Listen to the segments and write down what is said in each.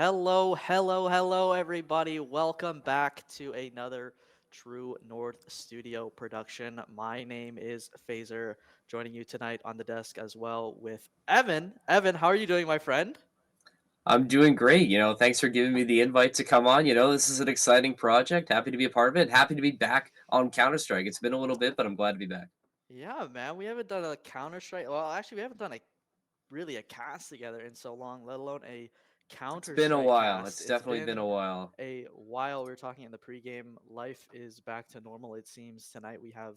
Hello, everybody. Welcome back to another True North Studio production. My name is Phaser, joining you tonight on the desk as well with Evan. Evan, how are you doing, my friend? I'm doing great. Thanks for giving me the invite to come on. This is an exciting project. Happy to be a part of it. Happy to be back on Counter Strike. It's been a little bit, but I'm glad to be back. Yeah, man, we haven't done a Counter Strike. Well, actually, we haven't done a cast together in so long, let alone a It's Counter been a Strike while. cast. It's It's definitely been been a while. a while. We were talking in the pregame. Life is back to normal, it seems. Tonight we have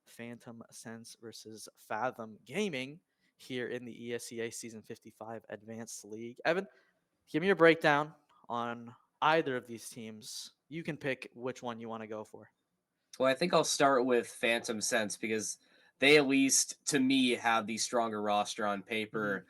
Phantom Sense versus Fathom Gaming here in the ESEA Season 55 Advanced League. Evan, give me your breakdown on either of these teams. You can pick which one you want to go for. Well, I think I'll start with Phantom Sense because they, at least to me, have the stronger roster on Hmm. paper.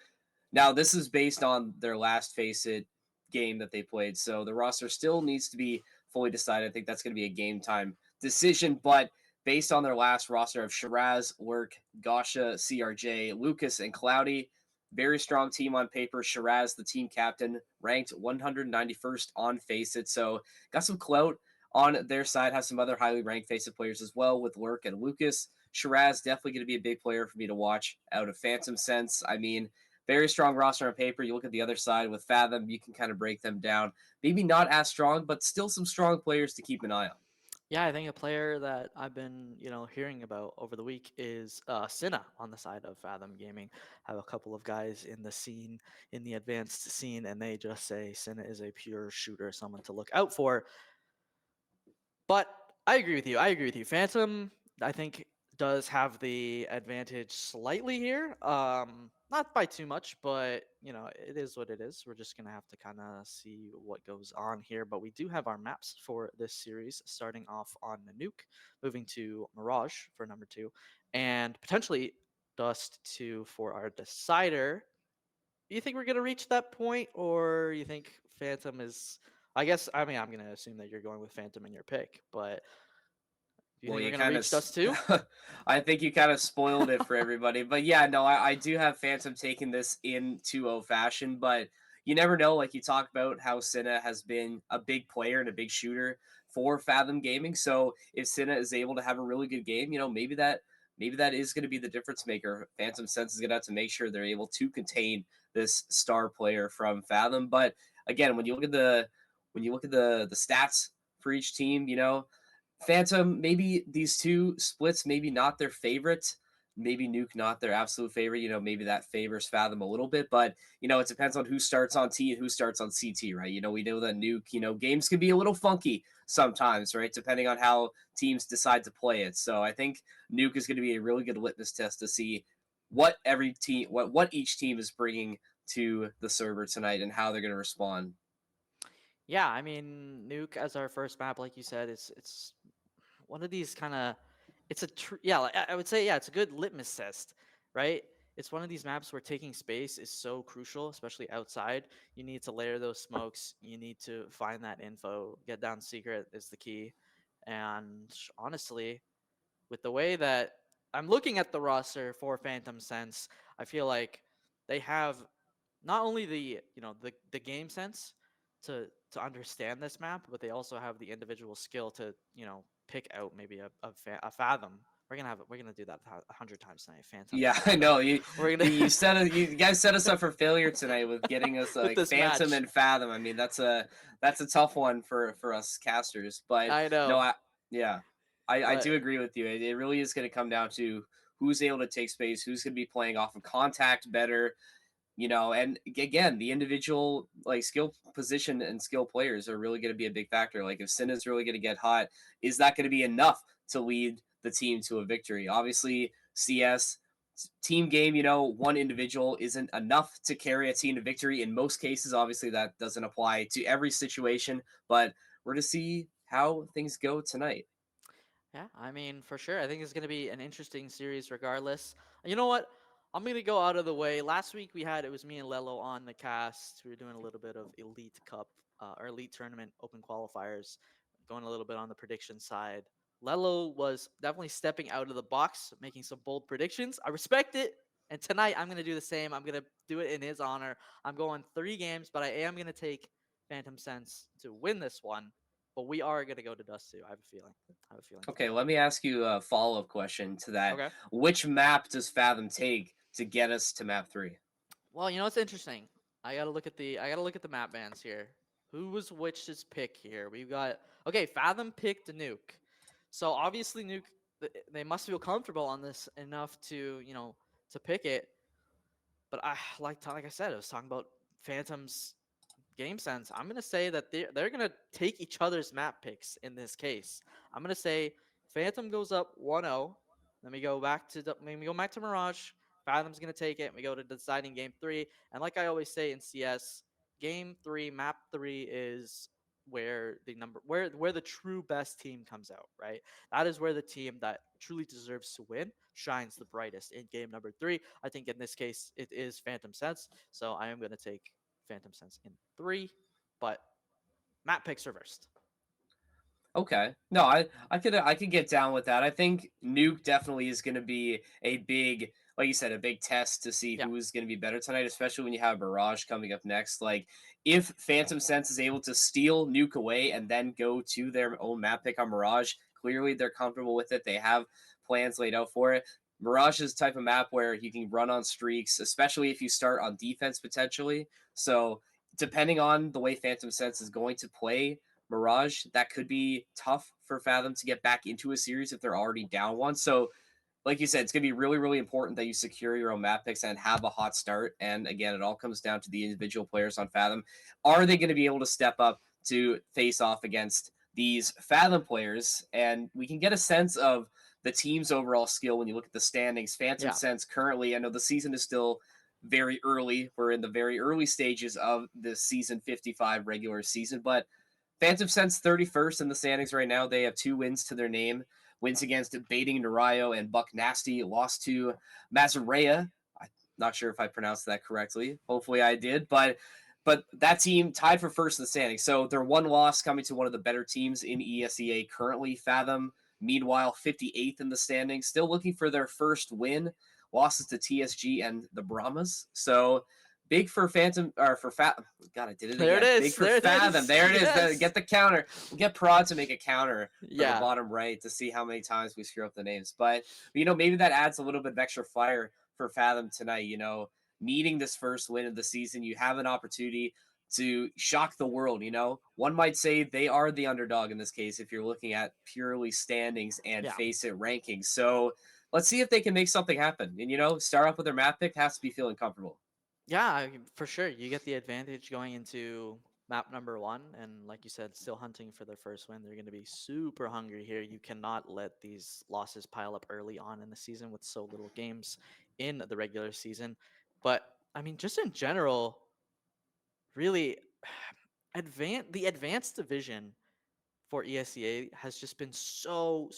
Now, this is based on their last Face It game that they played, so the roster still needs to be fully decided. I think that's going to be a game time decision, but based on their last roster of Shiraz, Lurk, Gasha, CRJ, Lucas, and Cloudy, very strong team on paper. Shiraz, the team captain, ranked 191st on Face It, so got some clout on their side. Has some other highly ranked Face It players as well with Lurk and Lucas. Shiraz definitely going to be a big player for me to watch out of Phantom Sense. I mean, very strong roster on paper. You look at the other side with Fathom, you can kind of break them down. Maybe not as strong, but still some strong players to keep an eye on. Yeah, I think a player that I've been, hearing about over the week is Cinna on the side of Fathom Gaming. Have a couple of guys in the scene, in the advanced scene, and they just say Cinna is a pure shooter, someone to look out for. But I agree with you. I agree with you. Phantom, I think, does have the advantage slightly here. Not by too much, but it is what it is. We're just gonna have to kind of see what goes on here. But we do have our maps for this series, starting off on Nuke, moving to Mirage for number two, and potentially Dust 2 for our decider. You think we're gonna reach that point, or you think Phantom is? I guess I mean I'm gonna assume that you're going with Phantom in your pick, but do you Well, think we're you gonna kind reach Dust 2? of, I think you kind of spoiled it for everybody. But yeah, no, I do have Phantom taking this in 2-0 fashion, but you never know. Like you talk about how Cinna has been a big player and a big shooter for Fathom Gaming. So if Cinna is able to have a really good game, maybe that is going to be the difference maker. Phantom Sense is going to have to make sure they're able to contain this star player from Fathom. But again, when you look at the stats for each team, Phantom, maybe these two splits, maybe not their favorite. Maybe Nuke not their absolute favorite. Maybe that favors Fathom a little bit, but it depends on who starts on T and who starts on CT, right? We know that Nuke, games can be a little funky sometimes, right? Depending on how teams decide to play it. So I think Nuke is going to be a really good litmus test to see what each team is bringing to the server tonight and how they're going to respond. Yeah, I mean Nuke as our first map, like you said, it's one of these kind of yeah, like, I would say yeah, it's a good litmus test, right? It's one of these maps where taking space is so crucial, especially outside. You need to layer those smokes. You need to find that info. Get down secret is the key. And honestly, with the way that I'm looking at the roster for Phantom Sense, I feel like they have not only the game sense to understand this map, but they also have the individual skill to pick out maybe a fathom. We're gonna do that 100 times tonight. Phantom Yeah, I fathom. know. You We're gonna you guys set us up for failure tonight with getting us with like this Phantom match. and Fathom. I mean, that's a tough one for us casters. But I no, know, yeah, I but do agree with you. It really is going to come down to who's able to take space, who's going to be playing off of contact better. And again, the individual like skill position and skill players are really going to be a big factor. Like if Sin is really going to get hot, is that going to be enough to lead the team to a victory? Obviously, CS team game, one individual isn't enough to carry a team to victory. In most cases, obviously that doesn't apply to every situation, but we're to see how things go tonight. yeah, I mean, for sure. I think it's going to be an interesting series regardless. You know what? I'm going to go out of the way. Last week it was me and Lelo on the cast. We were doing a little bit of Elite Cup or Elite Tournament open qualifiers, going a little bit on the prediction side. Lelo was definitely stepping out of the box, making some bold predictions. I respect it. And tonight I'm going to do the same. I'm going to do it in his honor. I'm going 3 games, but I am going to take Phantom Sense to win this one, but we are gonna go to Dust 2. I have a feeling. I have a feeling for Okay, that. let me ask you a follow-up question to that. Okay. Which map does Fathom take to get us to map 3? Well, you know it's interesting. I gotta look at the map bans here. Who was which's pick here? We've got okay. Fathom picked Nuke, so obviously Nuke. They must feel comfortable on this enough to to pick it. But I like I said, I was talking about Phantom's game sense. I'm gonna say that they're gonna take each other's map picks in this case. I'm gonna say Phantom goes up 1-0. Then we go back to Mirage. Fathom's gonna take it. And we go to deciding game three. And like I always say in CS, game three, map three is where the true best team comes out, right? That is where the team that truly deserves to win shines the brightest in game number three. I think in this case it is Phantom Sense. So I am gonna take Phantom Sense in three, but map picks reversed. Okay. No, I could get down with that. I think Nuke definitely is going to be a big, like you said, a big test to see Yeah, who is going to be better tonight, especially when you have Barrage coming up next. Like if Phantom Sense is able to steal Nuke away and then go to their own map pick on Mirage, clearly they're comfortable with it. They have plans laid out for it. Mirage is the type of map where you can run on streaks, especially if you start on defense potentially. So depending on the way Phantom Sense is going to play Mirage, that could be tough for Fathom to get back into a series if they're already down one. So, like you said, it's going to be really, really important that you secure your own map picks and have a hot start. And again, it all comes down to the individual players on Fathom. Are they going to be able to step up to face off against these Fathom players? And we can get a sense of the team's overall skill when you look at the standings. Phantom yeah, Sense currently, I know the season is still very early. We're in the very early stages of the season 55 regular season, but Phantom Sense 31st in the standings right now. They have 2 wins to their name. Wins against Baiting Narayo and Buck Nasty. Lost to Mazarea. I'm not sure if I pronounced that correctly. Hopefully I did. But that team tied for first in the standings. So their one loss coming to one of the better teams in ESEA currently. Fathom, meanwhile, 58th in the standings. Still looking for their first win. Losses to TSG and the Brahmas. So big for Phantom or for Fathom. God, I did it there it again. Big is. for There it Fathom. is. There it is. Yes. Get the counter. We'll get Prod to make a counter for the Yeah, bottom right to see how many times we screw up the names. But maybe that adds a little bit of extra fire for Fathom tonight. Needing this first win of the season, you have an opportunity to shock the world. One might say they are the underdog in this case if you're looking at purely standings and yeah, face it rankings. So let's see if they can make something happen. And start off with their map pick has to be feeling comfortable. yeah. For sure, you get the advantage going into map number one, and like you said, still hunting for their first win. They're going to be super hungry here. You cannot let these losses pile up early on in the season with so little games in the regular season. But I mean, just in general, really, the advanced division for ESEA has just been so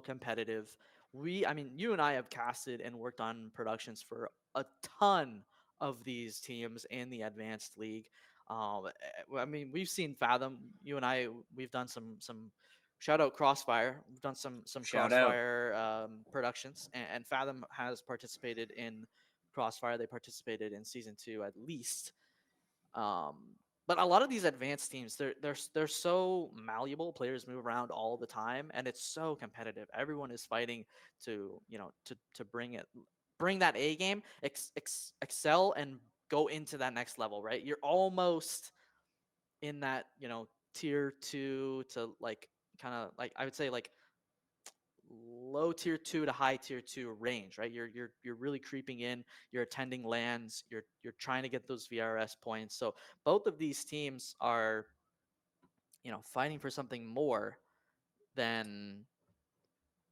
competitive. I mean, you and I have casted and worked on productions for a ton of these teams in the advanced league. I mean, we've seen Fathom. You and I, we've done some shout out Crossfire. We've done some Shout out. Crossfire productions, and Fathom has participated in Crossfire. They participated in season two at least. Um, but a lot of these advanced teams, they're so malleable. Players move around all the time, and it's so competitive. Everyone is fighting to to bring that A game, excel, and go into that next level. Right? You're almost in that tier two to like kind of like I would say like low tier two to high tier two range, right? You're really creeping in. You're attending lands. You're trying to get those VRS points. So both of these teams are fighting for something more than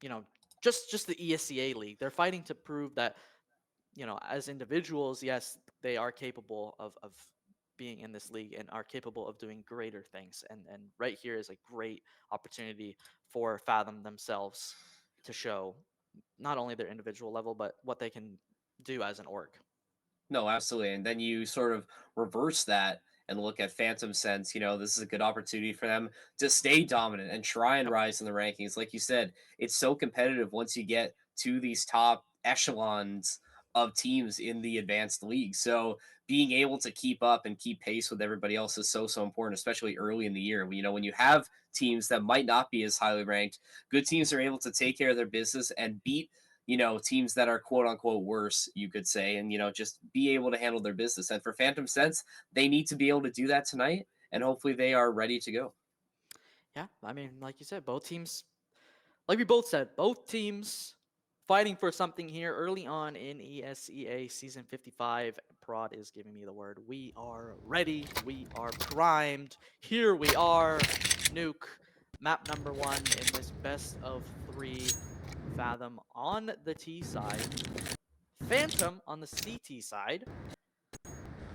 you know just the ESCA league. They're fighting to prove that as individuals, yes, they are capable of being in this league and are capable of doing greater things. And right here is a great opportunity for Fathom themselves to show not only their individual level, but what they can do as an org. No, absolutely. And then you sort of reverse that and look at Phantom Sense. This is a good opportunity for them to stay dominant and try and Yep. rise in the rankings. Like you said, it's so competitive once you get to these top echelons of teams in the advanced league. So being able to keep up and keep pace with everybody else is so important, especially early in the year. You know, when you have teams that might not be as highly ranked, good teams are able to take care of their business and beat, you know, teams that are quote unquote worse, you could say, and, you know, just be able to handle their business. And for Phantom Sense, they need to be able to do that tonight. And hopefully they are ready to go. Yeah, I mean, like you said, both teams, like we both said, both teams fighting for something here early on in ESEA season 55. Prod is giving me the word. We are ready. We are primed. Here we are. Nuke, map number 1 in this best of 3 Fathom on the T side. Phantom on the CT side.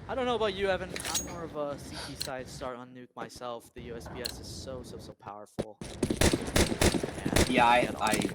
I don't know about you, Evan. I'm more of a CT side start on Nuke myself. The USPS is so powerful. And Yeah, get on here.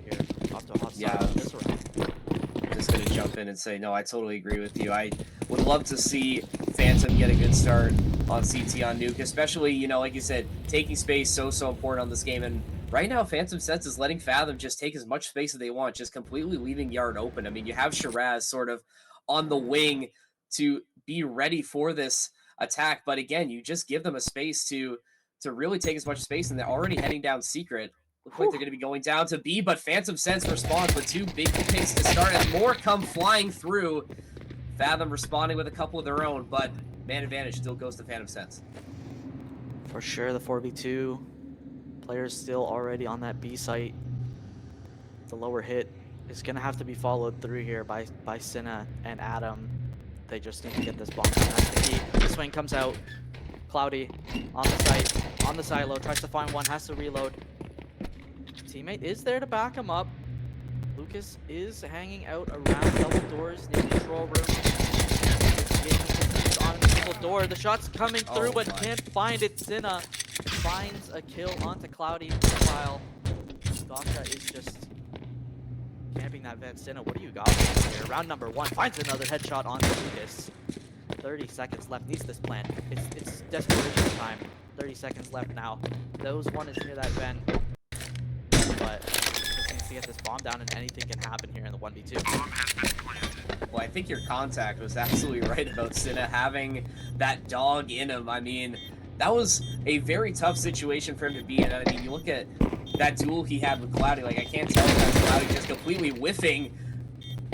Off to a hot start yeah, this round. just going to jump in and say, no, I totally agree with you. I would love to see Phantom get a good start on CT on Nuke, especially, you know, like you said, taking space so important on this game. And right now, Phantom Sense is letting Fathom just take as much space as they want, just completely leaving Yard open. I mean, you have Shiraz sort of on the wing to be ready for this attack. But again, you just give them a space to really take as much space, and they're already heading down Secret. Looks like they're going to be going down to B, but Phantom Sense responds with 2 big picks to start as more come flying through. Fathom responding with a couple of their own, but man advantage still goes to Phantom Sense. For sure, the 4v2 players still already on that B site. The lower hit is going to have to be followed through here by Cinna and Adam. They just need to get this bomb. The swing comes out. Cloudy on the site, on the silo, tries to find one, has to reload. Teammate is there to back him up. Lucas is hanging out around double doors near the control room. On the single door, the shot's coming through, but can't find it. Cinna finds a kill onto Cloudy while Dasha is just camping that vent. Cinna, what do you got here? Round number 1 finds another headshot onto Lucas. 30 seconds left. Needs this plant. It's desperation time. 30 seconds left now. Those one is near that vent. But just needs to get this bomb down and anything can happen here in the 1v2. Well, I think your contact was absolutely right about Cinna having that dog in him. I mean, that was a very tough situation for him to be in. I mean, you look at that duel he had with Cloudy. Like, I can't tell if that's Cloudy just completely whiffing.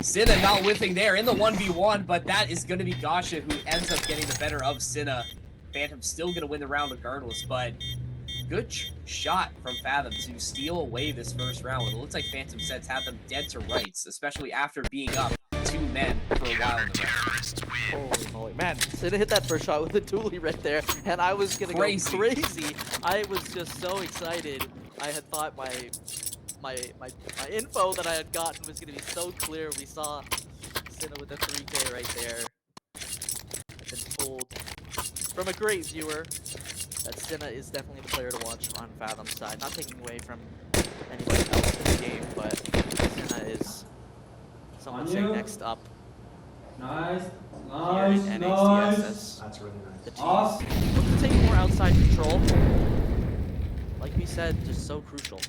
Cinna not whiffing there in the 1v1, but that is going to be Gasha who ends up getting the better of Cinna. Phantom's still going to win the round regardless, but good shot from Fathom to steal away this first round. It looks like Phantom Sense had them dead to rights, especially after being up 2 men for a while in the round. Holy moly. Man, Cinna hit that first shot with a dually right there, and I was going to go crazy. I was just so excited. I had thought my info that I had gotten was going to be so clear. We saw Cinna with the 3K right there. I've been told from a great viewer that Cinna is definitely the player to watch on Fathom's side. Not taking away from anybody else in the game, but Cinna is someone saying next up. Nice. Here in NACSS. That's really nice. The teams look to take more outside control. Like we said, just so crucial.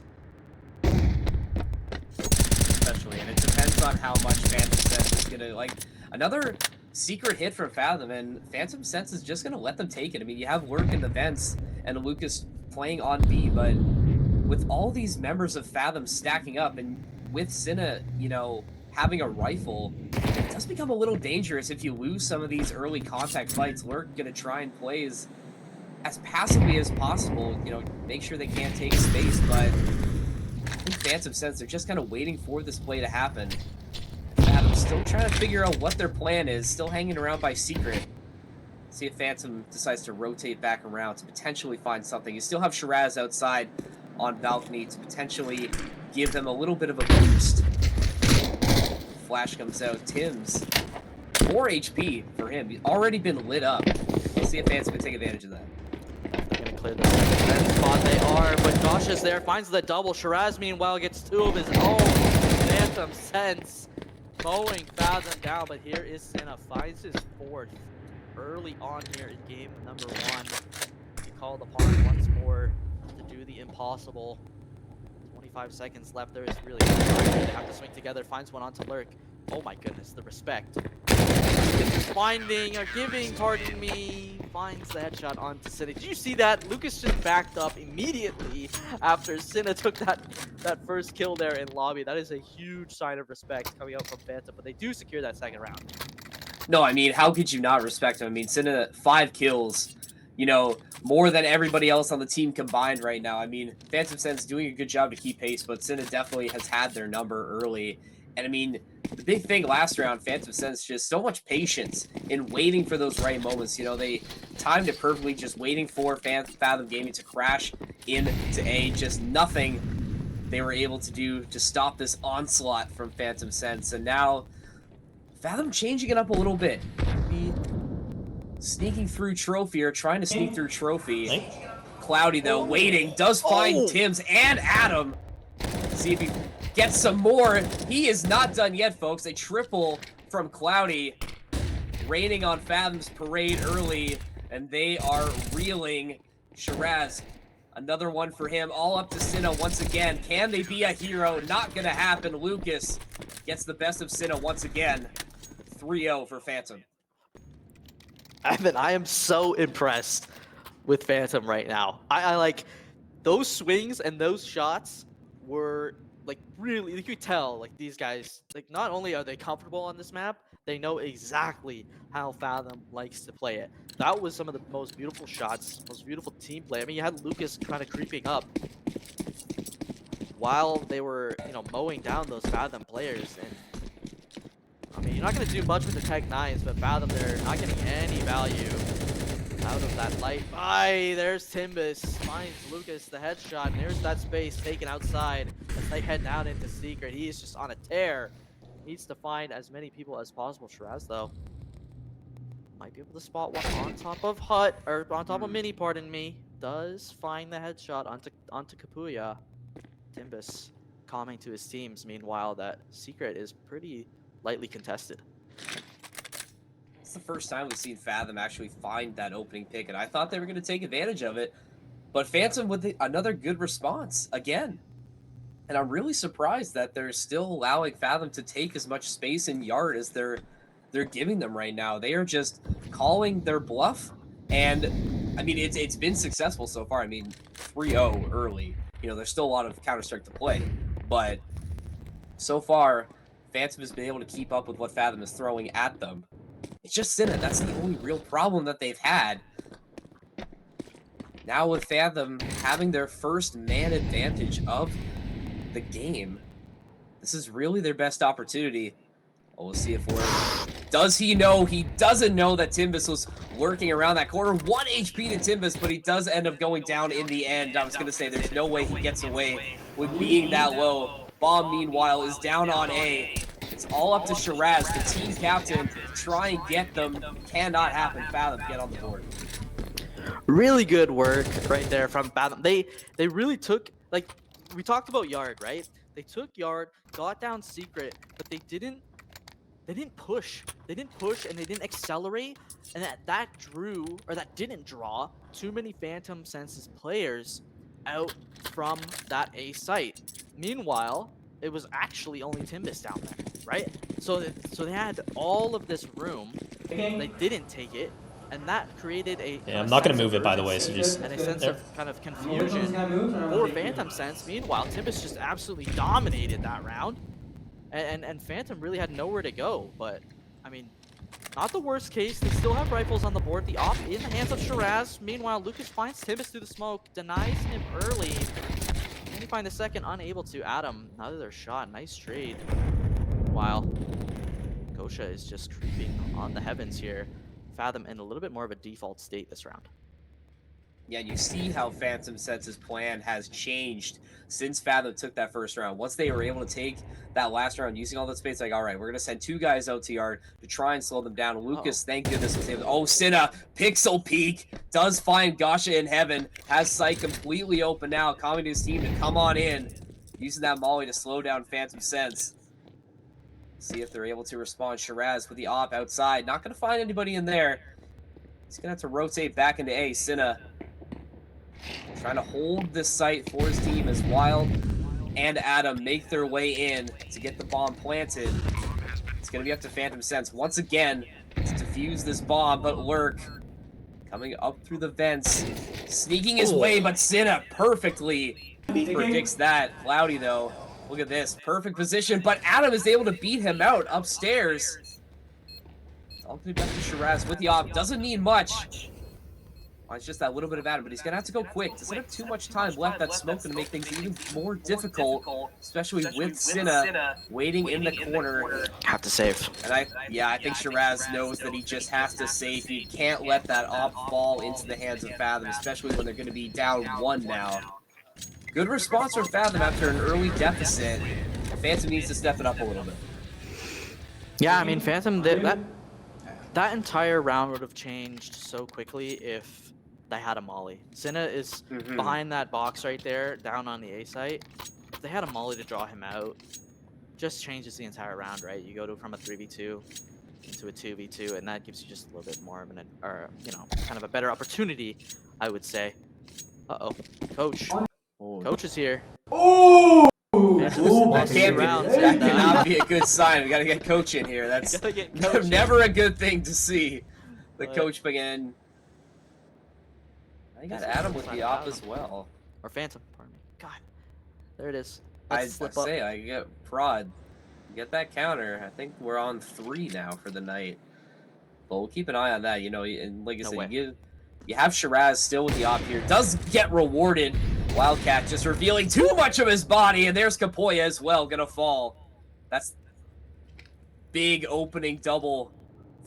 Especially, and it depends on how much Phantom Sense is gonna like. Another secret hit from Fathom, and Phantom Sense is just gonna let them take it. I mean, you have Lurk in the vents and Lucas playing on B, but with all these members of Fathom stacking up, and with Cinna, you know, having a rifle, it does become a little dangerous if you lose some of these early contact fights. Lurk gonna try and play as passively as possible, you know, make sure they can't take space, but I think Phantom Sense, they're just kind of waiting for this play to happen. Fathom still trying to figure out what their plan is, still hanging around by Secret. See if Phantom decides to rotate back around to potentially find something. You still have Shiraz outside on balcony to potentially give them a little bit of a boost. Flash comes out. Tim's 4 HP for him. He's already been lit up. Let's see if Phantom can take advantage of that. They're gonna clear the second spot. They are, but Josh is there, finds the double. Shiraz, meanwhile, gets 2 of his own. Phantom Sense mowing Fathom down, but here is Cinna, finds his 4th early on here in game number 1. He called upon once more to do the impossible. 25 seconds left. There is really no time. They have to swing together. Finds one onto Lurk. Oh my goodness, the respect. Finding or giving, pardon me, finds the headshot onto Cinna. Did you see that? Lucas just backed up immediately after Cinna took that first kill there in lobby. That is a huge sign of respect coming out from Phantom, but they do secure that second round. No, I mean, how could you not respect him? I mean, Cinna, 5 kills, you know, more than everybody else on the team combined right now. I mean, Phantom Sense doing a good job to keep pace, but Cinna definitely has had their number early. And I mean, the big thing last round, Phantom Sense just so much patience in waiting for those right moments. You know, they timed it perfectly, just waiting for Fathom Gaming to crash into A. Just nothing they were able to do to stop this onslaught from Phantom Sense. And now Fathom changing it up a little bit. Maybe sneaking through Trophy or trying to sneak through Trophy. Cloudy, though, waiting. Does find Tim's and Adam. See if he gets some more. He is not done yet, folks. A triple from Cloudy. Raining on Fathom's parade early. And they are reeling. Shiraz, another one for him. All up to Cinna once again. Can they be a hero? Not going to happen. Lucas gets the best of Cinna once again. 3-0 for Phantom. Evan, I am so impressed with Phantom right now. I like those swings and those shots were like really, you could tell like these guys, like not only are they comfortable on this map, they know exactly how Fathom likes to play it. That was some of the most beautiful shots, most beautiful team play. I mean, you had Lucas kind of creeping up while they were, you know, mowing down those Fathom players. And I mean, you're not going to do much with the Tech 9s, but Fathom, they're not getting any value out of that light. Aye, there's Timbus. Finds Lucas the headshot. And there's that space taken outside as they head down into Secret. He is just on a tear. Needs to find as many people as possible. Shiraz, though, might be able to spot one on top of Hut, or on top of Mini, pardon me. Does find the headshot onto Kapuya. Timbus calming to his teams. Meanwhile, that Secret is pretty lightly contested. It's the first time we've seen Fathom actually find that opening pick, and I thought they were going to take advantage of it. But Phantom with another good response again. And I'm really surprised that they're still allowing Fathom to take as much space in yard as they're giving them right now. They are just calling their bluff, and I mean it's been successful so far. I mean 3-0 early. You know, there's still a lot of Counter-Strike to play, but so far Phantom has been able to keep up with what Fathom is throwing at them. It's just Cinna. That's the only real problem that they've had. Now with Fathom having their first man advantage of the game, this is really their best opportunity. Oh, we'll see if we're... Does he know? He doesn't know that Timbus was lurking around that corner. 1 HP to Timbus, but he does end up going down in the end. I was going to say there's no way he gets away with being that low. Bomb, meanwhile, is down on A. It's all up to Shiraz, the team captain, to try and get them. Cannot happen. Fathom, get on the board. Really good work right there from Fathom. They really took, like, we talked about Yard, right? They took Yard, got down Secret, but they didn't push. They didn't push and they didn't accelerate, and that didn't draw too many Phantom Senses players out from that A site. Meanwhile, it was actually only Timbus down there, right? So they had all of this room. They didn't take it, and that created a I'm not gonna move it, by the way, so just... and a sense of kind of confusion for Phantom Sense. Meanwhile, Timbus just absolutely dominated that round, and Phantom really had nowhere to go. But I mean, not the worst case. They still have rifles on the board. The op in the hands of Shiraz. Meanwhile, Lucas finds Timbus through the smoke, denies him early. Can he find the second? Unable to. Adam, another shot. Nice trade. Meanwhile, Kosha is just creeping on the heavens here. Fathom in a little bit more of a default state this round. Yeah, you see how Phantom Sense's plan has changed since Fathom took that first round. Once they were able to take that last round using all that space, like, all right, we're going to send 2 guys out to yard to try and slow them down. Lucas, thank goodness, was able to... Oh, Cinna, Pixel Peak, does find Gasha in heaven, has sight completely open now, calling to his team to come on in, using that molly to slow down Phantom Sense. See if they're able to respond. Shiraz with the op outside. Not going to find anybody in there. He's going to have to rotate back into A. Cinna trying to hold this site for his team as Wild and Adam make their way in to get the bomb planted. going to be up to Phantom Sense once again to defuse this bomb, but Lurk coming up through the vents, sneaking his way, but Cinna perfectly predicts that. Cloudy, though, look at this. Perfect position, but Adam is able to beat him out upstairs. It's all good back to Shiraz with the op. Doesn't need much. Well, it's just that little bit of Adam, but he's going to have to go quick. Doesn't have too much time left. That smoke going to make things even more difficult, especially with Cinna waiting in the corner. Have to save. And I think Shiraz knows that he just has to save. He can't let that op fall into the hands of Fathom, especially when they're going to be down 1 now. Good response from Fathom after an early deficit. Phantom needs to step it up a little bit. Yeah, I mean, Phantom, that entire round would have changed so quickly if they had a molly. Cinna is behind that box right there, down on the A site. If they had a molly to draw him out, just changes the entire round, right? You go from a 3v2 into a 2v2, and that gives you just a little bit more of an, kind of a better opportunity, I would say. Uh-oh, Coach. Coach is here. Oh! That cannot be a good sign. We got to get Coach in here. That's never a good thing to see. The Coach begin. I got Adam with the op as well. Or Phantom, pardon me. God. There it is. I get Prod. Get that counter. I think we're on 3 now for the night. But we'll keep an eye on that, and like I said, you have Shiraz still with the op here. Does get rewarded. Wildcat just revealing too much of his body, and there's Kapoya as well, gonna fall. That's big opening double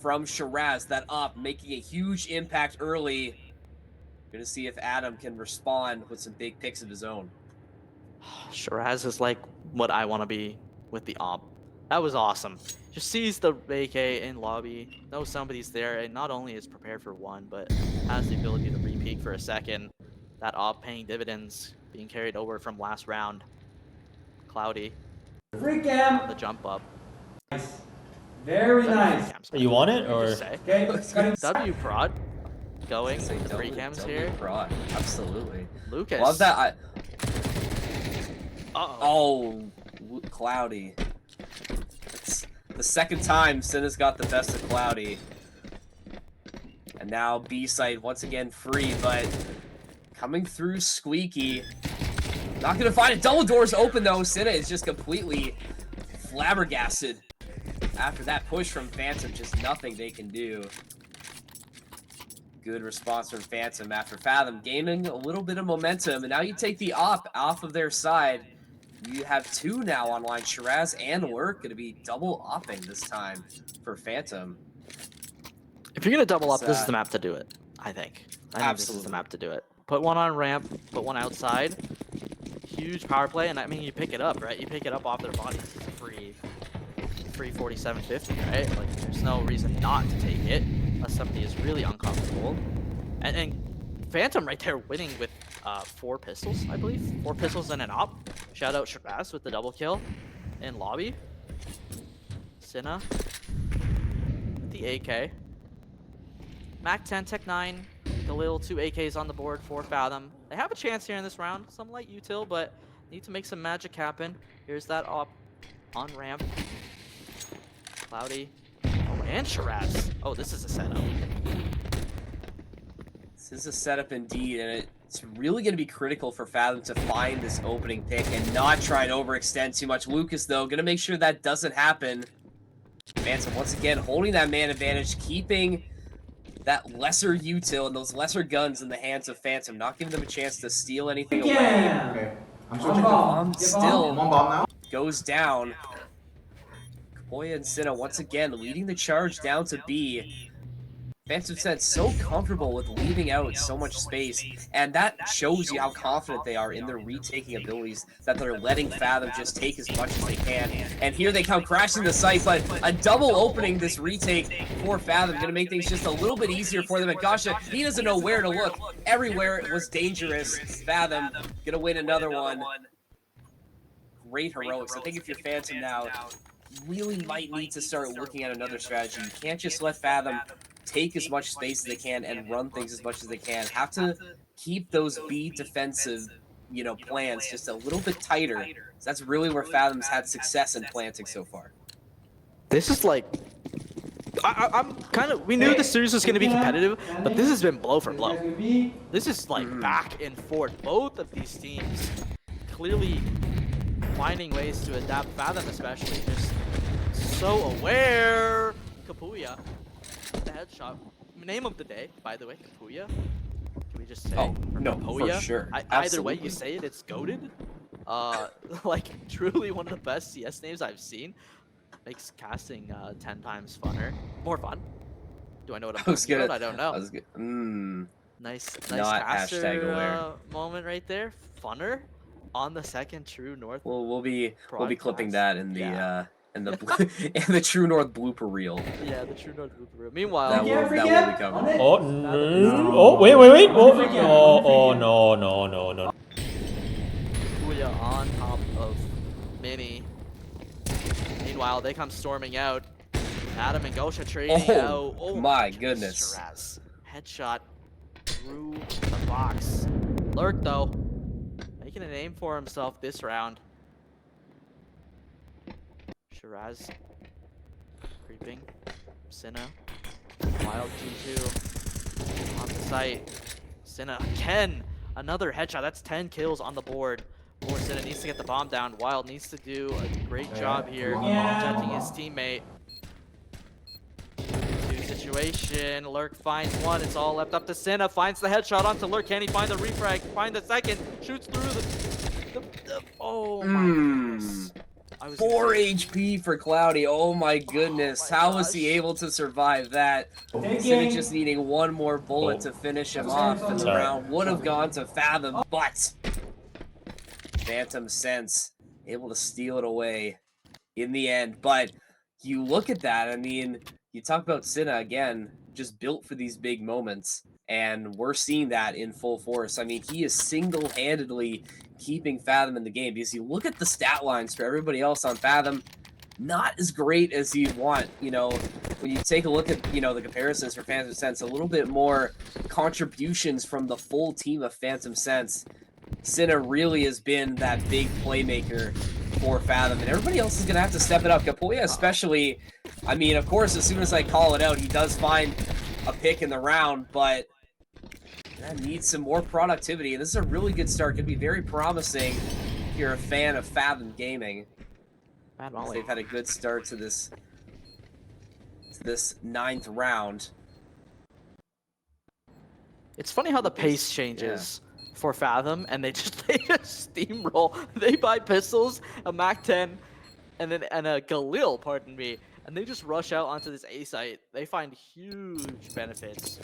from Shiraz. That op making a huge impact early. Gonna see if Adam can respond with some big picks of his own. Shiraz is like what I want to be with the op. That was awesome. Just sees the AK in lobby, knows somebody's there, and not only is prepared for 1, but has the ability to re-peek for a second. That op paying dividends, being carried over from last round. Cloudy. Free cam. The jump up. Nice. Very nice. You want it or? Okay. W prod. Going. The free cams here. Prod. Absolutely. Lucas. Love that. Oh, Cloudy. It's the second time Cinna's got the best of Cloudy. And now B site once again free, but coming through Squeaky. Not gonna find it. Double doors open though. Cinna is just completely flabbergasted. After that push from Phantom, just nothing they can do. Good response from Phantom after Fathom gaining a little bit of momentum, and now you take the op off of their side. You have 2 now online. Shiraz and Lurk going to be double opping this time for Phantom. If you're going to double up, this is the map to do it, I think. This is the map to do it. Put 1 on ramp, put 1 outside. Huge power play, and I mean, you pick it up, right? You pick it up off their bodies. It's a free 47.50, right? Like, there's no reason not to take it unless somebody is really uncomfortable. And Phantom right there winning with 4 pistols, I believe. 4 pistols and an op. Shout out Shiraz with the double kill in lobby. Cinna with the AK. Mac 10, Tech 9. The little 2 AKs on the board for Fathom. They have a chance here in this round. Some light util, but need to make some magic happen. Here's that op on ramp. Cloudy. Oh, and Shiraz. Oh, this is a setup. This is a setup indeed, and it's really going to be critical for Fathom to find this opening pick and not try and overextend too much. Lucas, though, going to make sure that doesn't happen. Phantom, once again, holding that man advantage, keeping that lesser util and those lesser guns in the hands of Phantom, not giving them a chance to steal anything away. Okay. I'm switching. Bomb still goes down. Kapoya and Cinna once again leading the charge down to B. Phantom Sense so comfortable with leaving out so much space, and that shows you how confident they are in their retaking abilities, that they're letting Fathom just take as much as they can. And here they come crashing the site, but a double opening this retake for Fathom, going to make things just a little bit easier for them. And Gasha, he doesn't know where to look. Everywhere it was dangerous. Fathom going to win another one. Great heroics. I think if you're Phantom now, really might need to start looking at another strategy. You can't just let Fathom take as much space as they can and run things as much as they can. Have to keep those B defensive, plans just a little bit tighter. So that's really where Fathom's had success in planting so far. This is like, I'm kind of. We knew the series was going to be competitive, but this has been blow for blow. This is like back and forth. Both of these teams clearly finding ways to adapt. Fathom especially just so aware. Kapuya, the headshot. Name of the day, by the way, Kapuya. Can we just say? Oh, or no, Kapuya? for sure. Either way you Absolutely. say it, it's goated. Like truly one of the best CS names I've seen. Makes casting 10 times funner, more fun. Do I know what I'm I was talking gonna. about? I don't know. I was gonna. Nice Not hashtag caster aware. moment right there. Funner on the second True North. We'll be clipping broadcast. that in the Yeah. in the in the True North blooper reel. Yeah, the True North blooper reel. Meanwhile, That will be coming. Oh, No. oh, wait. Oh, no. Kuya on top of Mini. Meanwhile, they come storming out. Adam and Gosha trading out. Oh my goodness. Shiraz. Headshot through the box. Lurk though, making a name for himself this round. Shiraz creeping. Sinna. Wild G2 on the site. Sinna again. Another headshot. That's 10 kills on the board. Or Sinna needs to get the bomb down. Wild needs to do a great job here protecting his teammate. 2 situation. Lurk finds one. It's all left up to Sinna. Finds the headshot onto Lurk. Can he find the refrag? Find the second. Shoots through the oh my goodness. 4 HP for Cloudy. Oh my goodness. my How was he gosh. able to survive that? Instead of just needing one more bullet to finish him off, and the Sorry. round would have gone to Fathom, but Phantom Sense able to steal it away in the end. But you look at that, I mean, you talk about Sinna again, just built for these big moments, and we're seeing that in full force. I mean, he is single-handedly keeping Fathom in the game, because you look at the stat lines for everybody else on Fathom, not as great as you'd want. You know, when you take a look at, you know, the comparisons for Phantom Sense, a little bit more contributions from the full team of Phantom Sense. Sinna really has been that big playmaker for Fathom, and everybody else is going to have to step it up. Kapoya especially, I mean, of course, as soon as I call it out, he does find a pick in the round, but that needs some more productivity, and this is a really good start. Could be very promising if you're a fan of Fathom Gaming. They've had a good start to this 9th round. It's funny how the pace changes for Fathom, and they just steamroll. They buy pistols, a MAC-10, and a Galil, pardon me, and they just rush out onto this A site. They find huge benefits.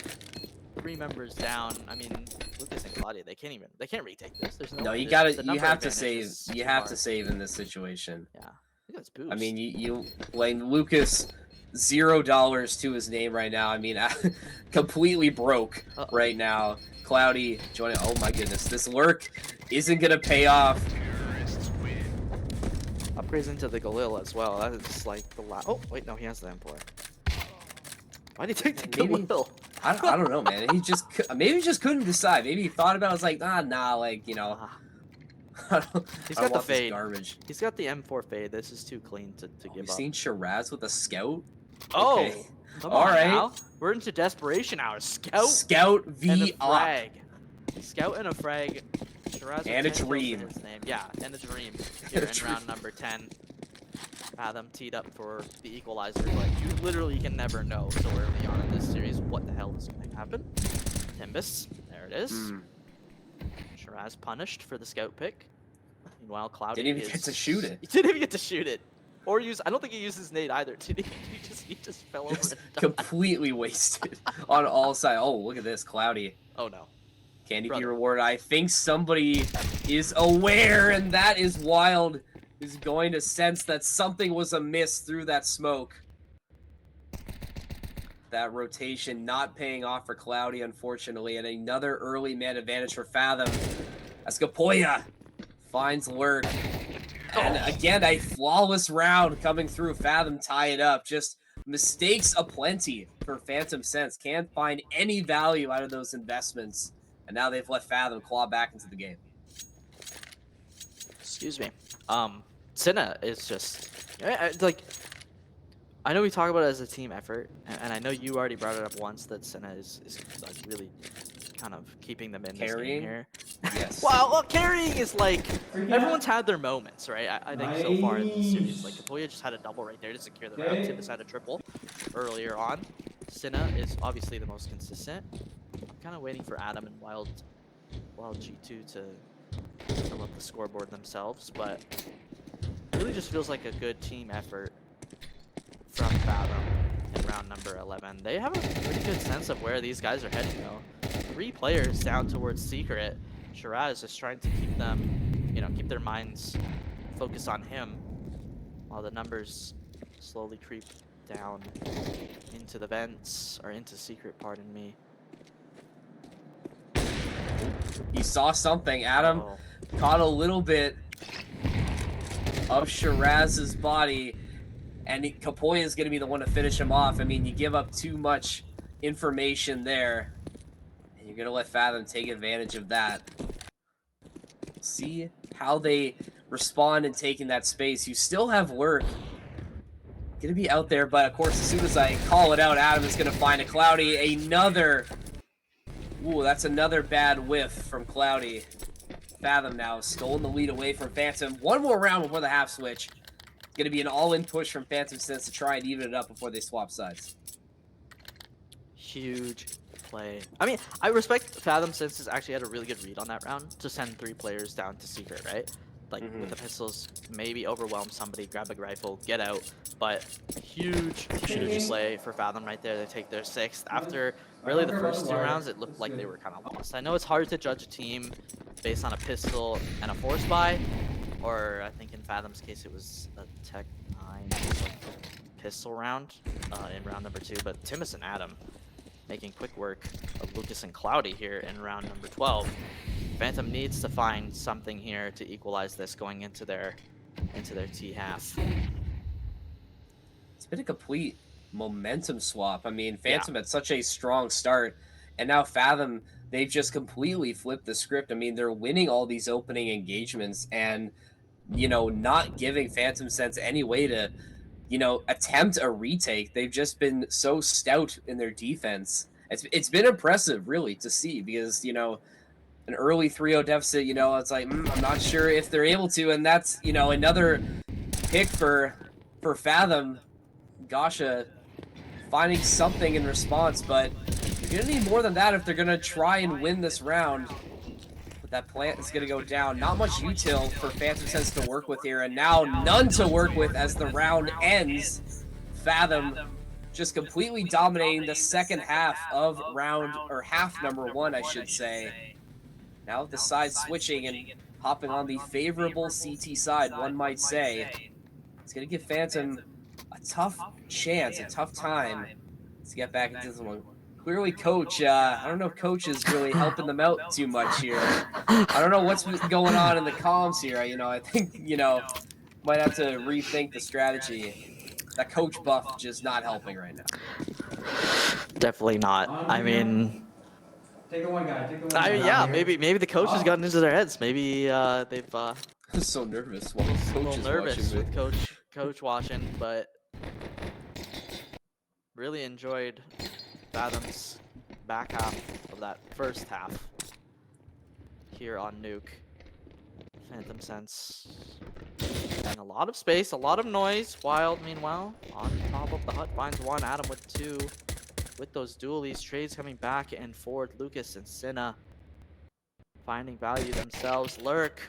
3 members down. I mean, Lucas and Claudia, they can't retake this. There's No, you number have to advantage save. is You too have hard. to save in this situation. Yeah, look at this boost. I mean, you like Lucas, $0 to his name right now. I mean, completely broke right now. Cloudy joining. Oh my goodness, this lurk isn't gonna pay off. Upgrades into the Galil as well. That is like the last. Oh wait, no, he has the M4. Why did he take the Galil? I don't know, man. He just maybe just couldn't decide. Maybe he thought about it. Was like, nah, like, you know. He's got the fade. Garbage. He's got the M4 fade. This is too clean to give We've up. seen Shiraz with a scout. Oh, Okay. come All on right. now. We're into desperation hours. Scout and V a up. frag. Scout and a frag. Shiraz And a with 10 kills dream. in his name. Yeah, and a dream. Here in round number 10. Fathom teed up for the equalizer, but you literally can never know so early on in this series what the hell is going to happen. Timbus, there it is. Shiraz punished for the scout pick. Meanwhile, Cloudy Didn't even get to shoot it. He didn't even get to shoot it. Or use, I don't think he used his nade either. Did he? He just fell over Just and died. completely wasted on all sides. Oh, look at this, Cloudy. Oh no. Candy Brother. be rewarded. I think somebody is aware, and that is Wild. Is going to sense that something was amiss through that smoke. That rotation not paying off for Cloudy, unfortunately, and another early man advantage for Fathom. As Kapoya finds Lurk. And again, a flawless round coming through. Fathom tie it up. Just mistakes aplenty for Phantom Sense. Can't find any value out of those investments. And now they've let Fathom claw back into the game. Excuse me. Sinna is just like I know we talk about it as a team effort, and I know you already brought it up once that Senna is like really kind of keeping them in this game Carrying? here. Yes. Well, carrying is like Freak everyone's out. had their moments, right? I think so far in the series, like Nice. Kapoya just had a double right there to secure the round. Okay. Timbus had a triple earlier on. Senna is obviously the most consistent. I'm kind of waiting for Adam and Wild G2 to fill up the scoreboard themselves, but it really just feels like a good team effort from Fathom in round number 11. They have a pretty good sense of where these guys are heading though. 3 players down towards Secret. Shiraz is trying to keep them, keep their minds focused on him while the numbers slowly creep down into the vents, or into Secret, pardon me. He saw something. Adam Oh, caught a little bit of Shiraz's body, and Kapoya is going to be the one to finish him off. I mean, you give up too much information there, and you're going to let Fathom take advantage of that. See how they respond in taking that space. You still have Lurk. Going to be out there, but of course, as soon as I call it out, Adam is going to find a Cloudy. Another... Ooh, that's another bad whiff from Cloudy. Fathom now stolen the lead away from Phantom. One more round before the half switch. Going to be an all-in push from Phantom Sense to try and even it up before they swap sides. huge play. I mean, I respect Fathom Senses actually had a really good read on that round to send 3 players down to Secret, right? Like with the pistols, maybe overwhelm somebody, grab a rifle, get out. But huge play for Fathom right there. They take their 6th. After really the first 2 rounds, it looked like they were kind of lost. I know it's hard to judge a team based on a pistol and a force buy, or I think in Fathom's case it was a Tech 9 pistol round in round number 2. But Timbus and Adam making quick work of Lucas and Cloudy here in round number 12. Phantom needs to find something here to equalize this going into their T half. It's been a complete momentum swap. I mean, Phantom had such a strong start, and now Fathom, they've just completely flipped the script. I mean, they're winning all these opening engagements and, not giving Phantom Sense any way to, attempt a retake. They've just been so stout in their defense. It's been impressive, really, to see because, an early 3-0 deficit, it's like, I'm not sure if they're able to, and that's, another pick for Fathom. Gasha finding something in response, but you're gonna need more than that if they're gonna try and win this round. But that plant is gonna go down. Not much util for Phantom Sense to work with here, and now none to work with as the round ends. Fathom just completely dominating the second half of half number 1, I should say. Now with the side switching and hopping on the favorable CT side, one might say. It's gonna give Phantom a tough chance, a tough time to get back into this one. Clearly, Coach, I don't know if Coach is really helping them out too much here. I don't know what's going on in the comms here. I think, might have to rethink the strategy. That Coach buff just not helping right now. Definitely not. I mean, Take the one guy. Take the one guy. yeah, maybe the coach has gotten into their heads. Maybe they've So nervous while a Coach little is nervous watching with me. coach watching, but really enjoyed Fathom's back half of that first half here on Nuke. Phantom Sense and a lot of space, a lot of noise. Wild, meanwhile, on top of the hut, finds 1. Adam with 2. With those dualies, trades coming back and forth. Lucas and Cinna finding value themselves. Lurk.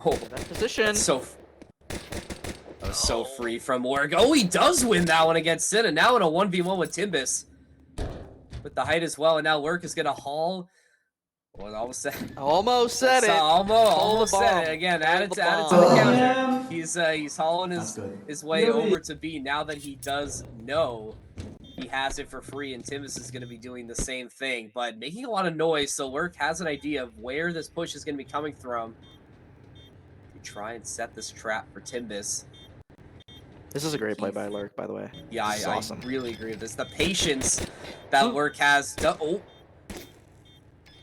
Oh, That position. That was so free from Lurk. Oh, he does win that one against Cinna. Now in a 1v1 with Timbus. With the height as well. And now Lurk is going to haul. Well, almost said it. Almost said it. Almost said it. Again, add it to the counter. He's hauling his way over to B now that he does know he has it for free, and Timbus is going to be doing the same thing, but making a lot of noise, so Lurk has an idea of where this push is going to be coming from. To try and set this trap for Timbus. This is a great play by Lurk, by the way. Yeah, This is I awesome. really agree with this. The patience that Lurk has.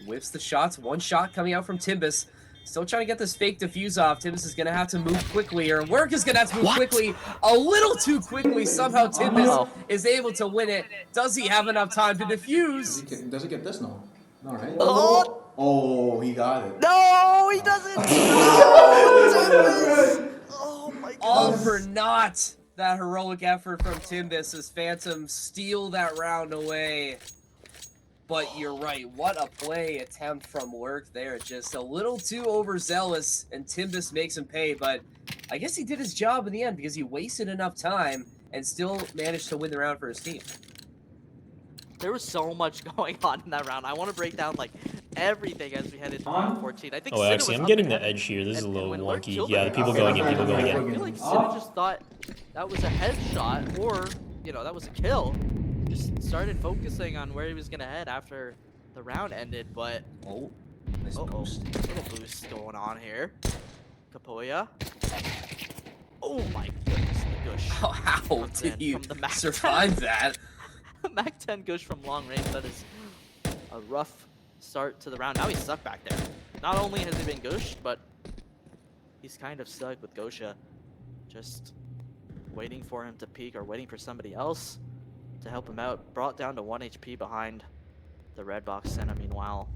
Whiffs the shots. One shot coming out from Timbus. Still trying to get this fake defuse off. Timbus is going to have to move quickly, or Work is going to have to move quickly, a little too quickly. Somehow Timbus is able to win it. Does he have enough time to defuse? Does he get this? No. No, right? Oh, Oh, he got it. no, he doesn't. Oh, oh my All God. for naught. That heroic effort from Timbus as Fathom steal that round away. But you're right, what a play attempt from Work there. Just a little too overzealous, and Timbus makes him pay. But I guess he did his job in the end because he wasted enough time and still managed to win the round for his team. There was so much going on in that round. I want to break down like everything as we head into round 14. I think. Oh, Cinna actually, was I'm up getting and the heavy, edge here. This is a and little when Lurk wonky. killed Yeah, it, the people I going feel in, people going I in. feel like Cinna just thought that was a headshot, or that was a kill. Just started focusing on where he was gonna head after the round ended, but Oh, nice boost. little boost going on here. Kapoya. Oh my goodness, the gush. How comes did in you from the Mac survive that? Mac 10 gush from long range. That is a rough start to the round. Now he's stuck back there. Not only has he been gushed, but he's kind of stuck with Gosha. Just waiting for him to peek or waiting for somebody else to help him out. Brought down to 1 HP behind the red box. Senna, meanwhile,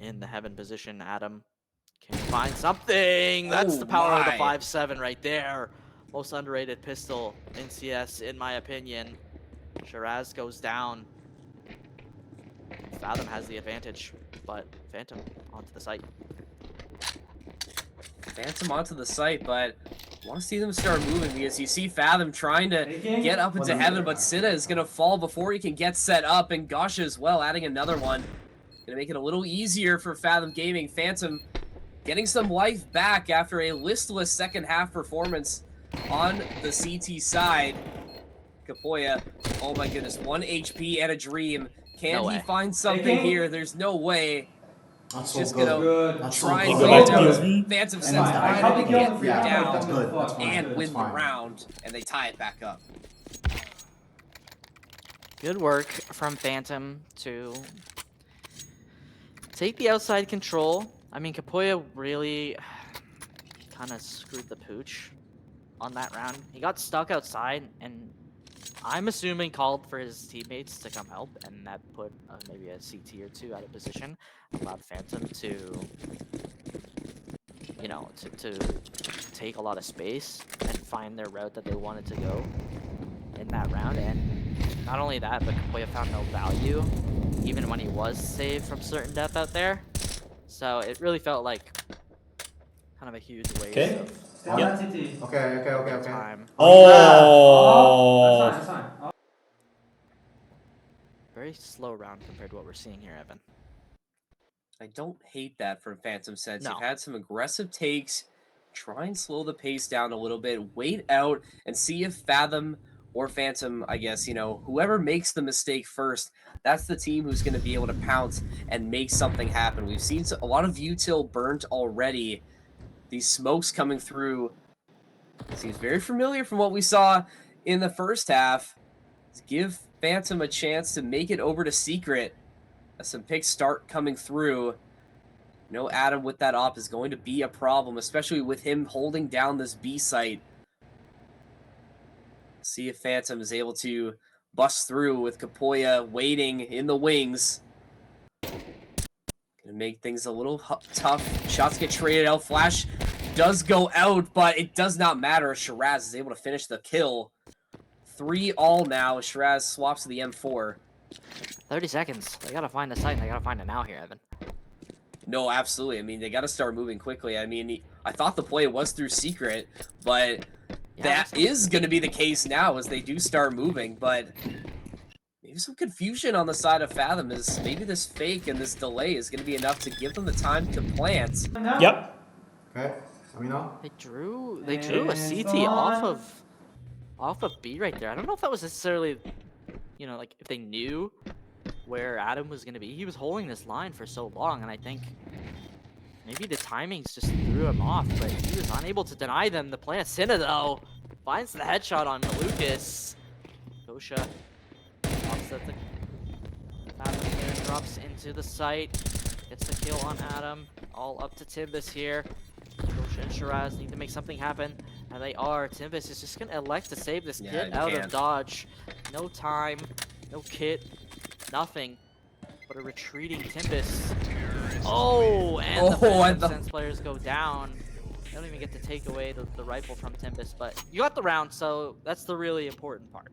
in the heaven position. Adam can find something. That's the power of the 5.7 right there. Most underrated pistol in CS, in my opinion. Shiraz goes down. Fathom has the advantage, but Phantom onto the site. Phantom onto the site, but I want to see them start moving because you see Fathom trying to get up into heaven, but Cinna is going to fall before he can get set up, and Gosha as well, adding another one. Going to make it a little easier for Fathom Gaming. Phantom getting some life back after a listless second half performance on the CT side. Kapoya, oh my goodness, 1 HP and a dream. Can he find something here? There's no way. He's just gonna try and go wait back to out. PSV. Phantom And Sense then finally get yeah, down that's good. That's fine. and That's win the fine. round, and they tie it back up. Good work from Phantom to take the outside control. I mean, Kapoya really kind of screwed the pooch on that round. He got stuck outside, and I'm assuming called for his teammates to come help, and that put maybe a CT or two out of position. Allowed Phantom to, to take a lot of space and find their route that they wanted to go in that round. And not only that, but Kapoya found no value, even when he was saved from certain death out there. So it really felt like kind of a huge waste of Stay on that CT. Okay. time. Oh. That's fine. Very slow round compared to what we're seeing here, Evan. I don't hate that from Phantom Sense. No. You've had some aggressive takes. Try and slow the pace down a little bit. Wait out and see if Fathom or Phantom, I guess, whoever makes the mistake first, that's the team who's going to be able to pounce and make something happen. We've seen a lot of util burnt already. These smokes coming through seems very familiar from what we saw in the first half. Let's give Phantom a chance to make it over to Secret. As some picks start coming through. Adam with that op is going to be a problem, especially with him holding down this B site. See if Phantom is able to bust through with Kapoya waiting in the wings. Gonna make things a little tough. Shots get traded out. Flash does go out, but it does not matter. Shiraz is able to finish the kill. 3-all now. Shiraz swaps to the M4. 30 seconds. They gotta find the site, and they gotta find it now here, Evan. No, absolutely. I mean, they got to start moving quickly. I mean, I thought the play was through Secret, but that is going to be the case now as they do start moving. But maybe some confusion on the side of Fathom is maybe this fake and this delay is going to be enough to give them the time to plant. Yep. Okay. Let me know. They drew a CT off of B right there. I don't know if that was necessarily, like if they knew where Adam was going to be. He was holding this line for so long, and I think maybe the timings just threw him off, but he was unable to deny them the plan. Cinna, though, finds the headshot on Lucas. Gosha offset the Fathom here, drops into the site. Gets the kill on Adam. All up to Timbus here. Gosha and Shiraz need to make something happen, and they are. Timbus is just going to elect to save this kid out of dodge. No time, no kit, nothing but a retreating Timbus. Oh, and the Phantom Sense players go down. They don't even get to take away the rifle from Timbus, but you got the round, so that's the really important part.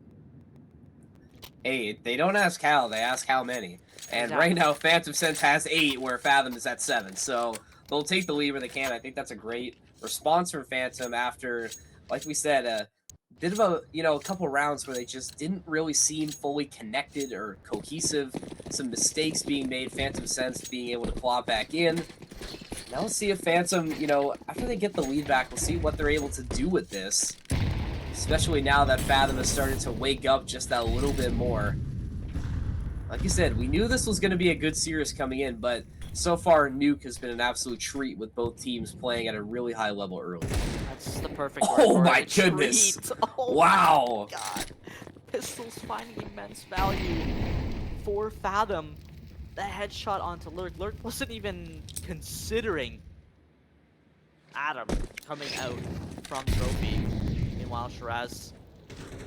Hey, they don't ask how, they ask how many. And right now, Phantom Sense has 8, where Fathom is at 7. So they'll take the lead where they can. I think that's a great response from Phantom after, like we said, a bit of a couple rounds where they just didn't really seem fully connected or cohesive. Some mistakes being made, Phantom Sense being able to claw back in. Now we'll see if Phantom, after they get the lead back, we'll see what they're able to do with this. Especially now that Fathom has started to wake up just that little bit more. Like you said, we knew this was going to be a good series coming in, but so far Nuke has been an absolute treat with both teams playing at a really high level early. That's the perfect word Oh for my it. goodness! Oh wow! My God. Pistols finding immense value for Fathom. The headshot onto Lurk. Lurk wasn't even considering Adam coming out from Trophy. Meanwhile, Shiraz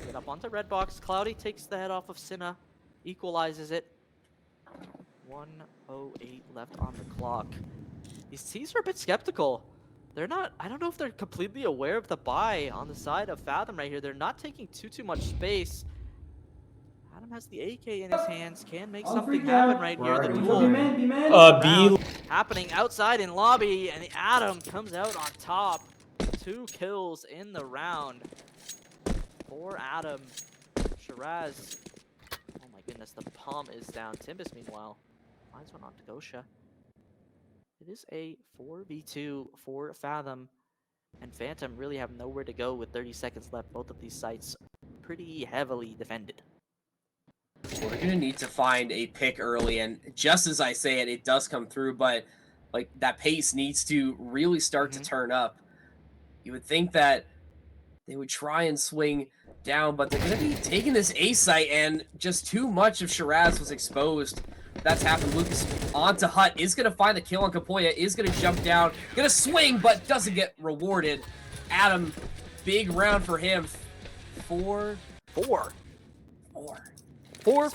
get up onto red box. Cloudy takes the head off of Cinna, equalizes it. 1:08 left on the clock. These teams are a bit skeptical. They're not, I don't know if they're completely aware of the buy on the side of Fathom right here. They're not taking too much space. Adam has the AK in his hands, can make something happen right here. The duel B. happening outside in lobby, and Adam comes out on top. 2 kills in the round for Adam. Shiraz, oh my goodness, the palm is down. Timbus, meanwhile, finds one onto Gosha. It is a 4v2 for Fathom, and Phantom really have nowhere to go with 30 seconds left. Both of these sites pretty heavily defended. We're going to need to find a pick early, and just as I say it, it does come through, but like that pace needs to really start to turn up. You would think that they would try and swing down, but they're going to be taking this A site, and just too much of Shiraz was exposed. That's happened. Lucas onto Hut, is going to find the kill on Kapoya, is going to jump down, going to swing, but doesn't get rewarded. Adam, big round for him. 4 frags.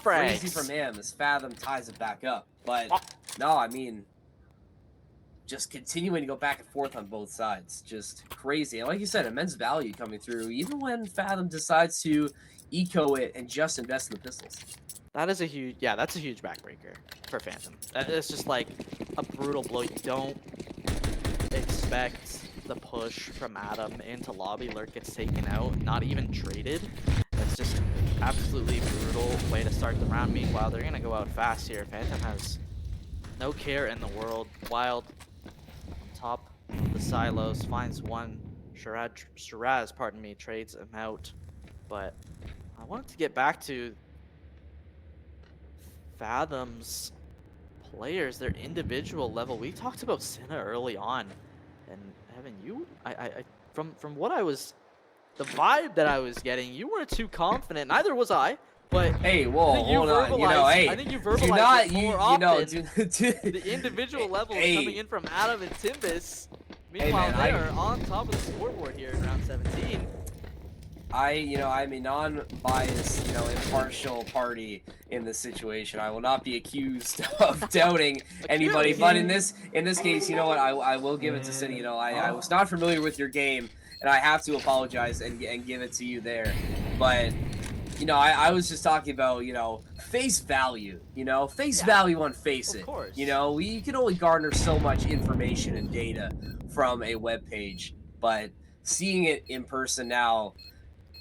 Crazy from him as Fathom ties it back up. But no, I mean, just continuing to go back and forth on both sides. Just crazy. And like you said, immense value coming through, even when Fathom decides to eco it and just invest in the pistols. That is a huge, yeah, that's a huge backbreaker for Phantom. That is just like a brutal blow. You don't expect the push from Adam into lobby. Lurk gets taken out, not even traded. That's just absolutely brutal way to start the round. Meanwhile, they're going to go out fast here. Phantom has no care in the world. Wild on top of the silos, finds one. Shiraz, pardon me, trades him out. But I wanted to get back to Fathom's players, their individual level. We talked about Cinna early on, and Evan, from what I was, the vibe that I was getting, you weren't too confident. Neither was I. But hey, whoa, hold on. I think you verbalized it more often. The individual levels coming in from Adam and Timbus. Meanwhile, they are on top of the scoreboard here in round 17. I'm a non-biased, impartial party in this situation. I will not be accused of doubting anybody, but in this case, you know what? I will give it to City. I was not familiar with your game, and I have to apologize and give it to you there. But I was just talking about face value. Face value on Face It. We can only garner so much information and data from a web page, but seeing it in person now.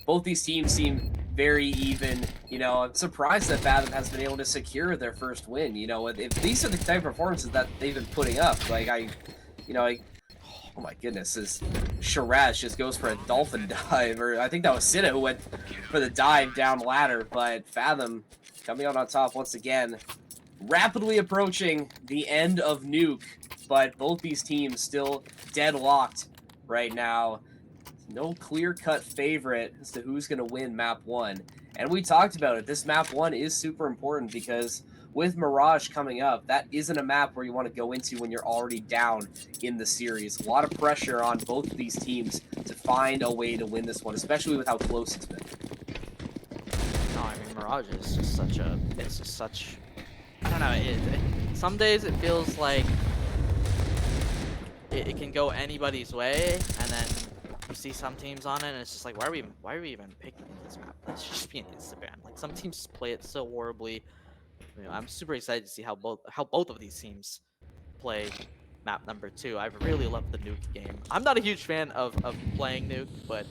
Both these teams seem very even. I'm surprised that Fathom has been able to secure their first win. If these are the type of performances that they've been putting up, like oh my goodness, this Shiraz just goes for a dolphin dive, or I think that was Cinna who went for the dive down ladder, but Fathom coming out on top once again, rapidly approaching the end of Nuke, but both these teams still deadlocked right now. No clear-cut favorite as to who's going to win map 1. And we talked about it. This map 1 is super important because with Mirage coming up, that isn't a map where you want to go into when you're already down in the series. A lot of pressure on both of these teams to find a way to win this one, especially with how close it's been. No, I mean, Mirage is just such a, it's just such, I don't know, some days it feels like it can go anybody's way, and then you see some teams on it, and it's just like, why are we even picking this map? Let's just be an Instaban. Like, some teams play it so horribly. You know, I'm super excited to see how both of these teams play map number 2. I really love the nuke game. I'm not a huge fan of playing nuke, but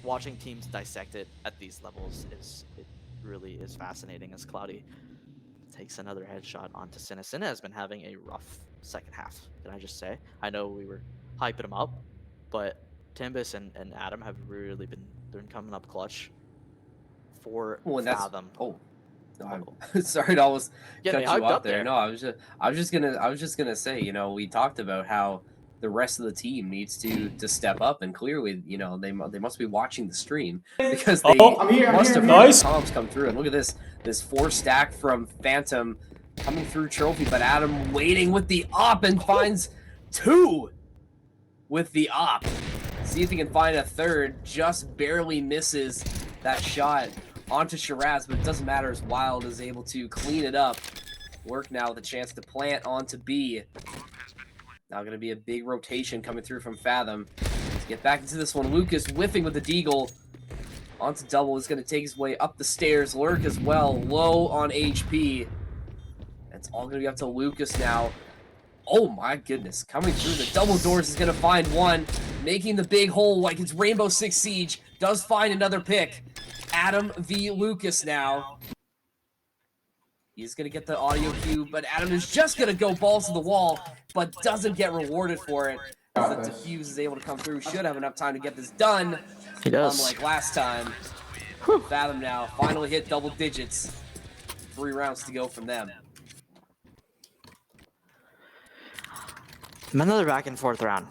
watching teams dissect it at these levels it really is fascinating as Cloudy takes another headshot onto Sinna. Sinna has been having a rough second half, can I just say? I know we were hyping him up, but Timbus and Adam have really been coming up clutch for Fathom. Oh, no, I'm sorry to almost Getting cut you hyped off up there. No, I was just gonna say, you know, we talked about how the rest of the team needs to step up, and clearly, you know, they must be watching the stream because they I'm here, must have Nice. heard the comms come through. And look at this 4 stack from Fathom coming through trophy, but Adam waiting with the op and finds 2 with the op. See if he can find a third. Just barely misses that shot onto Shiraz, but it doesn't matter as Wild is able to clean it up. Lurk now with a chance to plant onto B. Now going to be a big rotation coming through from Fathom. Let's get back into this one. Lucas whiffing with the deagle. Onto double is going to take his way up the stairs. Lurk as well, low on HP. It's all going to be up to Lucas now. Oh my goodness, coming through the double doors is going to find one. Making the big hole like it's Rainbow Six Siege. Does find another pick. Adam v. Lucas now. He's going to get the audio cue, but Adam is just going to go balls to the wall, but doesn't get rewarded for it. As the defuse is able to come through. Should have enough time to get this done. He does. Unlike last time. Fathom now finally hit double digits. 3 rounds to go from them. Another back and forth round,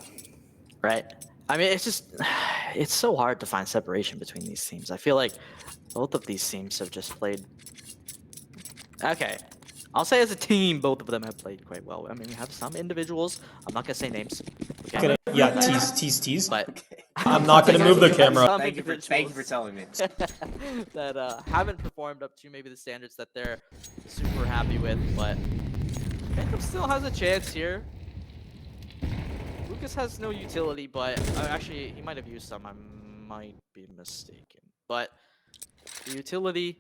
right? I mean, it's so hard to find separation between these teams. I feel like both of these teams have just played. Okay, I'll say as a team, both of them have played quite well. I mean, we have some individuals. I'm not gonna say names. Okay? Yeah, tease. But Okay. I'm not gonna move the camera. Thank you for telling me. that haven't performed up to maybe the standards that they're super happy with, but Phantom still has a chance here. Lucas has no utility, but actually he might have used some. I might be mistaken, but the utility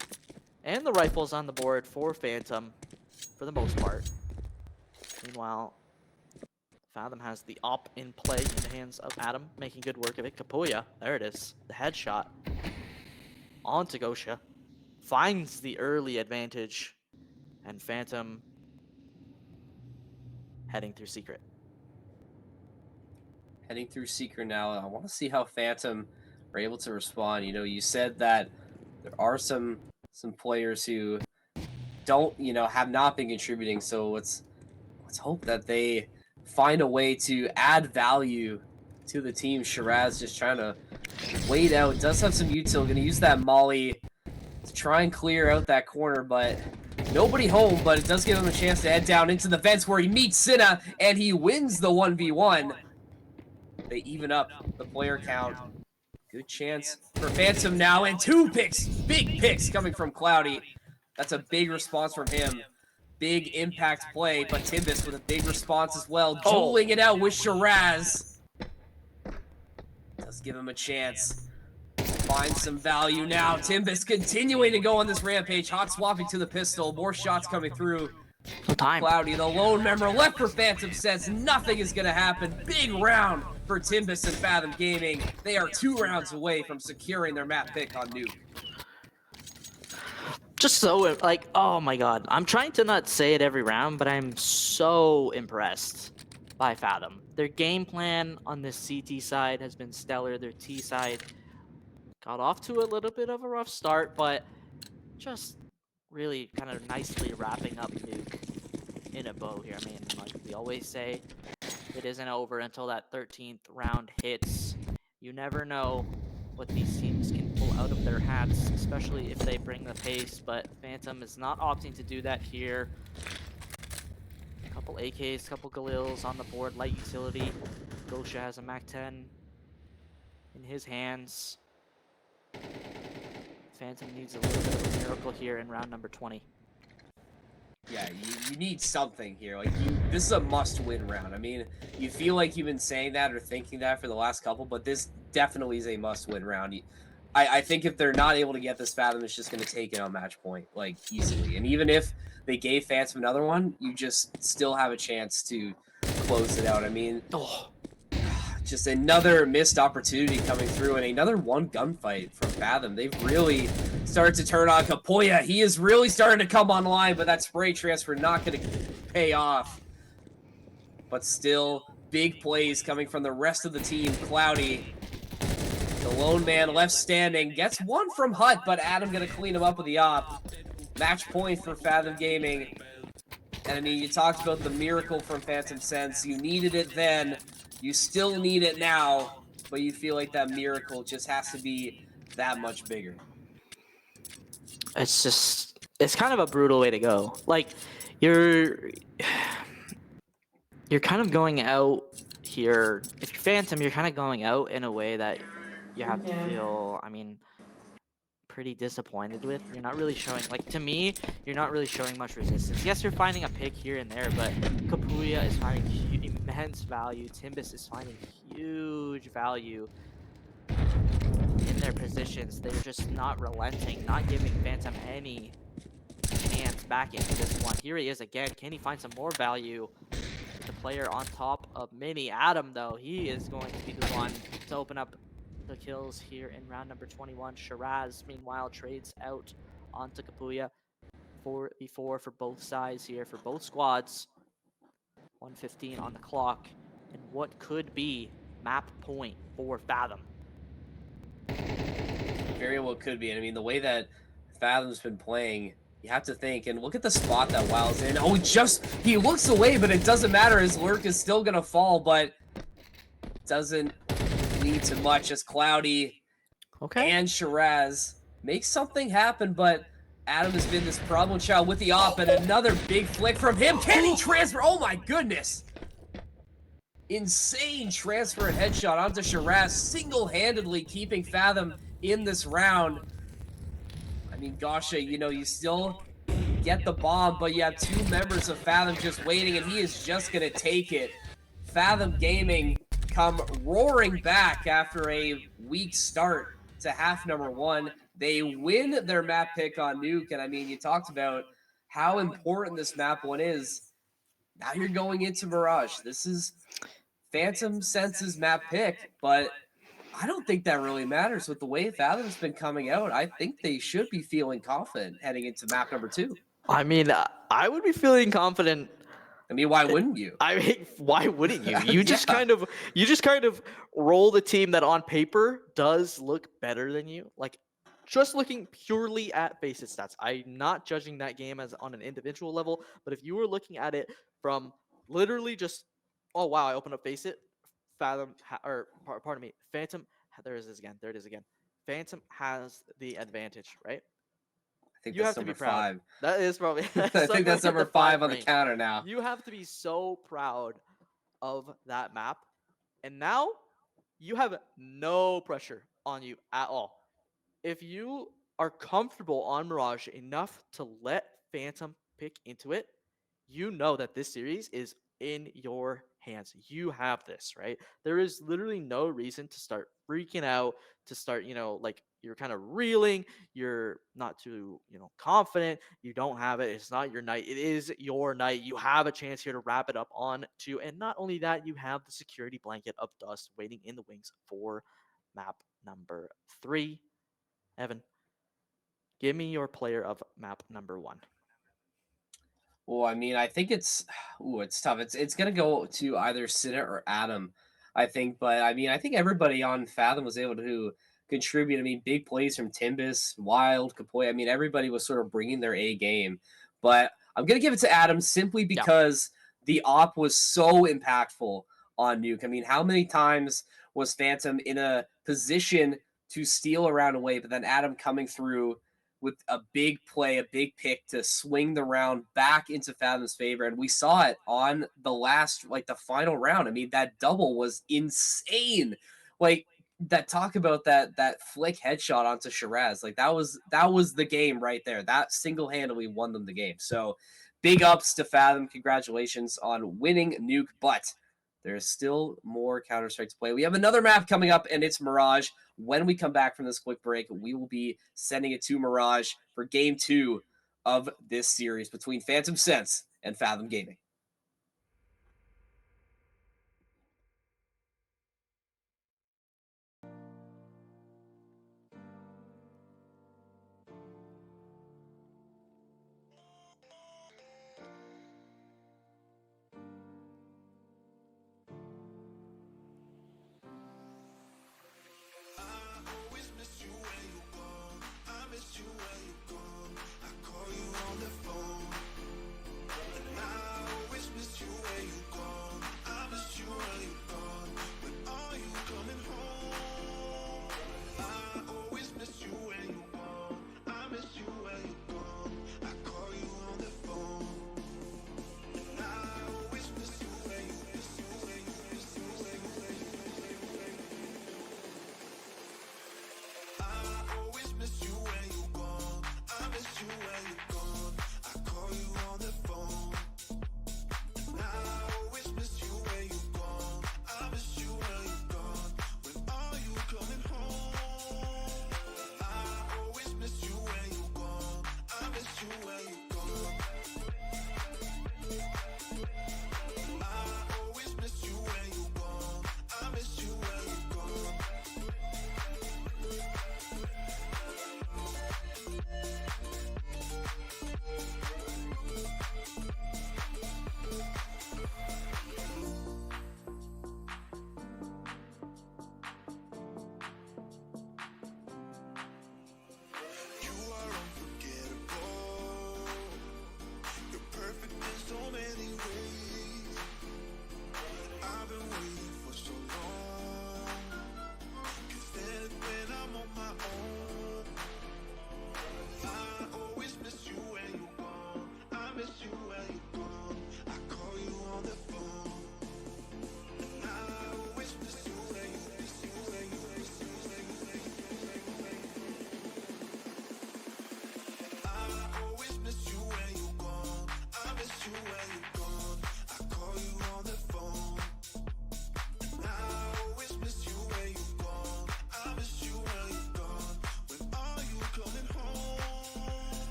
and the rifles on the board for Phantom for the most part. Meanwhile, Fathom has the op in play in the hands of Adam, making good work of it. Kapuya, there it is, the headshot onto Gosha, finds the early advantage, and Phantom heading through secret. Heading through Secret now. I want to see how Phantom are able to respond. You know, you said that there are some players who don't, you know, have not been contributing. So let's hope that they find a way to add value to the team. Shiraz just trying to wait out. Does have some util. Going to use that molly to try and clear out that corner, but nobody home. But it does give him a chance to head down into the vents where he meets Sinna, and he wins the 1v1. They even up the player count. Good chance for Phantom now, and 2 picks. Big picks coming from Cloudy. That's a big response from him. Big impact play, but Timbus with a big response as well. Dueling it out with Shiraz. Does give him a chance. Find some value now. Timbus continuing to go on this rampage. Hot swapping to the pistol. More shots coming through. No time. Cloudy, the lone member left for Phantom, says nothing is going to happen. Big round for Timbus and Fathom Gaming. They are 2 rounds away from securing their map pick on Nuke. Just so, like, oh my god. I'm trying to not say it every round, but I'm so impressed by Fathom. Their game plan on the CT side has been stellar. Their T side got off to a little bit of a rough start, but just really kind of nicely wrapping up Nuke in a bow here. I mean, like we always say, it isn't over until that 13th round hits. You never know what these teams can pull out of their hats, especially if they bring the pace, but Fathom is not opting to do that here. A couple AKs, couple Galils on the board, light utility. Gosha has a MAC-10 in his hands. Fathom needs a little bit of a miracle here in round number 20. Yeah, you need something here. Like this is a must-win round. I mean, you feel like you've been saying that or thinking that for the last couple, but this definitely is a must-win round. I think if they're not able to get this Fathom, it's just going to take it on match point, like, easily. And even if they gave Fathom another one, you just still have a chance to close it out. I mean, just another missed opportunity coming through, and another one gunfight from Fathom. They've really started to turn on Kapoya. He is really starting to come online, but that spray transfer not going to pay off. But still, big plays coming from the rest of the team. Cloudy, the lone man left standing, gets one from Hut, but Adam going to clean him up with the op. Match point for Fathom Gaming. And I mean, you talked about the miracle from Phantom Sense. You needed it then. You still need it now, but you feel like that miracle just has to be that much bigger. It's kind of a brutal way to go. Like, you're kind of going out here. If you're Phantom, you're kind of going out in a way that you have to feel, I mean, pretty disappointed with. You're not really showing, like, to me, you're not really showing much resistance. Yes, you're finding a pick here and there, but Kapuya is finding immense value. Timbus is finding huge value in their positions. They're just not relenting, not giving Phantom any chance back into this one. Here he is again. Can he find some more value? The player on top of Mini. Adam, though, he is going to be the one to open up the kills here in round number 21. Shiraz, meanwhile, trades out onto Kapuya. 4v4 for both sides here, for both squads. 1:15 on the clock. And what could be map point for Fathom? Very well could be. And I mean, the way that Fathom's been playing, you have to think, and look at the spot that Wild's in. Oh, he looks away, but it doesn't matter. His lurk is still going to fall, but doesn't need to much as Cloudy and Shiraz make something happen, but Adam has been this problem child with the op, and another big flick from him. Can he transfer? Oh my goodness. Insane transfer and headshot onto Shiraz, single-handedly keeping Fathom in this round. I mean, Gosha, you know, you still get the bomb, but you have two members of Fathom just waiting, and he is just going to take it. Fathom Gaming come roaring back after a weak start to half number one. They win their map pick on Nuke, and I mean, you talked about how important this map one is. Now you're going into Mirage. This is Phantom Sense's map pick, but I don't think that really matters with the way Fathom's been coming out. I think they should be feeling confident heading into map number 2. I mean, I would be feeling confident. I mean, why wouldn't you? I mean, why wouldn't you? You just kind of roll the team that on paper does look better than you. Like, just looking purely at basic stats. I'm not judging that game as on an individual level, but if you were looking at it from literally just, oh wow, I opened up Faceit, Fathom, pardon me, Phantom. There it is again. Phantom has the advantage, right? I think you that's have to be number proud. 5. That is probably. I think that's number 5 on the counter now. You have to be so proud of that map, and now you have no pressure on you at all. If you are comfortable on Mirage enough to let Phantom pick into it, you know that this series is in your hands. You have this, right? There is literally no reason to start freaking out, to start, like you're kind of reeling, you're not too, confident, you don't have it, it's not your night, it is your night. You have a chance here to wrap it up on 2, and not only that, you have the security blanket of dust waiting in the wings for map number 3. Evan, give me your player of map number 1. Well, I mean, I think it's tough. It's gonna go to either Sinner or Adam, I think. But I mean, I think everybody on Fathom was able to contribute. I mean, big plays from Timbus, Wild, Kapoy. I mean, everybody was sort of bringing their A game. But I'm gonna give it to Adam simply because the op was so impactful on Nuke. I mean, how many times was Phantom in a position to steal a round away, but then Adam coming through with a big play, a big pick to swing the round back into Fathom's favor. And we saw it on the last, like the final round. I mean, that double was insane. Like that talk about that flick headshot onto Shiraz. Like that was the game right there. That single-handedly won them the game. So big ups to Fathom. Congratulations on winning Nuke, but there's still more Counter-Strike to play. We have another map coming up, and it's Mirage. When we come back from this quick break, we will be sending it to Mirage for Game 2 of this series between Phantom Sense and Fathom Gaming.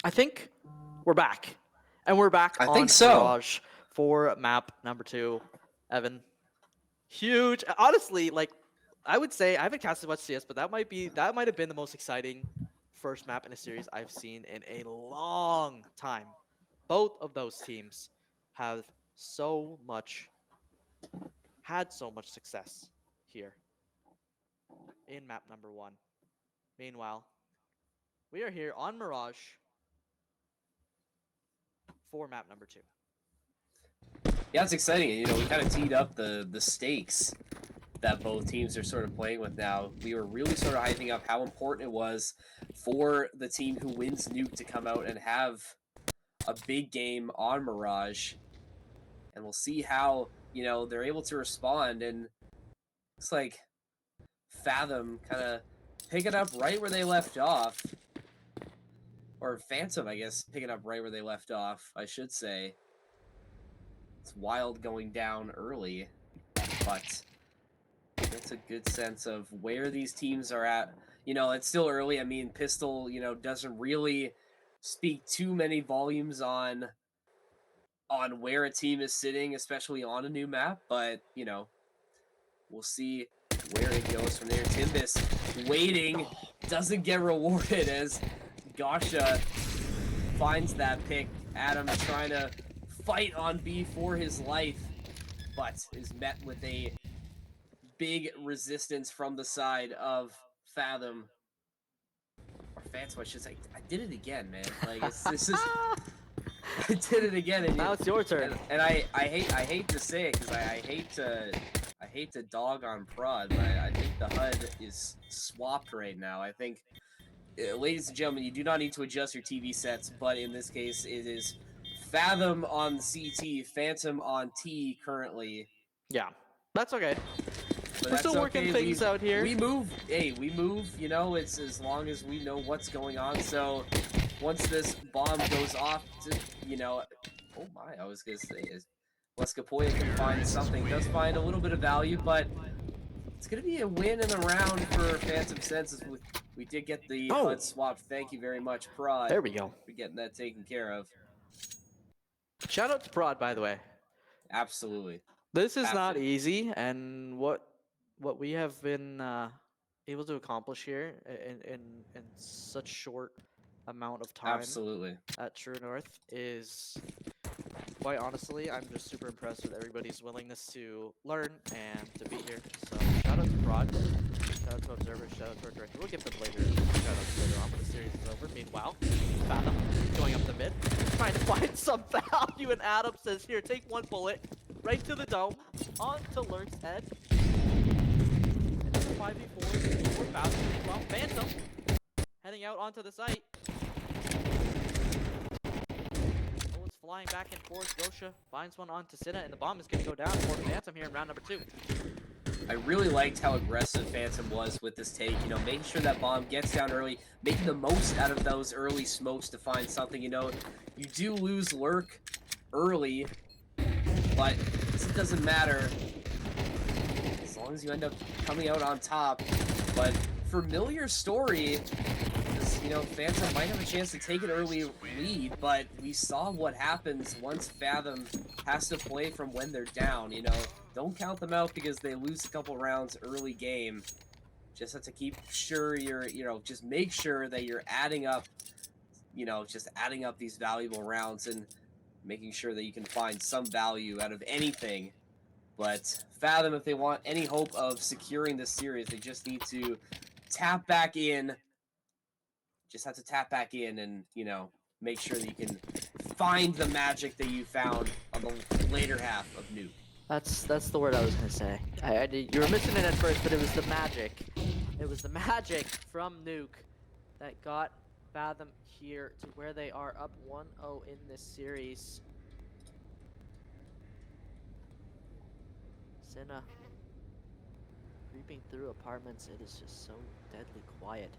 I think we're back. And we're back I on think so. Mirage for map number 2. Evan, huge. Honestly, like, I would say, I haven't casted much CS, but that might have been the most exciting first map in a series I've seen in a long time. Both of those teams have had so much success here in map number 1. Meanwhile, we are here on Mirage for map number 2. Yeah, it's exciting. You know, we kind of teed up the stakes that both teams are sort of playing with now. We were really sort of hyping up how important it was for the team who wins Nuke to come out and have a big game on Mirage. And we'll see how, you know, they're able to respond. And looks like Fathom kind of picking up right where they left off. Or Phantom, I guess, picking up right where they left off, I should say. It's wild going down early, but that's a good sense of where these teams are at. You know, it's still early. I mean, Pistol, you know, doesn't really speak too many volumes on where a team is sitting, especially on a new map, but, you know, we'll see where it goes from there. Timbus waiting, doesn't get rewarded as Gasha finds that pick. Adam trying to fight on B for his life, but is met with a big resistance from the side of Fathom. Or Phantom, I should say. I did it again, man. Like, this is... I did it again. And Now it's your turn. And I hate to say it, because I hate to dog on Prod, but I think the HUD is swapped right now. I think, ladies and gentlemen, you do not need to adjust your TV sets, but in this case, it is Fathom on CT, Phantom on T currently. Yeah, that's okay. But We're still that's working okay. things out here. We move. Hey, we move. You know, it's as long as we know what's going on. So once this bomb goes off, you know, oh my, I was gonna say is Leskapoya can find something. Does find a little bit of value, but it's gonna be a win and a round for Phantom Senses. We did get the HUD swapped. Thank you very much, Prod. There we go. For getting that taken care of. Shout out to Prod, by the way. Absolutely. This is not easy, and what we have been able to accomplish here in such short amount of time Absolutely. at True North is, quite honestly, I'm just super impressed with everybody's willingness to learn and to be here. So shout out to Prod, shout out to Observers, shout out to our director. We'll give them later shout outs later on when the series is over. Meanwhile, Fathom going up the mid, trying to find some value, and Adam says, here, take one bullet. Right to the dome, onto Lurk's head. And it's a 5v4 for Fathom. Meanwhile, Phantom heading out onto the site. Bullets flying back and forth. Gosha finds one onto Sina, and the bomb is going to go down for Phantom here in round number 2. I really liked how aggressive Phantom was with this take, you know, making sure that bomb gets down early, making the most out of those early smokes to find something. You know, you do lose Lurk early, but it doesn't matter as long as you end up coming out on top. But familiar story, because, you know, Phantom might have a chance to take an early lead, but we saw what happens once Fathom has to play from when they're down. You know, don't count them out because they lose a couple rounds early game. Just have to keep sure you're, you know, just make sure that you're adding up, you know, just adding up these valuable rounds and making sure that you can find some value out of anything. But Fathom, if they want any hope of securing this series, they just need to tap back in. Just have to tap back in and, you know, make sure that you can find the magic that you found on the later half of Nuke. That's the word I was gonna say. You were missing it at first, but it was the magic. It was the magic from Nuke that got Fathom here to where they are, up 1-0 in this series. Senna creeping through apartments. It is just so deadly quiet.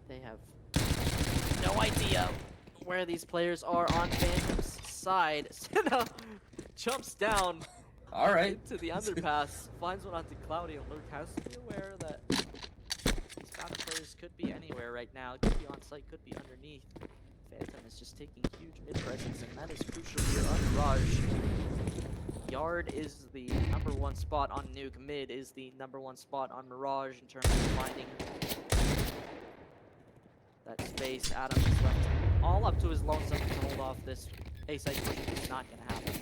They have no idea where these players are on Phantom's side. Senna jumps down into the underpass, finds one onto Cloudy, and Lurk has to be aware that these Phantom players could be anywhere right now. It could be on site, could be underneath. Phantom is just taking huge mid presence, and that is crucial here on Mirage. Yard is the #1 spot on Nuke. Mid is the #1 spot on Mirage in terms of finding that space. Adam is left all up to his lonesome to hold off this A-site push. It's not going to happen.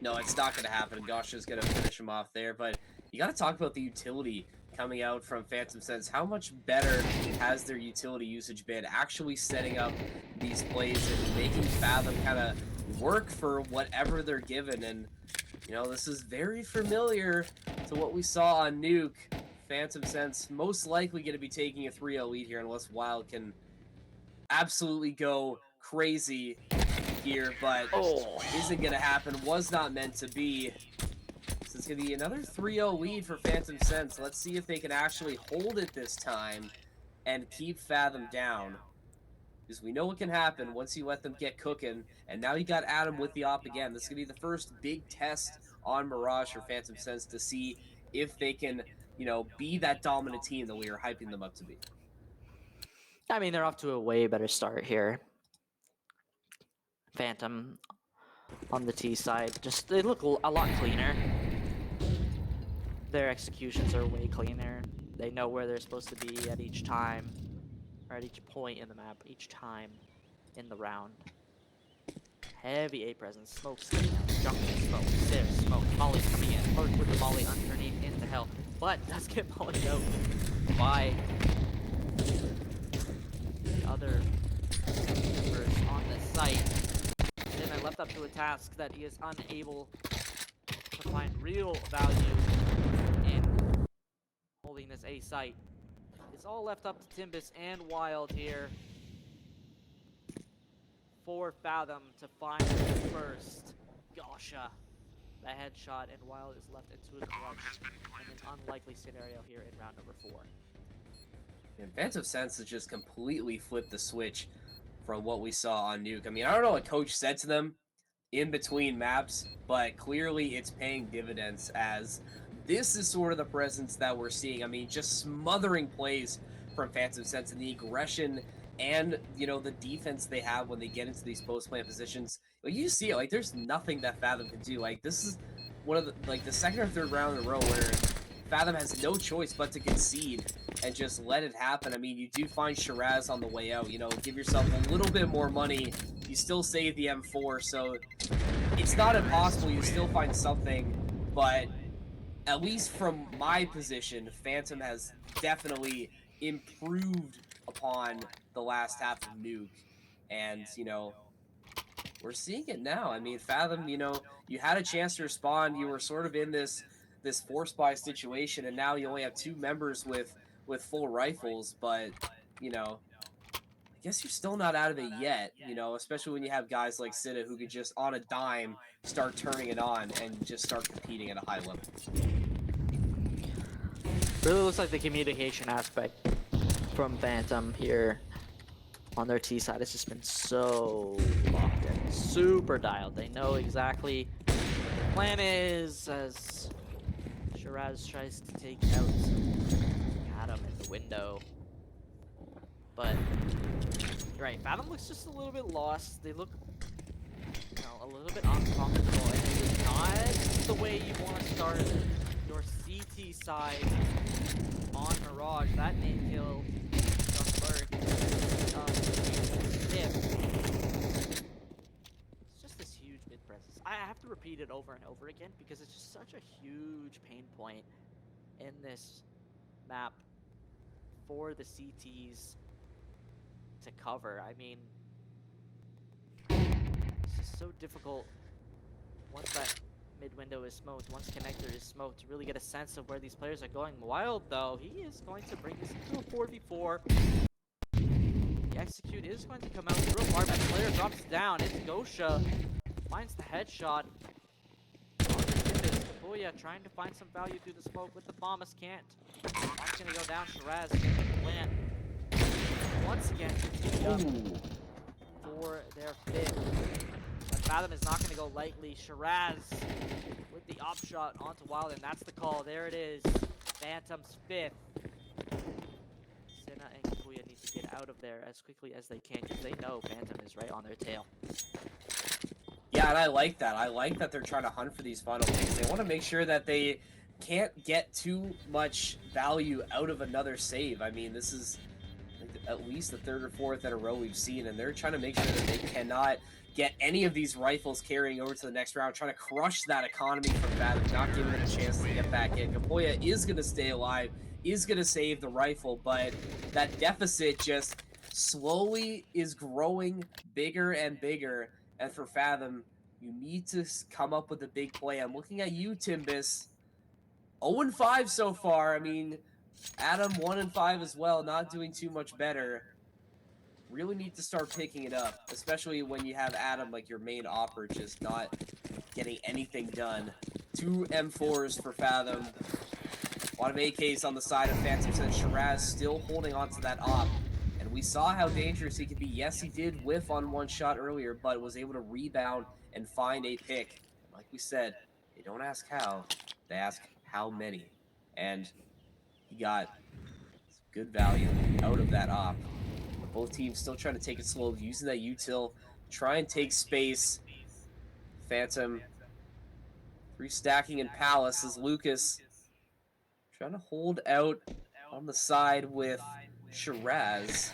No, it's not going to happen. Gosh is going to finish him off there. But you got to talk about the utility coming out from Phantom Sense. How much better has their utility usage been actually setting up these plays and making Fathom kind of work for whatever they're given? And, you know, this is very familiar to what we saw on Nuke. Phantom Sense most likely going to be taking a 3-0 lead here unless Wild can absolutely go crazy here, but isn't going to happen. Was not meant to be. So it's going to be another 3-0 lead for Phantom Sense. Let's see if they can actually hold it this time and keep Fathom down. Because we know what can happen once you let them get cooking. And now you got Adam with the op again. This is going to be the first big test on Mirage for Phantom Sense to see if they can, you know, be that dominant team that we are hyping them up to be. I mean, they're off to a way better start here. Phantom on the T side, just they look a lot cleaner. Their executions are way cleaner. They know where they're supposed to be at each time, or at each point in the map, each time in the round. Heavy A presence, smoke sitting out, jungle smoke, Civ smoke, Molly's coming in, Lurk with the Molly underneath into hell, but does get Molly out by the other members on the site. Then I left up to a task that he is unable to find real value in holding this A site. It's all left up to Timbus and Wild here for Fathom to find the first. Gosha, the headshot, and Wild is left into a clutch in an unlikely scenario here in round number 4. And Phantom Sense has just completely flipped the switch from what we saw on Nuke. I mean, I don't know what Coach said to them in between maps, but clearly it's paying dividends as this is sort of the presence that we're seeing. I mean, just smothering plays from Phantom Sense and the aggression and, you know, the defense they have when they get into these post-plant positions. Like, you see it, like, there's nothing that Fathom can do. Like, this is one of the, like, the second or third round in a row where Fathom has no choice but to concede and just let it happen. I mean, you do find Shiraz on the way out. You know, give yourself a little bit more money. You still save the M4, so it's not impossible. You still find something, but at least from my position, Phantom has definitely improved upon the last half of Nuke. And, you know, we're seeing it now. I mean, Fathom, you know, you had a chance to respond. You were sort of in this force buy situation, and now you only have 2 members with full rifles, but, you know, I guess you're still not out of it yet, you know, especially when you have guys like Sida who could just, on a dime, start turning it on and just start competing at a high level. Really looks like the communication aspect from Phantom here on their T side has just been so locked in, super dialed. They know exactly what the plan is as Shiraz tries to take out Adam in the window. But you're right, Fathom looks just a little bit lost. They look, you know, a little bit uncomfortable, and it is not the way you want to start your CT side on Mirage. That name kill from Lurk. It's just this huge mid presence. I have to repeat it over and over again because it's just such a huge pain point in this map for the CTs to cover. I mean, it's just so difficult once that mid window is smoked, once connector is smoked, to really get a sense of where these players are going. Wild, though, he is going to bring this into a 4v4. The execute is going to come out through apartment. Player drops down. It's Gosha. Finds the headshot. Boya trying to find some value through the smoke with the Thomas can't. Bomb's gonna go down. Shiraz gonna plant. Once again, for their 5th. But Fathom is not gonna go lightly. Shiraz with the op shot onto Wild, and that's the call. There it is. Phantom's 5th. Senna out of there as quickly as they can because they know Phantom is right on their tail. Yeah, and I like that. I like that they're trying to hunt for these final picks. They want to make sure that they can't get too much value out of another save. I mean, this is at least the third or fourth in a row we've seen, and they're trying to make sure that they cannot get any of these rifles carrying over to the next round, trying to crush that economy from Fathom, not giving them a chance to get back in. Kapoya is going to stay alive, is going to save the rifle, but that deficit just slowly is growing bigger and bigger. And for Fathom, you need to come up with a big play. I'm looking at you, Timbus. 0-5 so far. I mean, Adam 1-5 as well, not doing too much better. Really need to start picking it up, especially when you have Adam like your main opper just not getting anything done. 2 M4s for Fathom. A lot of AKs on the side of Phantom, and Shiraz still holding on to that op. And we saw how dangerous he could be. Yes, he did whiff on one shot earlier, but was able to rebound and find a pick. And like we said, they don't ask how, they ask how many. And he got good value out of that op. But both teams still trying to take it slow, using that util, try and take space. Phantom 3 stacking in Palace as Lucas trying to hold out on the side with Shiraz.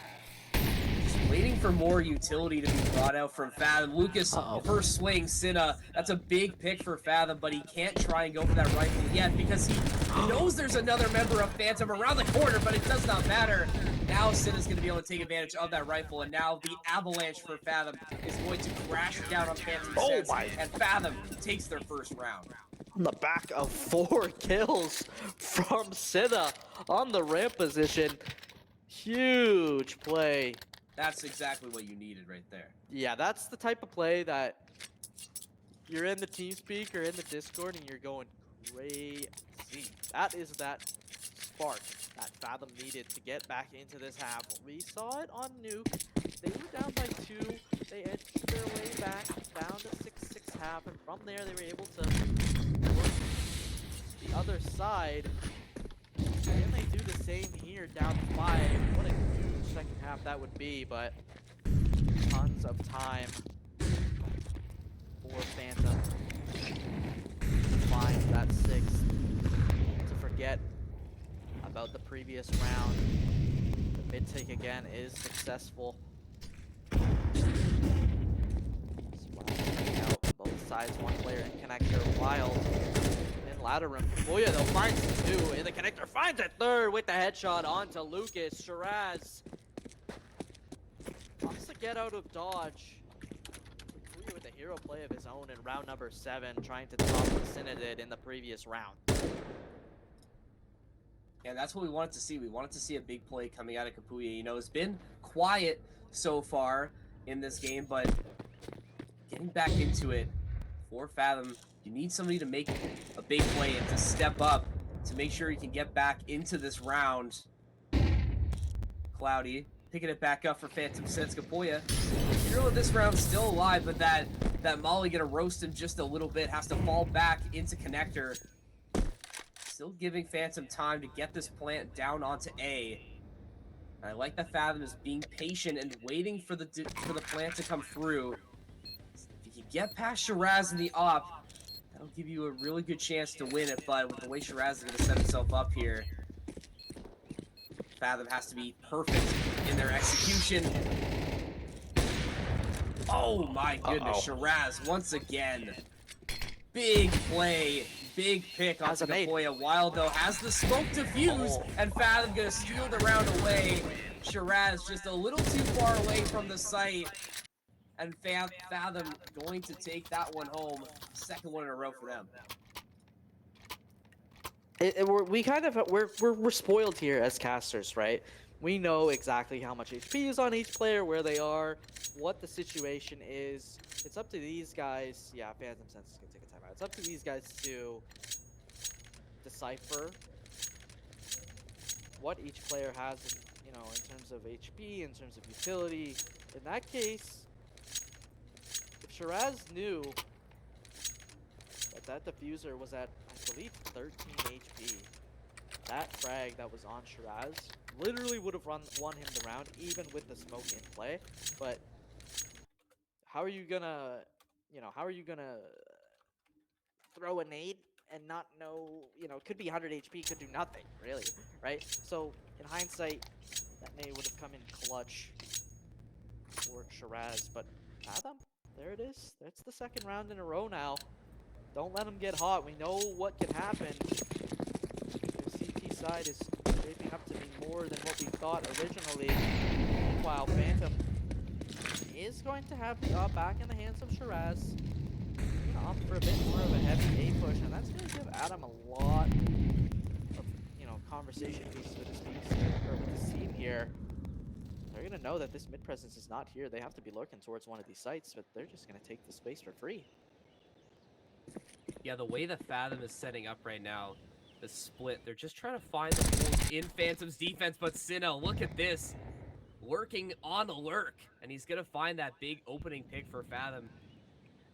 Just waiting for more utility to be brought out from Fathom. Lucas, first swing, Cinna. That's a big pick for Fathom, but he can't try and go for that rifle yet because he knows there's another member of Phantom around the corner, but it does not matter. Now Cinna's going to be able to take advantage of that rifle, and now the avalanche for Fathom is going to crash down on Phantom's sets, and Fathom takes their first round. On the back of 4 kills from Cinna on the ramp position. Huge play. That's exactly what you needed right there. Yeah, that's the type of play that you're in the TeamSpeak or in the Discord and you're going crazy. That is that spark that Fathom needed to get back into this half. We saw it on Nuke. They were down by 2. They edged their way back down to 6-6 half, and from there they were able to work the other side. Can they do the same here down 5? What a huge second half that would be, but tons of time for Phantom to find that 6th, to forget about the previous round. The mid take again is successful. Splashing out both sides, one player in connector, Wild in ladder room. Boya though finds 2 in the connector, finds a 3rd with the headshot onto Lucas. Shiraz wants to get out of dodge. Boya with a hero play of his own in round number 7, trying to top what Cinna did in the previous round. And that's what we wanted to see. We wanted to see a big play coming out of Kapuya. You know, it's been quiet so far in this game, but getting back into it for Fathom, you need somebody to make a big play and to step up to make sure you can get back into this round. Cloudy picking it back up for Phantom Sets. Kapoya, hero of this round, still alive, but that Molly gonna roast him just a little bit, has to fall back into connector. Still giving Phantom time to get this plant down onto A. And I like that Fathom is being patient and waiting for the plant to come through. If you can get past Shiraz in the op, that'll give you a really good chance to win it, but with the way Shiraz is going to set himself up here, Fathom has to be perfect in their execution. Oh my goodness, Shiraz once again. Big play, big pick onto Kapoya. Wild though has the smoke defuse, and Fathom gonna steal the round away. Shiraz just a little too far away from the site, and Fathom going to take that one home. 2nd one in a row for them. We're spoiled here as casters, right? We know exactly how much HP is on each player, where they are, what the situation is. It's up to these guys. Yeah, Phantom Sense is gonna take a timeout. It's up to these guys to decipher what each player has, in terms of HP, in terms of utility. In that case, if Shiraz knew that diffuser was at, I believe, 13 HP, that frag that was on Shiraz literally would have won him the round even with the smoke in play. But how are you gonna, how are you gonna throw a nade and not know, could be 100 HP, could do nothing, really, right? So in hindsight, that nade would have come in clutch for Shiraz, but Fathom, there it is. That's the second round in a row now. Don't let them get hot. We know what can happen. The CT side is shaping up to be more than what we thought originally. Meanwhile, Phantom is going to have the back in the hands of Shiraz. Opt for a bit more of a heavy A push, and that's going to give Adam a lot of, conversation pieces with his team here. They're going to know that this mid presence is not here. They have to be lurking towards one of these sites, but they're just going to take the space for free. Yeah, the way that Fathom is setting up right now, the split, they're just trying to find the holes in Phantom's defense, but Sinnoh, look at this. Lurking on the lurk, and he's going to find that big opening pick for Fathom.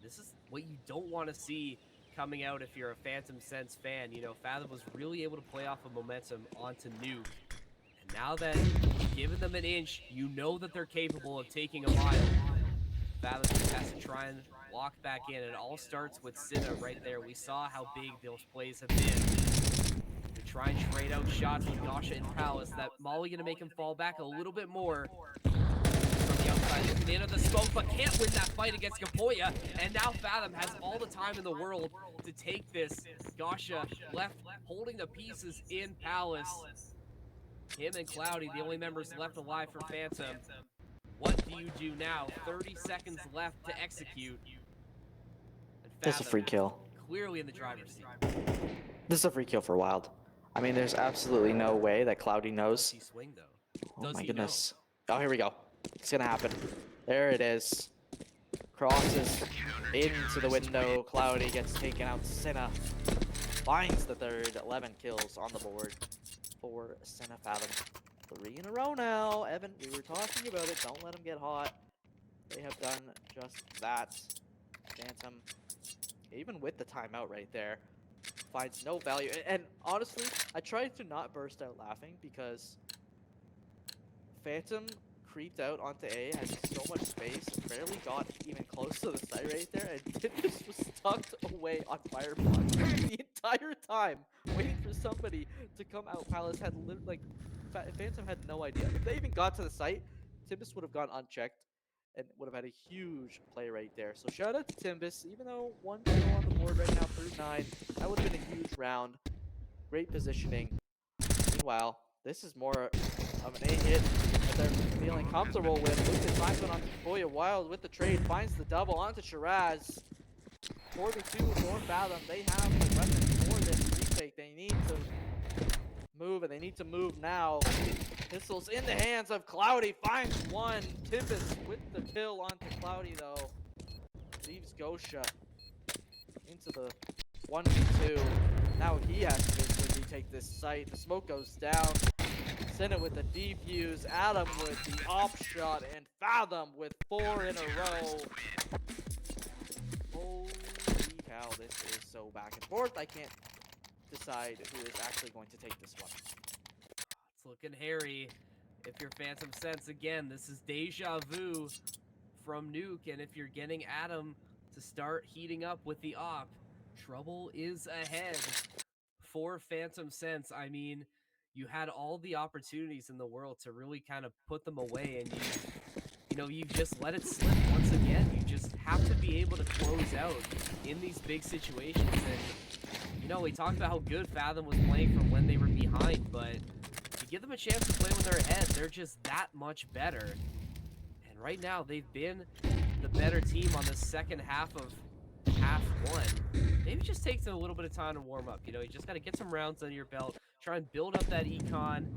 This is what you don't want to see coming out if you're a Phantom Sense fan. Fathom was really able to play off of momentum onto Nuke. And now that you've given them an inch, you know that they're capable of taking a mile. Fathom just has to try and walk back in. It all starts with Sinnoh right there. We saw how big those plays have been. They try and trade out shots with Gasha and Palace. That Molly going to make him fall back a little bit more. From the outside, looking into the smoke, but can't win that fight against Gapoya. And now Fathom has all the time in the world to take this. Gasha left holding the pieces in Palace. Him and Cloudy, the only members left alive for Phantom. What do you do now? 30 seconds left to execute. And That's a free kill. Clearly in the driver's seat. This is a free kill for Wild. I mean, there's absolutely no way that Cloudy Does knows. he swing though? Oh Does my he goodness. Oh, here we go. It's gonna happen. There it is. Crosses into the window. Cloudy gets taken out. Senna finds the third. 11 kills on the board for Senna Fathom. 3 in a row now. Evan, we were talking about it. Don't let them get hot. They have done just that. Phantom, even with the timeout right there, finds no value. And honestly, I tried to not burst out laughing because Phantom creeped out onto A, had so much space, barely got even close to the site right there, and Timbus was tucked away on Fireblock the entire time, waiting for somebody to come out. Palace had Phantom had no idea. If they even got to the site, Timbus would have gone unchecked and would have had a huge play right there. So shout out to Timbus, even though 1 kill on the board right now through 9, that would have been a huge round. Great positioning. Meanwhile, this is more of an A hit that they're feeling comfortable with. Lucas finds one onto Koya. Wild with the trade, finds the double onto Shiraz. 42 for Fathom. They have the weapons for this retake. They need to move, and they need to move now. Pistols in the hands of Cloudy. Finds one. Timbus with the kill onto Cloudy, though. Leaves Gosha into the 1v2. Now he has to basically retake this site. The smoke goes down. Senna with the defuse. Adam with the op shot. And Fathom with 4 in a row. Holy cow, this is so back and forth. I can't decide who is actually going to take this one. It's looking hairy. If you're Phantom Sense, again, this is deja vu from Nuke, and if you're getting Adam to start heating up with the op, trouble is ahead for Phantom Sense. I mean, you had all the opportunities in the world to really kind of put them away, and you've just let it slip once again. You just have to be able to close out in these big situations. And we talked about how good Fathom was playing from when they were behind, but you give them a chance to play when they're ahead, they're just that much better. And right now, they've been the better team on the second half of half one. Maybe it just takes them a little bit of time to warm up. You just got to get some rounds under your belt, try and build up that econ,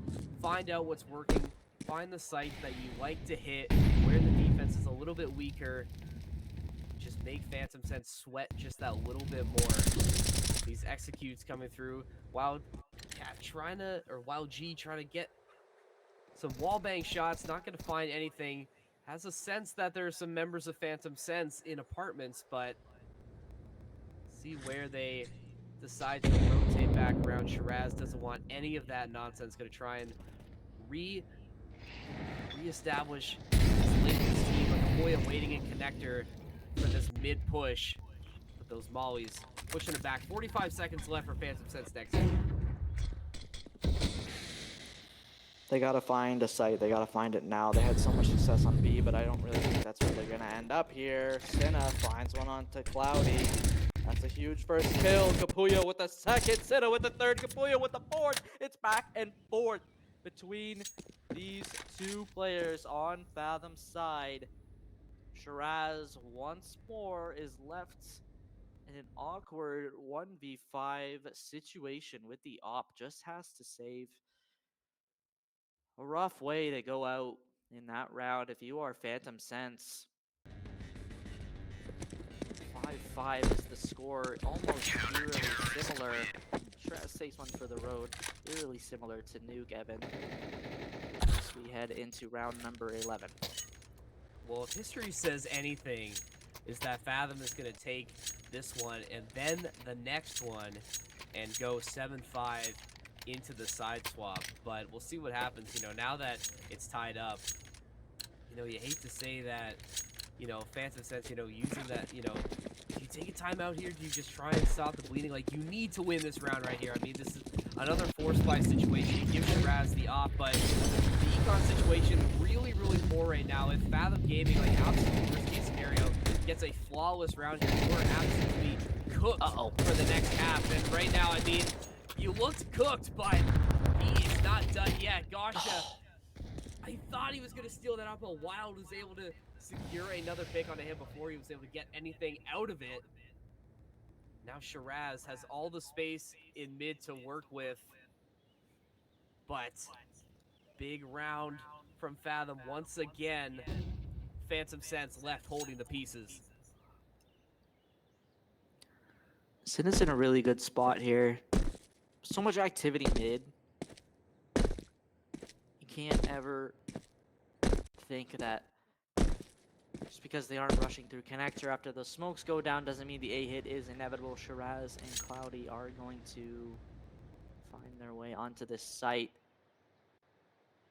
find out what's working, find the site that you like to hit, where the defense is a little bit weaker. Just make Phantom Sense sweat just that little bit more. These executes coming through. Wild G trying to get some wallbang shots, not going to find anything. Has a sense that there are some members of Phantom Sense in apartments, but see where they decide to rotate back around. Shiraz doesn't want any of that nonsense. Going to try and reestablish this late in this team. But Kapoya waiting in connector for this mid push. With those mollies pushing it back. 45 seconds left for Phantom Sense next. They gotta find a site. They gotta find it now. They had so much success on B, but I don't really think that's where they're gonna end up here. Cinna finds one onto Cloudy. That's a huge first kill. Kapuya with the second. Cinna with the third. Kapuya with the fourth. It's back and forth between these two players on Fathom's side. Shiraz once more is left in an awkward 1v5 situation with the op. Just has to save. A rough way to go out in that round if you are Phantom Sense. 5-5 is the score, almost eerily similar. Shiraz takes one for the road, eerily similar to Nuke, Evan. As we head into round number 11. Well, if history says anything, is that Fathom is going to take this one and then the next one and go 7-5 into the side swap. But we'll see what happens, you know, now that it's tied up. You know, you hate to say that, you know, Phantom Sense, you know, using that, you know, do you take a timeout here? Do you just try and stop the bleeding? Like, you need to win this round right here. I mean, this is another force fight situation. You give Shiraz the op, but the econ situation really, really poor right now. If Fathom Gaming, like, absolute worst case scenario, gets a flawless round here, we're absolutely cooked for the next half. And right now, I mean, you looked cooked, but he is not done yet. Gosha, I thought he was going to steal that up, but Wild was able to secure another pick onto him before he was able to get anything out of it. Now Shiraz has all the space in mid to work with, but big round from Fathom once again. Phantom Sense left holding the pieces. Cinna's in a really good spot here. So much activity mid. You can't ever think that just because they aren't rushing through connector after the smokes go down doesn't mean the A hit is inevitable. Shiraz and Cloudy are going to find their way onto this site.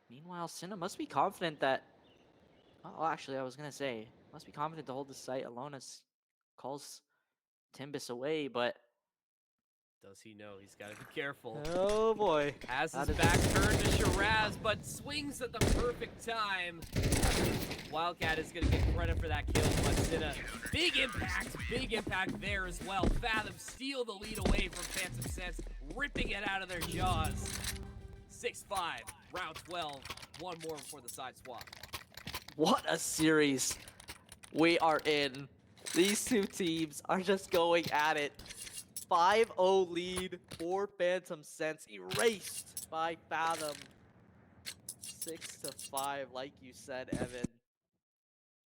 Meanwhile, Cinna must be confident that... Oh, actually, I was going to say, must be confident to hold the site alone as calls Timbus away, but... Does he know? He's got to be careful. Oh boy. Has his back turned to Shiraz, but swings at the perfect time. Wildcat is going to get credit for that kill, but Cinna, big impact there as well. Fathom steal the lead away from Phantom Sense, ripping it out of their jaws. 6-5, round 12, one more before the side swap. What a series we are in. These two teams are just going at it. 5-0 lead for Phantom Sense, erased by Fathom. 6-5, like you said, Evan.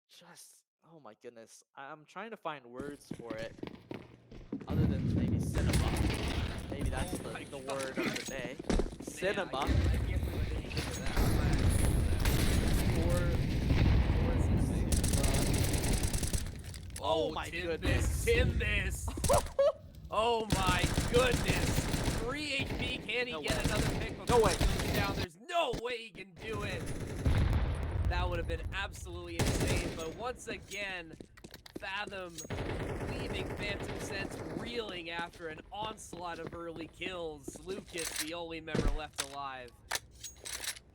Just, oh my goodness. I'm trying to find words for it, other than maybe cinema. Maybe that's the word of the day. Cinema. Oh my goodness. Timbus! Oh my goodness! 3 HP, can he get another pick? No way. Down. There's no way he can do it. That would have been absolutely insane, but once again, Fathom leaving Phantom Sense reeling after an onslaught of early kills. Lucas, the only member left alive,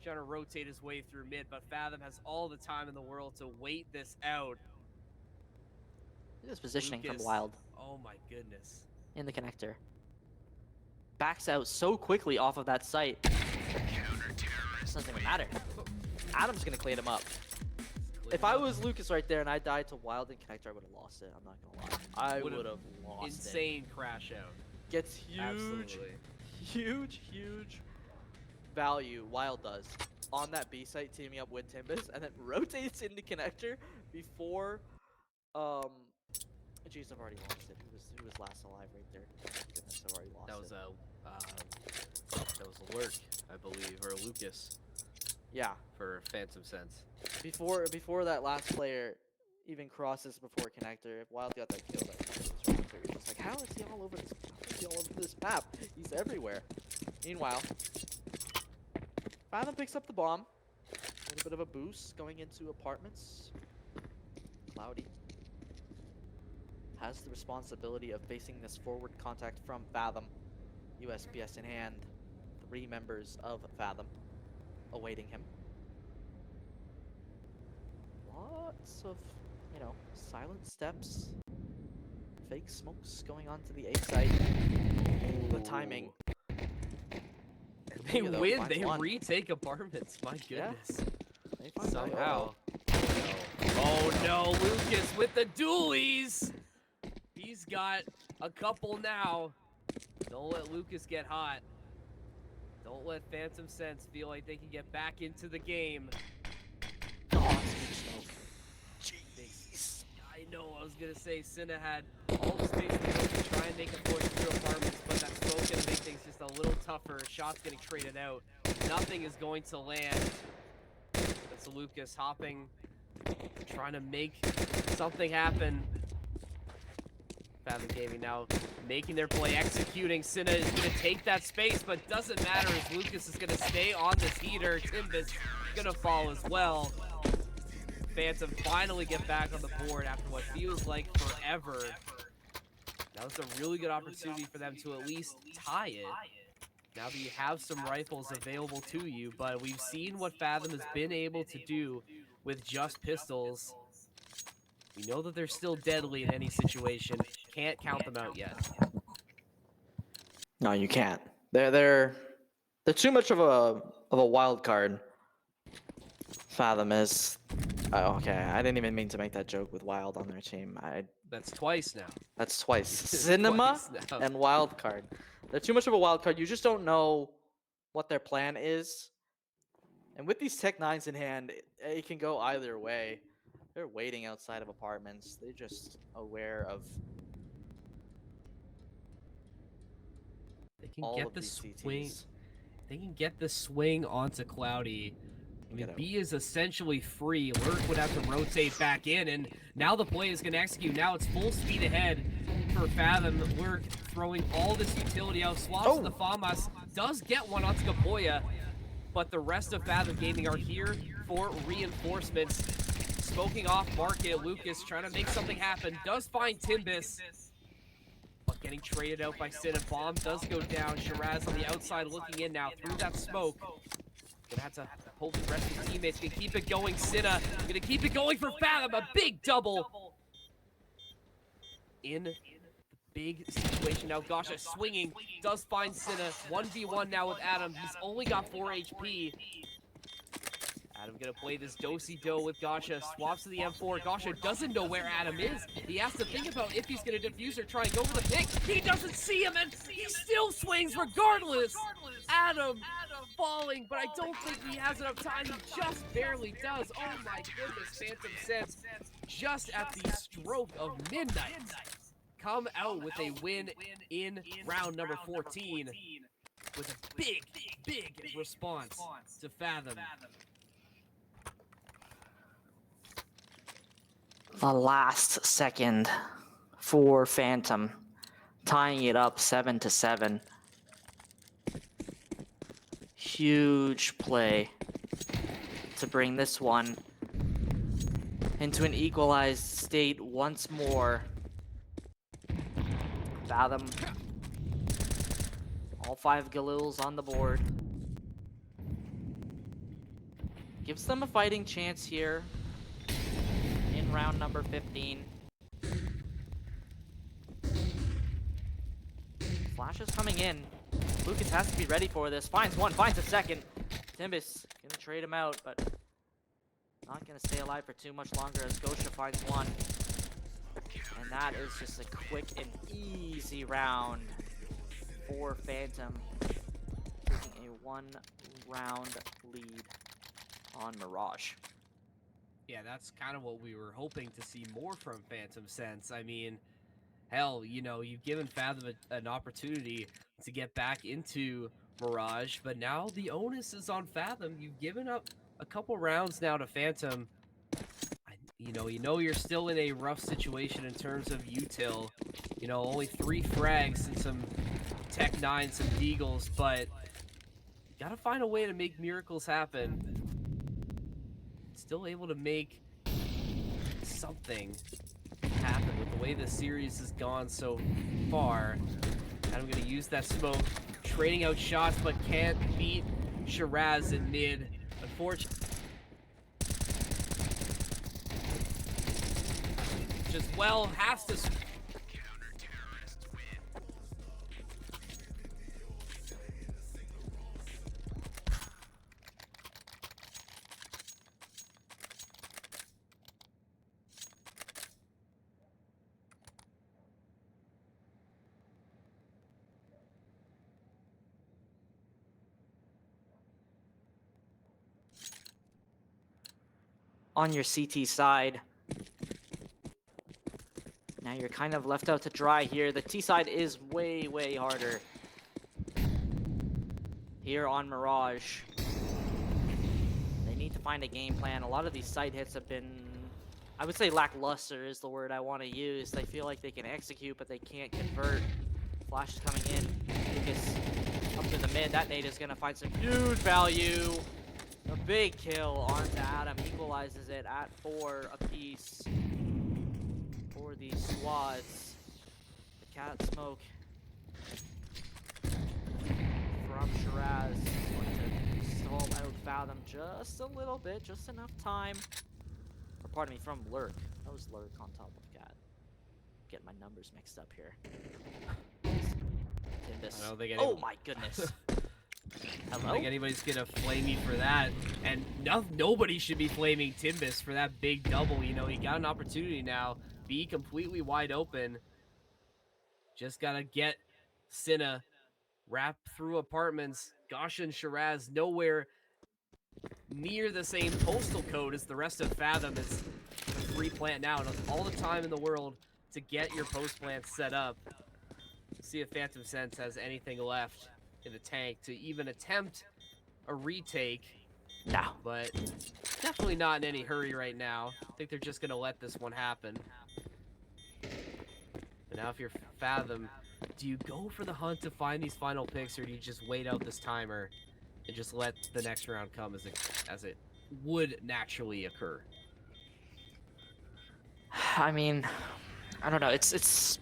trying to rotate his way through mid, but Fathom has all the time in the world to wait this out. This positioning Lucas, from Wild oh my goodness. in the connector. Backs out so quickly off of that site. This doesn't even matter. Adam's gonna clean him up. If I was Lucas right there and I died to Wild and connector, I would have lost it. I'm not gonna lie. I would have lost Insane crash out. Gets huge, Absolutely. huge value. Wild does on that B site, teaming up with Timbus, and then rotates into connector before. Jeez, I've already lost it. Who was last alive right there? Goodness, I've already lost That was it. that was a lurk, I believe, or Lucas Yeah. for Phantom Sense. Before that last player even crosses before connector, if Wild got that kill, that was right there. You're just like, how is he all over this? How is he all over this map? He's everywhere. Meanwhile, Fathom picks up the bomb. A little bit of a boost going into apartments. Cloudy has the responsibility of facing this forward contact from Fathom. USPS in hand. 3 members of Fathom awaiting him. Lots of, silent steps. Fake smokes going on to the A site. The timing. They Though, win. finds They one. retake apartments. My Yeah. goodness. They find one. Somehow. Oh no, Lucas with the dualies. He's got a couple now. Don't let Lucas get hot. Don't let Phantom Sense feel like they can get back into the game. Oh, it's smoke. Jeez. I know, I was gonna say Cinna had all the space in the world to try and make a push through apartments, but that smoke gonna make things just a little tougher. Shots getting traded out. Nothing is going to land. That's Lucas hopping, trying to make something happen. Fathom Gaming now making their play, executing. Cinna is going to take that space, but doesn't matter as Lucas is going to stay on this heater. Timbus going to fall as well. Phantom finally get back on the board after what feels like forever. That was a really good opportunity for them to at least tie it. Now that you have some rifles available to you, but we've seen what Fathom has been able to do with just pistols. We know that they're still deadly in any situation. Can't count them out yet. No, you can't. They're too much of a wild card. Fathom is. Oh, okay, I didn't even mean to make that joke with Wild on their team. That's twice now. That's twice. Cinema Twice now. and Wild Card. They're too much of a wild card. You just don't know what their plan is. And with these Tech 9s in hand, it can go either way. They're waiting outside of apartments. They're just aware of They can all get of the these swing. CTs. They can get the swing onto Cloudy. I mean, Get out. B is essentially free. Lurk would have to rotate back in, and now the play is going to execute. Now it's full speed ahead for Fathom. Lurk throwing all this utility out. Swaps the FAMAS. Does get one onto Gaboya, but the rest of Fathom Gaming are here for reinforcements. Smoking off market. Lucas trying to make something happen. Does find Timbus, but getting traded out by Sin. Bomb does go down. Shiraz on the outside looking in now through that smoke. Gonna have to hold the rest of his teammates. Gonna keep it going. Cinna gonna keep it going for Fathom. A big double in the big situation now. Gasha swinging. Does find Cinna. 1v1 now with Adam. He's only got 4 HP. Adam gonna play this do-si-do with Gasha. Swaps to the M4. Gasha doesn't know where Adam is. He has to think about if he's gonna defuse or try and go for the pick. He doesn't see him, and he still swings regardless. Adam falling, but I don't think he has enough time. He just barely does. Oh my goodness, Phantom Sense just at the stroke of midnight come out with a win in round number 14 with a big response to Fathom. The last second for Phantom, tying it up 7-7. Huge play to bring this one into an equalized state once more. Fathom, all 5 Galils on the board. Gives them a fighting chance here in round number 15. Flash is coming in. Lucas has to be ready for this. Finds one, finds a second. Timbus gonna trade him out, but not gonna stay alive for too much longer as Gosha finds one. And that is just a quick and easy round for Phantom, taking a 1-round lead on Mirage. Yeah, that's kind of what we were hoping to see more from Phantom Sense. I mean, hell, you know, you've given Fathom an opportunity to get back into Mirage, but now the onus is on Fathom. You've given up a couple rounds now to Phantom. You know you're still in a rough situation in terms of util. You know, only 3 frags and some Tech 9, some Deagles, but Gotta find a way to make miracles happen. Still able to make something happen with the way the series has gone so far. And I'm gonna use that smoke, trading out shots, but can't beat Shiraz in mid. Unfortunately, just well has to. On your CT side. Now you're kind of left out to dry here. The T side is way, way harder. Here on Mirage. They need to find a game plan. A lot of these side hits have been, I would say lackluster is the word I want to use. They feel like they can execute, but they can't convert. Flash is coming in. Lucas up to the mid. That nade is going to find some huge value. A big kill onto Adam. Equalizes it at 4 apiece for these squads. The cat smoke from Shiraz. Going to stall out Fathom just a little bit, just enough time. Or pardon me, from Lurk. That was Lurk on top of Cat. Getting my numbers mixed up here. Timbus. Oh my goodness. I don't think anybody's gonna flame me for that, and nobody should be flaming Timbus for that big double. You know, he got an opportunity now, be completely wide open. Just gotta get Cinna wrap through apartments. Gosh and Shiraz nowhere near the same postal code as the rest of Fathom. It's a free plant now, and all the time in the world to get your post plant set up. See if Phantom Sense has anything left in the tank to even attempt a retake. No. But definitely not in any hurry right now. I think they're just gonna let this one happen. But now if you're Fathom, do you go for the hunt to find these final picks, or do you just wait out this timer and just let the next round come as it would naturally occur? I mean, I don't know. It's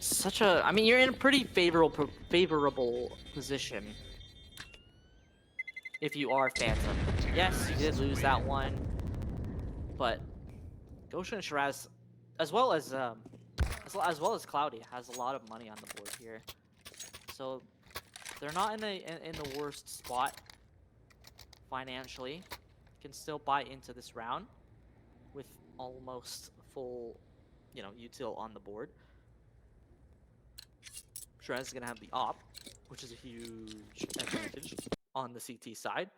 such a. I mean, you're in a pretty favorable position if you are Phantom. Yes, you did lose that one, but Goshen and Shiraz, as well as Cloudy, has a lot of money on the board here, so they're not in the worst spot financially. Can still buy into this round with almost full, util on the board. Shiraz is gonna have the op, which is a huge advantage on the CT side.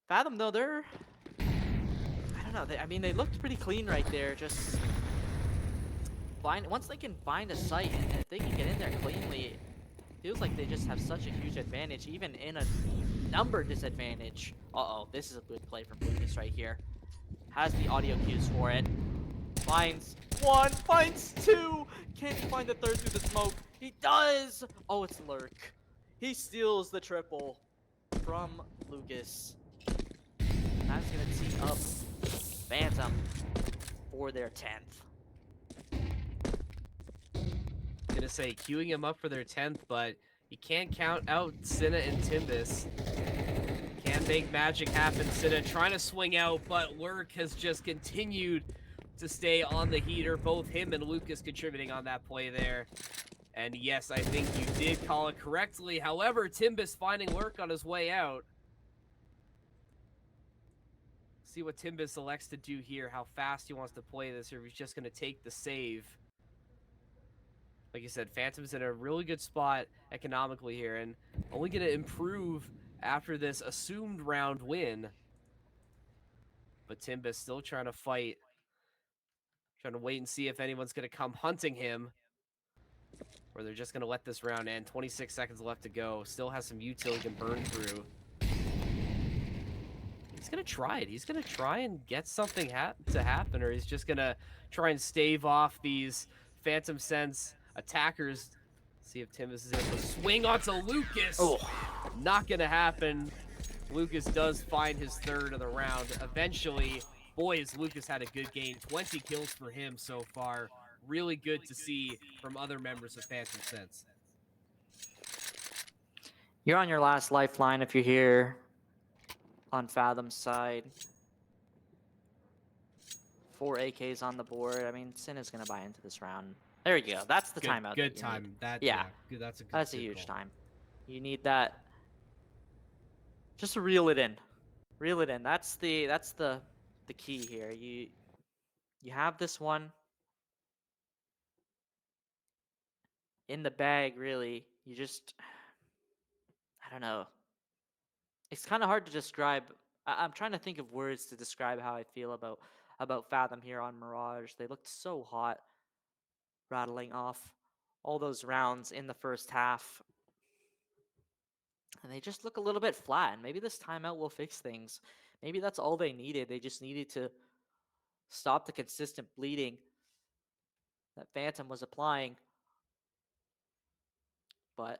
Fathom though, I don't know. They looked pretty clean right there. Just once they can find a site, and if they can get in there cleanly, it feels like they just have such a huge advantage, even in a number disadvantage. Uh-oh, this is a good play from Lucas right here. Has the audio cues for it. Finds one, finds two. Can he find the third through the smoke? He does! Oh, it's Lurk. He steals the triple from Lucas. That's gonna tee up Phantom for their 10th. Gonna say queuing him up for their 10th, but you can't count out Cinna and Timbus. Can't make magic happen. Cinna trying to swing out, but Lurk has just continued to stay on the heater. Both him and Lucas contributing on that play there. And yes, I think you did call it correctly. However, Timbus finding Lurk on his way out. See what Timbus elects to do here, how fast he wants to play this, or if he's just going to take the save. Like you said, Phantom's in a really good spot economically here, and only going to improve after this assumed round win. But Timbus still trying to fight. Trying to wait and see if anyone's going to come hunting him. Or they're just going to let this round end. 26 seconds left to go. Still has some util he can burn through. He's going to try it. He's going to try and get something to happen. Or he's just going to try and stave off these Phantom Sense attackers See if Timbus is able to swing onto Lucas. Oh. Not gonna happen. Lucas does find his third of the round. Eventually, boys, Lucas had a good game. 20 kills for him so far. Really good to see from other members of Phantom Sense. You're on your last lifeline if you're here on Fathom's side. 4 AKs on the board. I mean, Sin is going to buy into this round. There you go. That's the timeout. Good that you time. need. That Yeah. good, that's a good. That's a good huge call. time. You need that. Just reel it in. Reel it in. That's the key here. You have this one in the bag, really. You just, I don't know. It's kind of hard to describe. I'm trying to think of words to describe how I feel about Fathom here on Mirage. They looked so hot, rattling off all those rounds in the first half. And they just look a little bit flat. And maybe this timeout will fix things. Maybe that's all they needed. They just needed to stop the consistent bleeding that Phantom was applying. But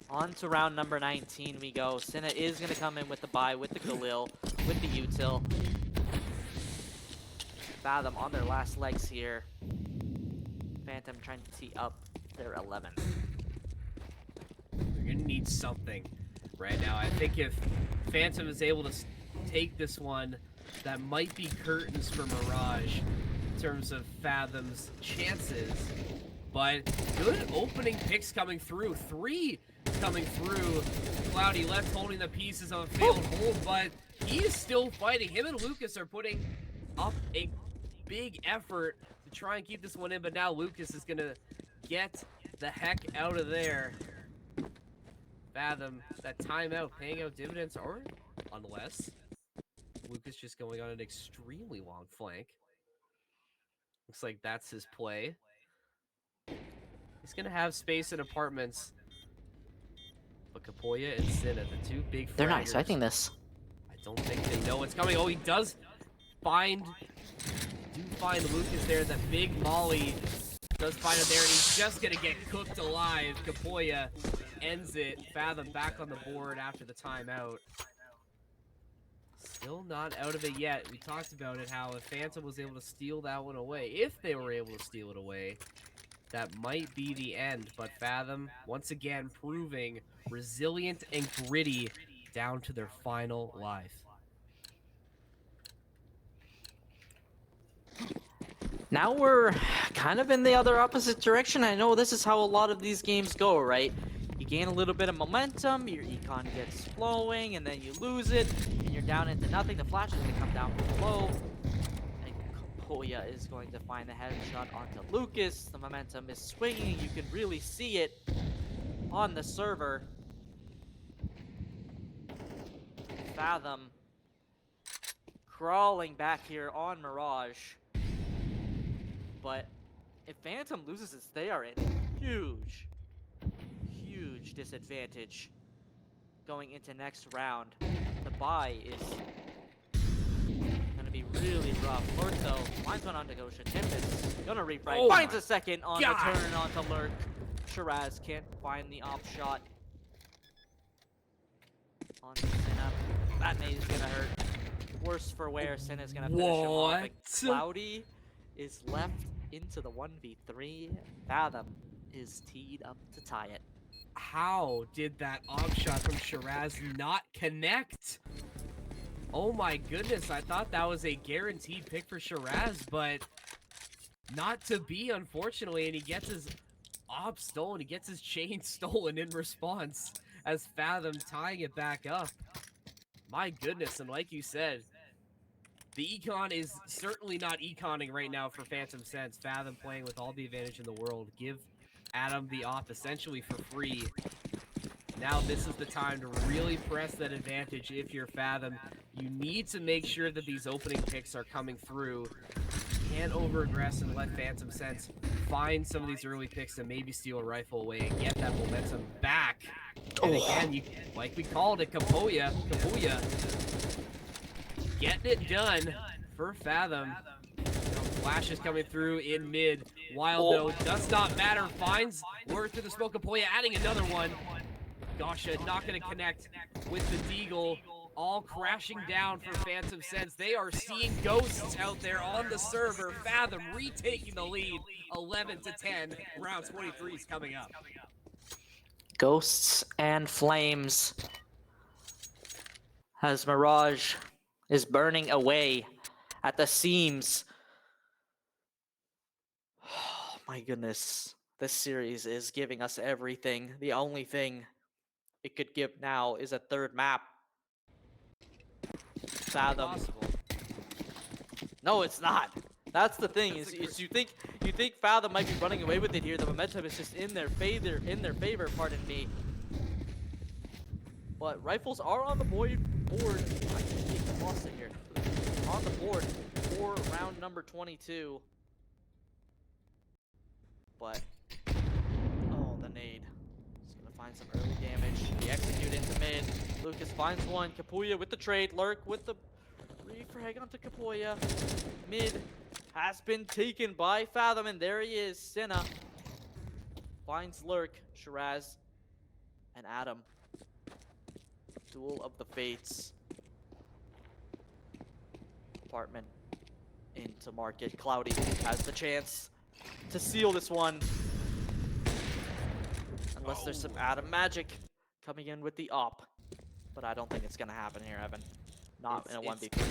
on to round number 19 we go. Senna is going to come in with the buy, with the Khalil, with the util. Fathom on their last legs here. Phantom trying to tee up their 11th. They're gonna need something right now. I think if Phantom is able to take this one, that might be curtains for Mirage in terms of Fathom's chances. But good opening picks coming through. 3 coming through. Cloudy left holding the pieces of a failed hold, but he is still fighting. Him and Lucas are putting up a big effort to try and keep this one in, but now Lucas is gonna get the heck out of there. Fathom, that timeout paying out dividends, or unless Lucas just going on an extremely long flank. Looks like that's his play. He's gonna have space in apartments. But Kapoya and Sinna, the two big fraggers, They're not expecting this. I don't think they know what's coming. Oh, he does find Lucas there. That big molly does find him there, and he's just gonna get cooked alive. Kapoya ends it. Fathom back on the board after the timeout. Still not out of it yet. We talked about it, how if Phantom was able to steal that one away, if they were able to steal it away, that might be the end. But Fathom, once again, proving resilient and gritty down to their final life. Now we're kind of in the other opposite direction. I know this is how a lot of these games go, right? You gain a little bit of momentum, your econ gets flowing, and then you lose it, and you're down into nothing. The flash is going to come down from below, and Kapoya is going to find the headshot onto Lucas. The momentum is swinging. You can really see it on the server. Fathom crawling back here on Mirage. But if Phantom loses this, they are in huge disadvantage going into next round. The buy is going to be really rough. Lorto finds one on Negosha. Timbus gonna repright. Oh Finds my a second on God. the turn onto Lurk. Shiraz can't find the off shot on Senna. That nade's gonna hurt. Worse for wear. Senna's gonna finish him off. What? Cloudy is left into the 1v3. Fathom is teed up to tie it. How did that off shot from Shiraz not connect? Oh my goodness, I thought that was a guaranteed pick for Shiraz, but not to be, unfortunately, and he gets his op stolen, he gets his chain stolen in response as Fathom tying it back up. My goodness, and like you said, the econ is certainly not econing right now for Phantom Sense. Fathom playing with all the advantage in the world. Give Adam the off essentially for free. Now this is the time to really press that advantage if you're Fathom. You need to make sure that these opening picks are coming through. You can't over-aggress and let Phantom Sense find some of these early picks and maybe steal a rifle away and get that momentum back. And again, you, like we called it, Kapoya getting it done for Fathom. Flashes coming through in mid. Wild though does not matter. Finds Lure through the smoke. Kapoya adding another one. Gosha not going to connect with the Deagle. All crashing down for Phantom Sense. They are seeing ghosts out there on the server. Fathom retaking the lead. 11-10. Round 23 is coming up. Ghosts and flames. As Mirage is burning away at the seams. Oh my goodness. This series is giving us everything. The only thing it could give now is a third map. Fathom. Possible. No, it's not. That's the thing. Is you think Fathom might be running away with it here. The momentum is just in their favor. Pardon me. But rifles are on the board. I think I lost it here. On the board for round number 22. But oh, the nade. He's gonna find some early damage. He execute into mid. Lucas finds one. Kapuya with the trade. Lurk with the refrag onto Kapoya. Mid has been taken by Fathom, and there he is. Senna finds Lurk, Shiraz, and Adam. Duel of the Fates. Apartment into market. Cloudy has the chance to seal this one. Unless there's some Adam magic coming in with the op. But I don't think it's gonna happen here, Evan. Not in a 1v3.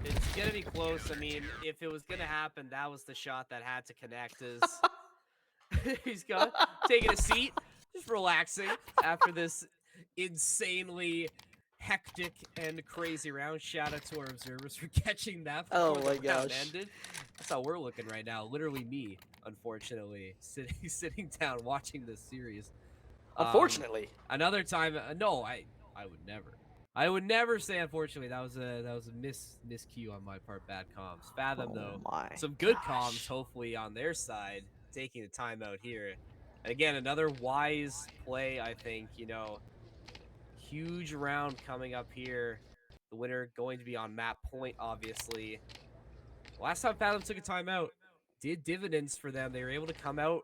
It's gonna be close. I mean, if it was gonna happen, that was the shot that had to connect. He's got taking a seat, just relaxing after this insanely hectic and crazy round. Shout out to our observers for catching that before Oh my the round gosh. ended. That's how we're looking right now. Literally me, unfortunately, sitting down watching this series. Unfortunately. Another time, no, I would never. I would never say unfortunately. That was a miscue on my part. Bad comms. Fathom though, some good comms hopefully on their side, taking the time out here. And again, another wise play, I think. You know, huge round coming up here. The winner going to be on map point, obviously. Last time Fathom took a timeout, did dividends for them. They were able to come out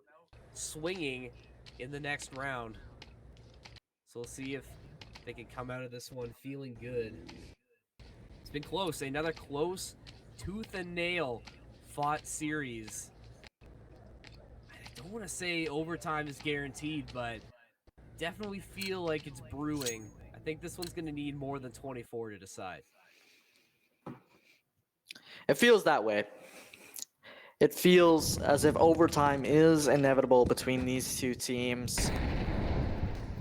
swinging in the next round. So we'll see if they can come out of this one feeling good. It's been close. Another close, tooth and nail fought series. I don't want to say overtime is guaranteed, but definitely feel like it's brewing. I think this one's going to need more than 24 to decide. It feels that way. It feels as if overtime is inevitable between these two teams.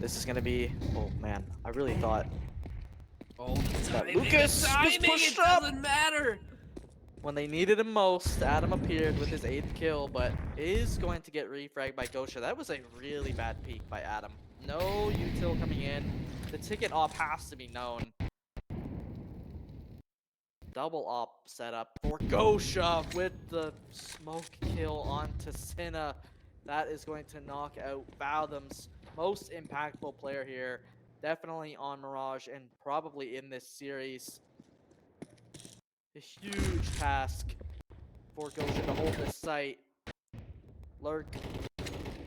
This is going to be... Oh, man. I really thought... Oh, that Lucas was pushed up! Doesn't matter! When they needed him most, Adam appeared with his 8th kill, but is going to get refragged by Gosha. That was a really bad peek by Adam. No util coming in. The ticket op has to be known. Double op setup for Gosha with the smoke kill onto Senna. That is going to knock out Fathom's most impactful player here. Definitely on Mirage and probably in this series. A huge task for Gosha to hold this site. Lurk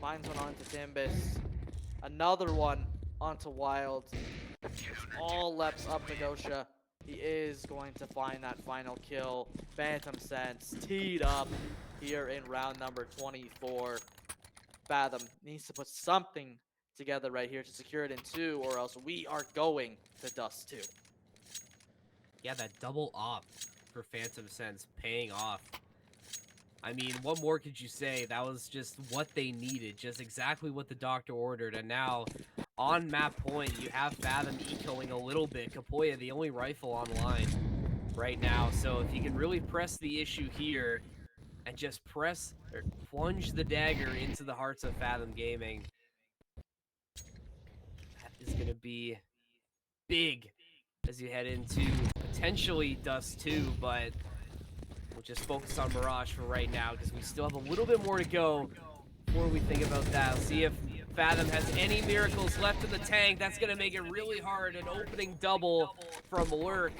finds one onto Timbus. Another one onto Wild. It's all leaps up to Gosha. He is going to find that final kill. Phantom Sense teed up here in round number 24. Fathom needs to put something together right here to secure it in 2, or else we are going to dust 2. Yeah, that double op for Phantom Sense paying off. I mean, what more could you say? That was just what they needed, just exactly what the doctor ordered. And now, on map point, you have Fathom ecoing a little bit. Kapoya, the only rifle online right now. So if you can really press the issue here and just press or plunge the dagger into the hearts of Fathom Gaming, that is going to be big as you head into potentially Dust 2, but we'll just focus on Mirage for right now because we still have a little bit more to go before we think about that. We'll see if Fathom has any miracles left in the tank. That's going to make it really hard. An opening double from Lurk.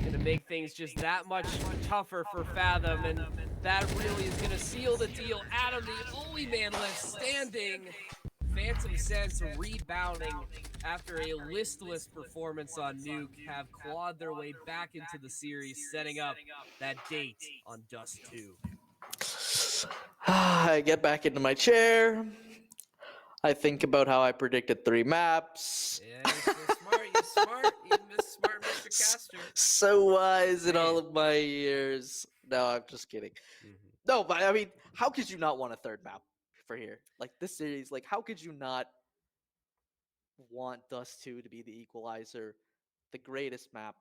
Going to make things just that much tougher for Fathom, and that really is going to seal the deal. Adam, the only man left standing. Phantom Sense rebounding after a listless performance on Nuke have clawed their way back into the series, setting up that date on Dust 2. I get back into my chair. I think about how I predicted 3 maps. Yeah, you're so smart. You're smart. You miss smart Mr. Caster. So wise in all Man. of my years. No, I'm just kidding. No, but I mean, how could you not want a 3rd map for here? Like this series, like how could you not want Dust 2 to be the equalizer, the greatest map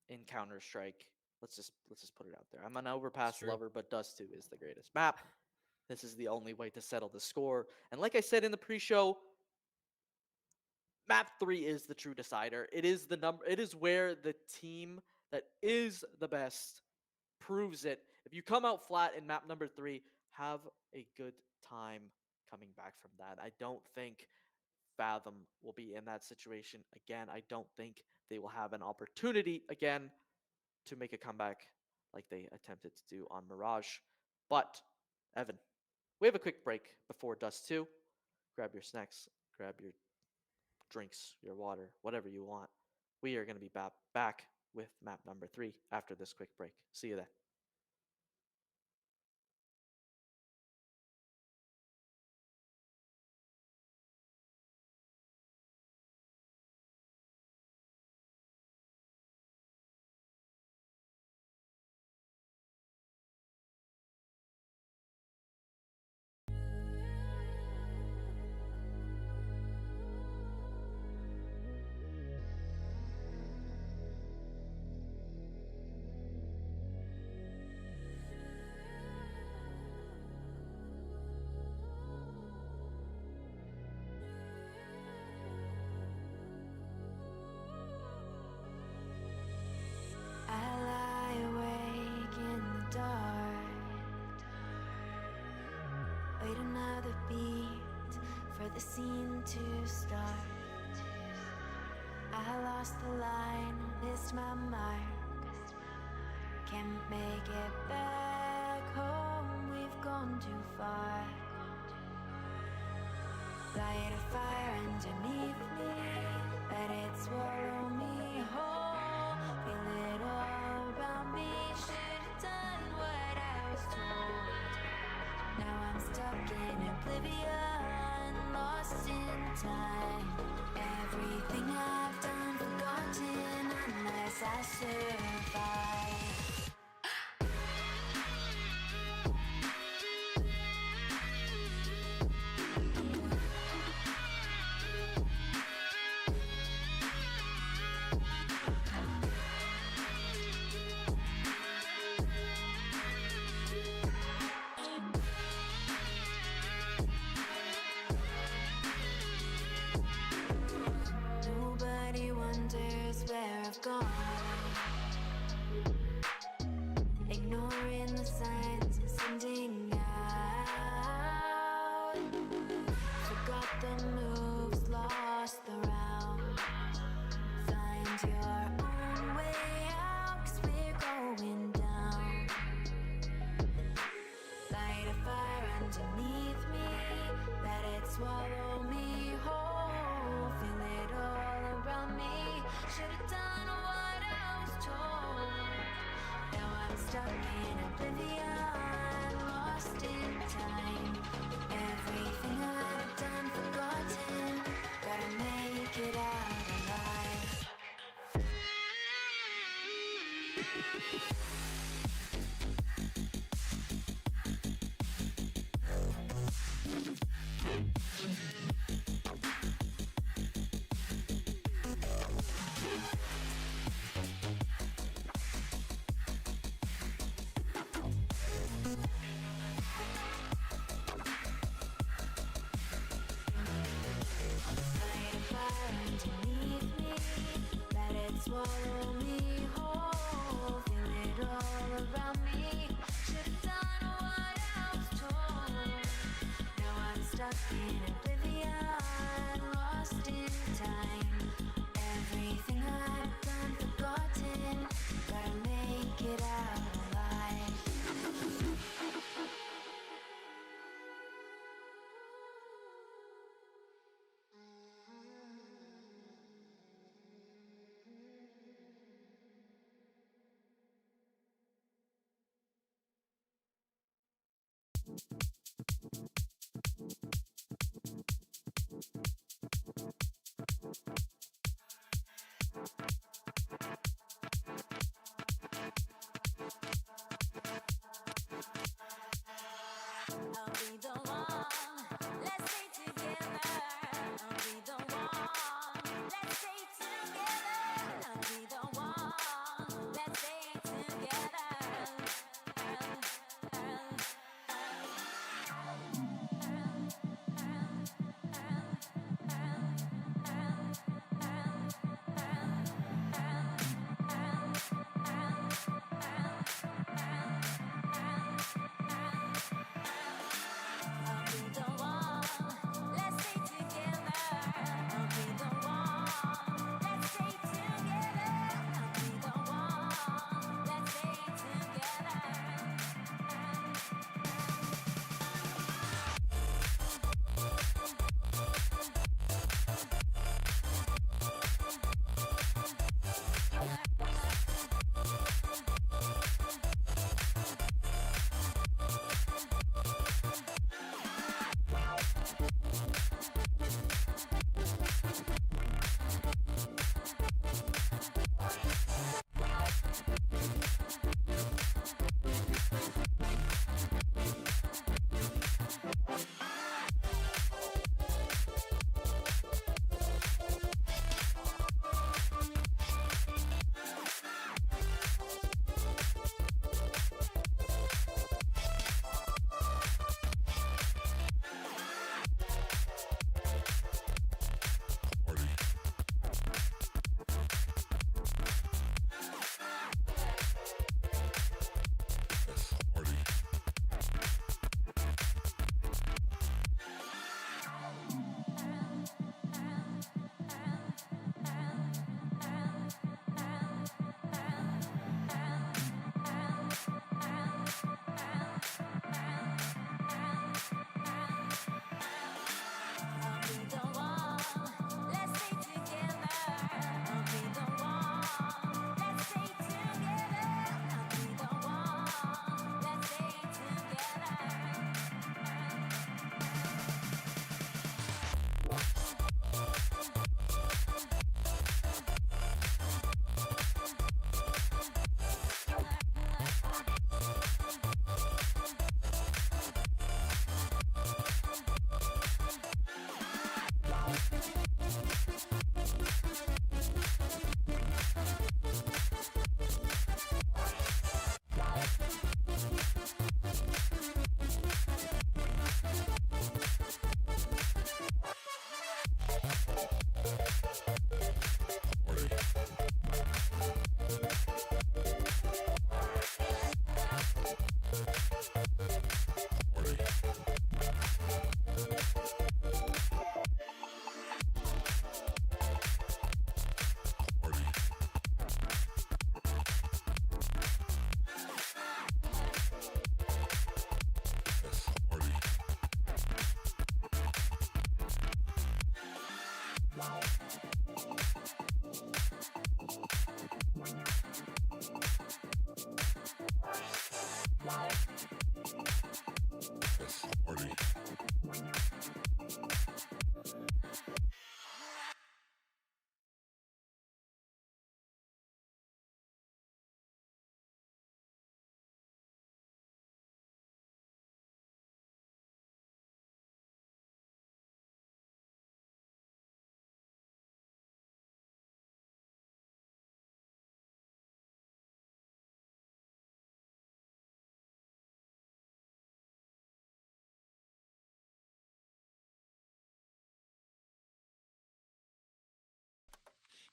in Counter-Strike? Let's just put it out there. I'm an overpass true. lover, but Dust 2 is the greatest map. This is the only way to settle the score. And like I said in the pre-show, map 3 is the true decider. It is the number. It is where the team that is the best proves it. If you come out flat in map number 3, have a good time coming back from that. I don't think Fathom will be in that situation again. I don't think they will have an opportunity again to make a comeback like they attempted to do on Mirage. But, Evan, we have a quick break before Dust 2. Grab your snacks, grab your drinks, your water, whatever you want. We are going to be back with map number 3 after this quick break. See you then. I lie awake in the dark, wait another beat for the scene to start. I lost the line, missed my mark, can't make it back home, we've gone too far. Light a fire underneath me, let it swallow me whole. Feel it all around me, should've done what I was told. Now I'm stuck in oblivion, lost in time. Everything I've done, forgotten unless I survive. Nobody wonders where I've gone.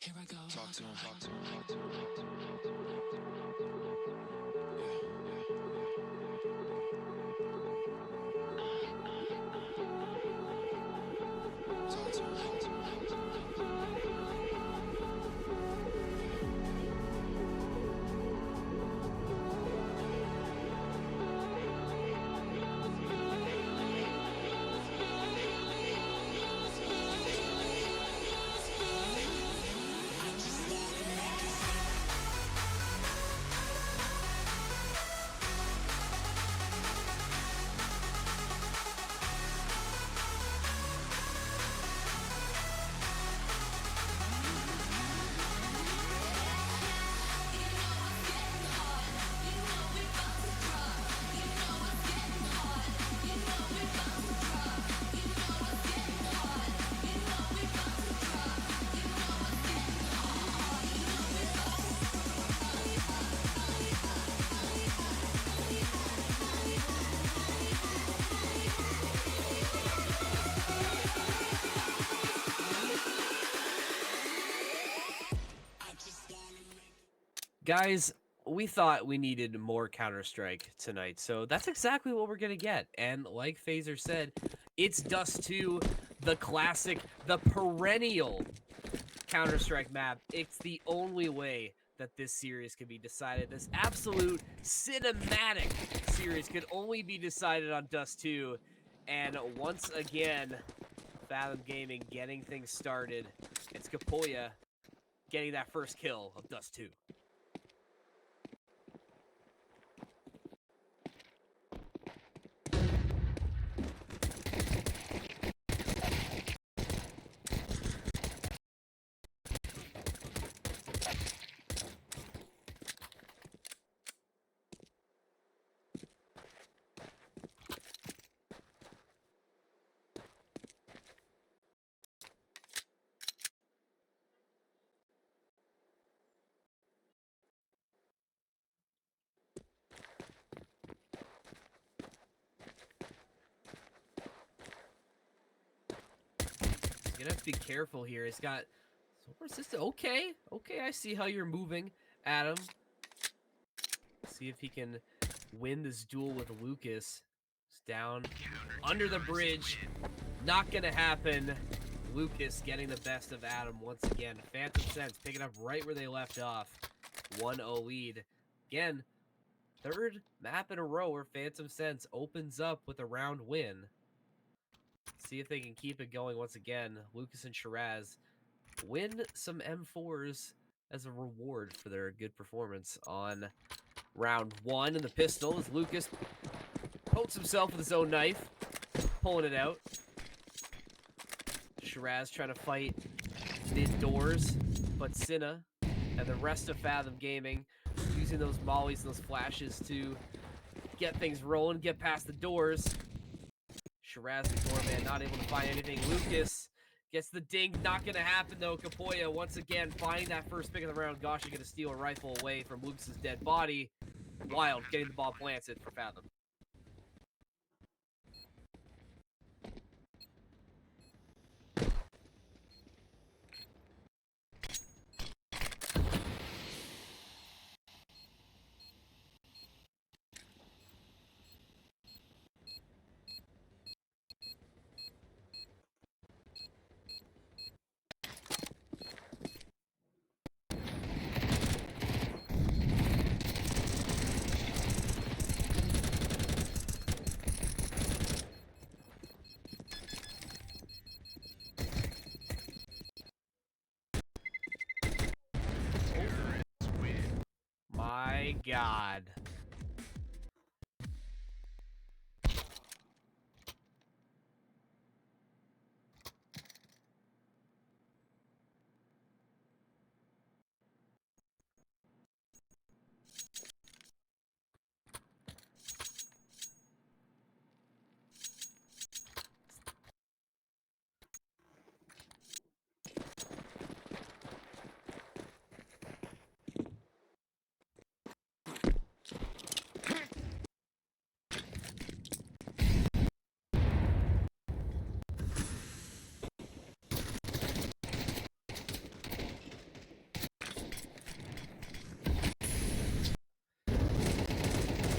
Here I go. Talk to him. Talk to him. Talk to Guys, we thought we needed more Counter-Strike tonight, so that's exactly what we're gonna get. And like Phaser said, it's Dust 2, the classic, the perennial Counter-Strike map. It's the only way that this series could be decided. This absolute cinematic series could only be decided on Dust 2. And once again, Fathom Gaming getting things started. It's Kapoya getting that first kill of Dust 2. Gonna have to be careful here. He's got so persistent. Okay, I see how you're moving, Adam. See if he can win this duel with Lucas. He's down under the bridge. Not gonna happen. Lucas getting the best of Adam once again. Phantom Sense picking up right where they left off. 1-0 lead. Again, third map in a row where Phantom Sense opens up with a round win. See if they can keep it going once again. Lucas and Shiraz win some M4s as a reward for their good performance on round 1. And the pistol as Lucas pokes himself with his own knife, pulling it out. Shiraz trying to fight mid doors, but Cinna and the rest of Fathom Gaming using those mollies and those flashes to get things rolling, get past the doors. Shiraz, the doorman, not able to find anything. Lucas gets the ding. Not going to happen, though. Kapoya, once again, finding that first pick of the round. Gosh, going to steal a rifle away from Lucas's dead body. Wild, getting the ball planted for Fathom. My God.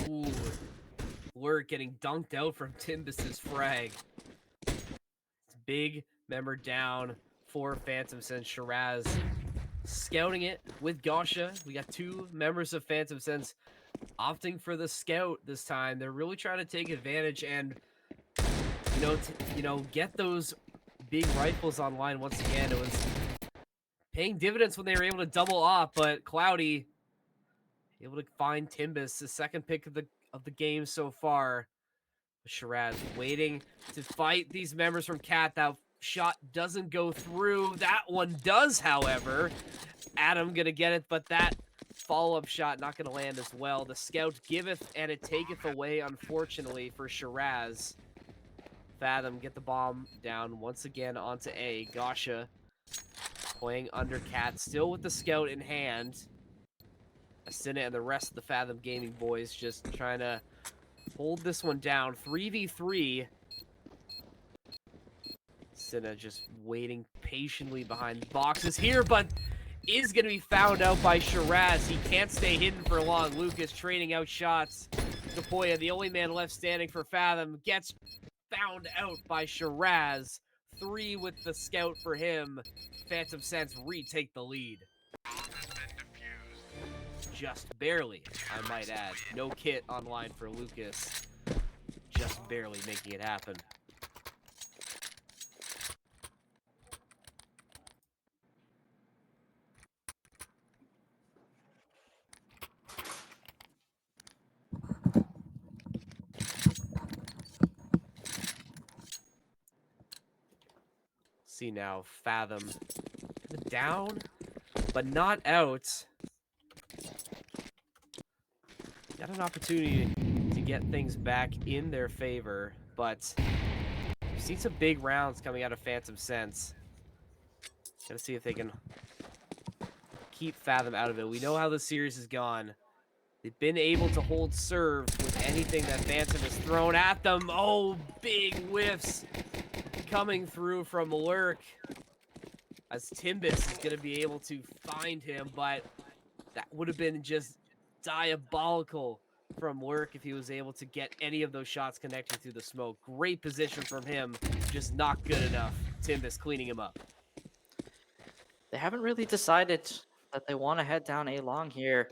Ooh. Lurk getting dunked out from Timbus's frag. It's big member down for Phantom Sense. Shiraz scouting it with Gosha. We got 2 members of Phantom Sense opting for the scout this time. They're really trying to take advantage and get those big rifles online once again. It was paying dividends when they were able to double up, but Cloudy able to find Timbus, the second pick of the game so far. Shiraz waiting to fight these members from Cat. That shot doesn't go through. That one does, however. Adam gonna get it, but that follow-up shot not gonna land as well. The scout giveth and it taketh away, unfortunately, for Shiraz. Fathom get the bomb down once again onto A. Gosha playing under Cat, still with the scout in hand. Asina and the rest of the Fathom Gaming boys just trying to hold this one down. 3v3. Asina just waiting patiently behind boxes here, but is going to be found out by Shiraz. He can't stay hidden for long. Lucas trading out shots. Kapoya, the only man left standing for Fathom, gets found out by Shiraz. 3 with the scout for him. Phantom Sense retake the lead. Just barely, I might add. No kit online for Lucas. Just barely making it happen. See now, Fathom down, but not out. Got an opportunity to get things back in their favor, but we've seen some big rounds coming out of Phantom Sense. Gotta see if they can keep Fathom out of it. We know how the series has gone. They've been able to hold serve with anything that Phantom has thrown at them. Oh, big whiffs coming through from Lurk, as Timbus is going to be able to find him, but that would have been just diabolical from Lurk if he was able to get any of those shots connecting through the smoke. Great position from him, just not good enough. Timbus cleaning him up. They haven't really decided that they want to head down A long here.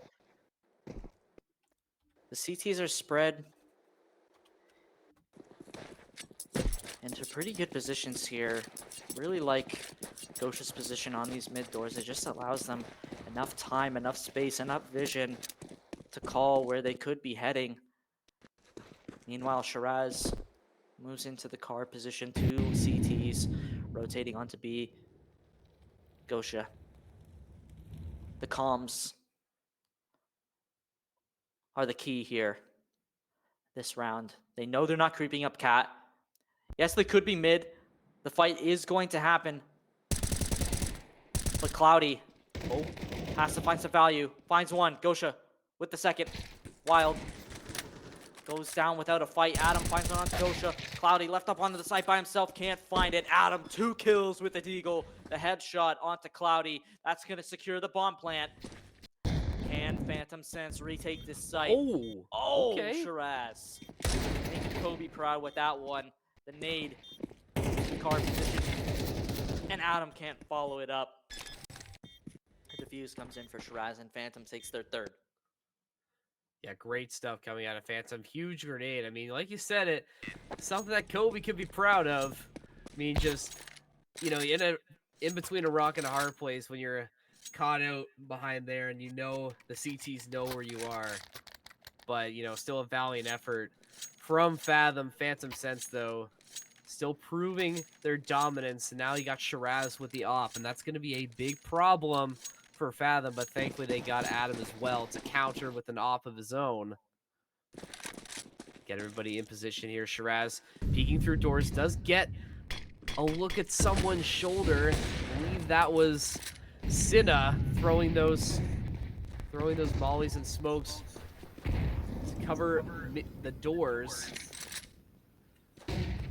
The CTs are spread into pretty good positions here. Really like Gosha's position on these mid doors. It just allows them enough time, enough space, enough vision to call where they could be heading. Meanwhile, Shiraz moves into the car position. 2 CTs rotating onto B. Gosha. The comms are the key here this round. They know they're not creeping up Cat. Yes, they could be mid. The fight is going to happen. But Cloudy has to find some value. Finds one. Gosha with the second. Wild goes down without a fight. Adam finds one on Gosha. Cloudy left up onto the side by himself. Can't find it. Adam 2 kills with the Deagle. The headshot onto Cloudy. That's going to secure the bomb plant. Can Phantom Sense retake this site? Oh, okay. Shiraz. Making Kobe proud with that one. The nade. The card position. And Adam can't follow it up. The defuse comes in for Shiraz, and Phantom takes their third. Yeah, great stuff coming out of Phantom. Huge grenade. I mean, like you said, it something that Kobe could be proud of. I mean, just, you know, in between a rock and a hard place when you're caught out behind there and you know the CTs know where you are. But, you know, still a valiant effort from Fathom. Phantom Sense, though, still proving their dominance. And now you got Shiraz with the op, and that's going to be a big problem for Fathom, but thankfully they got Adam as well to counter with an op of his own. Get everybody in position here. Shiraz peeking through doors, does get a look at someone's shoulder. I believe that was Cinna throwing those mollies and smokes to cover the doors.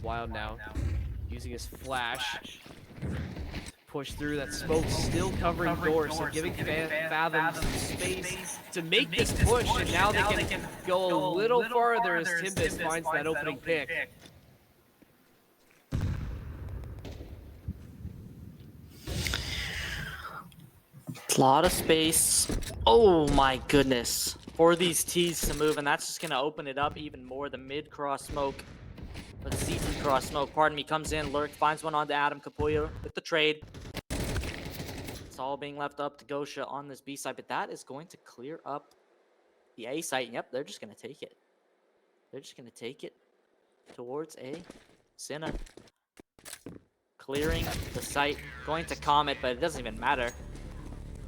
Wild now using his flash. Push through that smoke, still covering doors, so giving Fathom some space to make this push, and now they can go a little farther as Timbus finds that opening pick. A lot of space. Oh my goodness. For these T's to move, and that's just going to open it up even more. The mid cross smoke, the CT cross smoke, pardon me, comes in. Lurk finds one onto Adam. Kapoya with the trade. It's all being left up to Gosha on this B side, but that is going to clear up the A site. Yep, they're just going to take it. They're just going to take it towards A. Cinna clearing the site, going to Comet, but it doesn't even matter.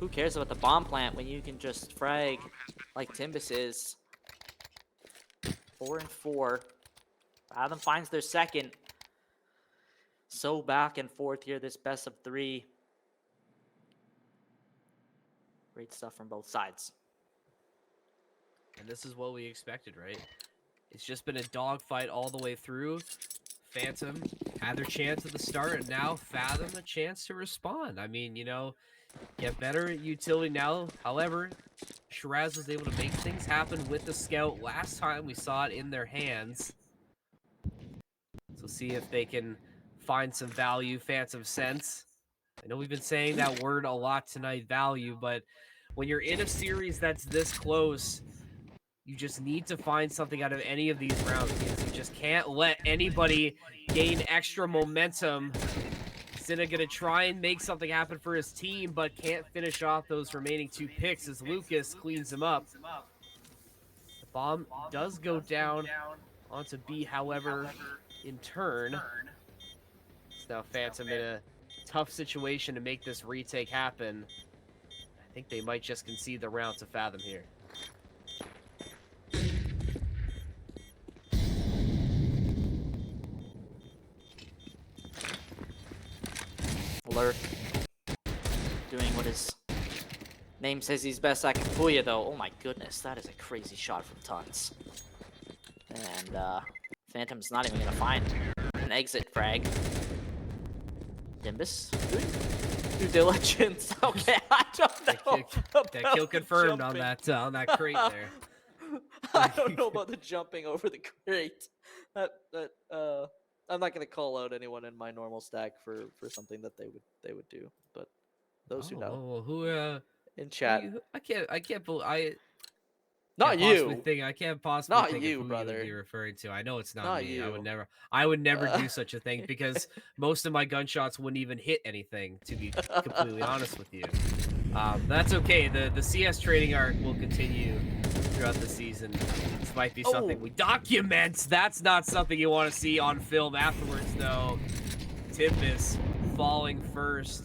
Who cares about the bomb plant when you can just frag like Timbus is? 4 and 4. Fathom finds their second. So back and forth here, this best of 3. Great stuff from both sides. And this is what we expected, right? It's just been a dogfight all the way through. Phantom had their chance at the start, and now Fathom a chance to respond. I mean, you know, get better utility now. However, Shiraz was able to make things happen with the scout. Last time we saw it in their hands. So see if they can find some value, Phantom Sense. I know we've been saying that word a lot tonight, value, but when you're in a series that's this close, you just need to find something out of any of these rounds because you just can't let anybody gain extra momentum. Cinna gonna try and make something happen for his team, but can't finish off those remaining 2 picks as Lucas cleans him up. The bomb does go down onto B, however, in turn. It's now Phantom in a tough situation to make this retake happen. I think they might just concede the round to Fathom here. Lurk doing what his name says he's best at. Kapuya though, oh my goodness, that is a crazy shot from Tons. And Phantom's not even gonna find an exit frag. Nimbus doing due diligence. Okay, I don't know. That kill confirmed on that crate there. I don't know about the jumping over the crate. I'm not gonna call out anyone in my normal stack for something that they would do, but those who know in chat. I can't believe Not you. I can't possibly Not think you, of who brother. you would be referring to. I know it's not Not me. you. I would never do such a thing because most of my gunshots wouldn't even hit anything, to be completely honest with you. That's okay. The CS trading arc will continue throughout the season. This might be something we document. That's not something you want to see on film afterwards, though. Timbus falling first.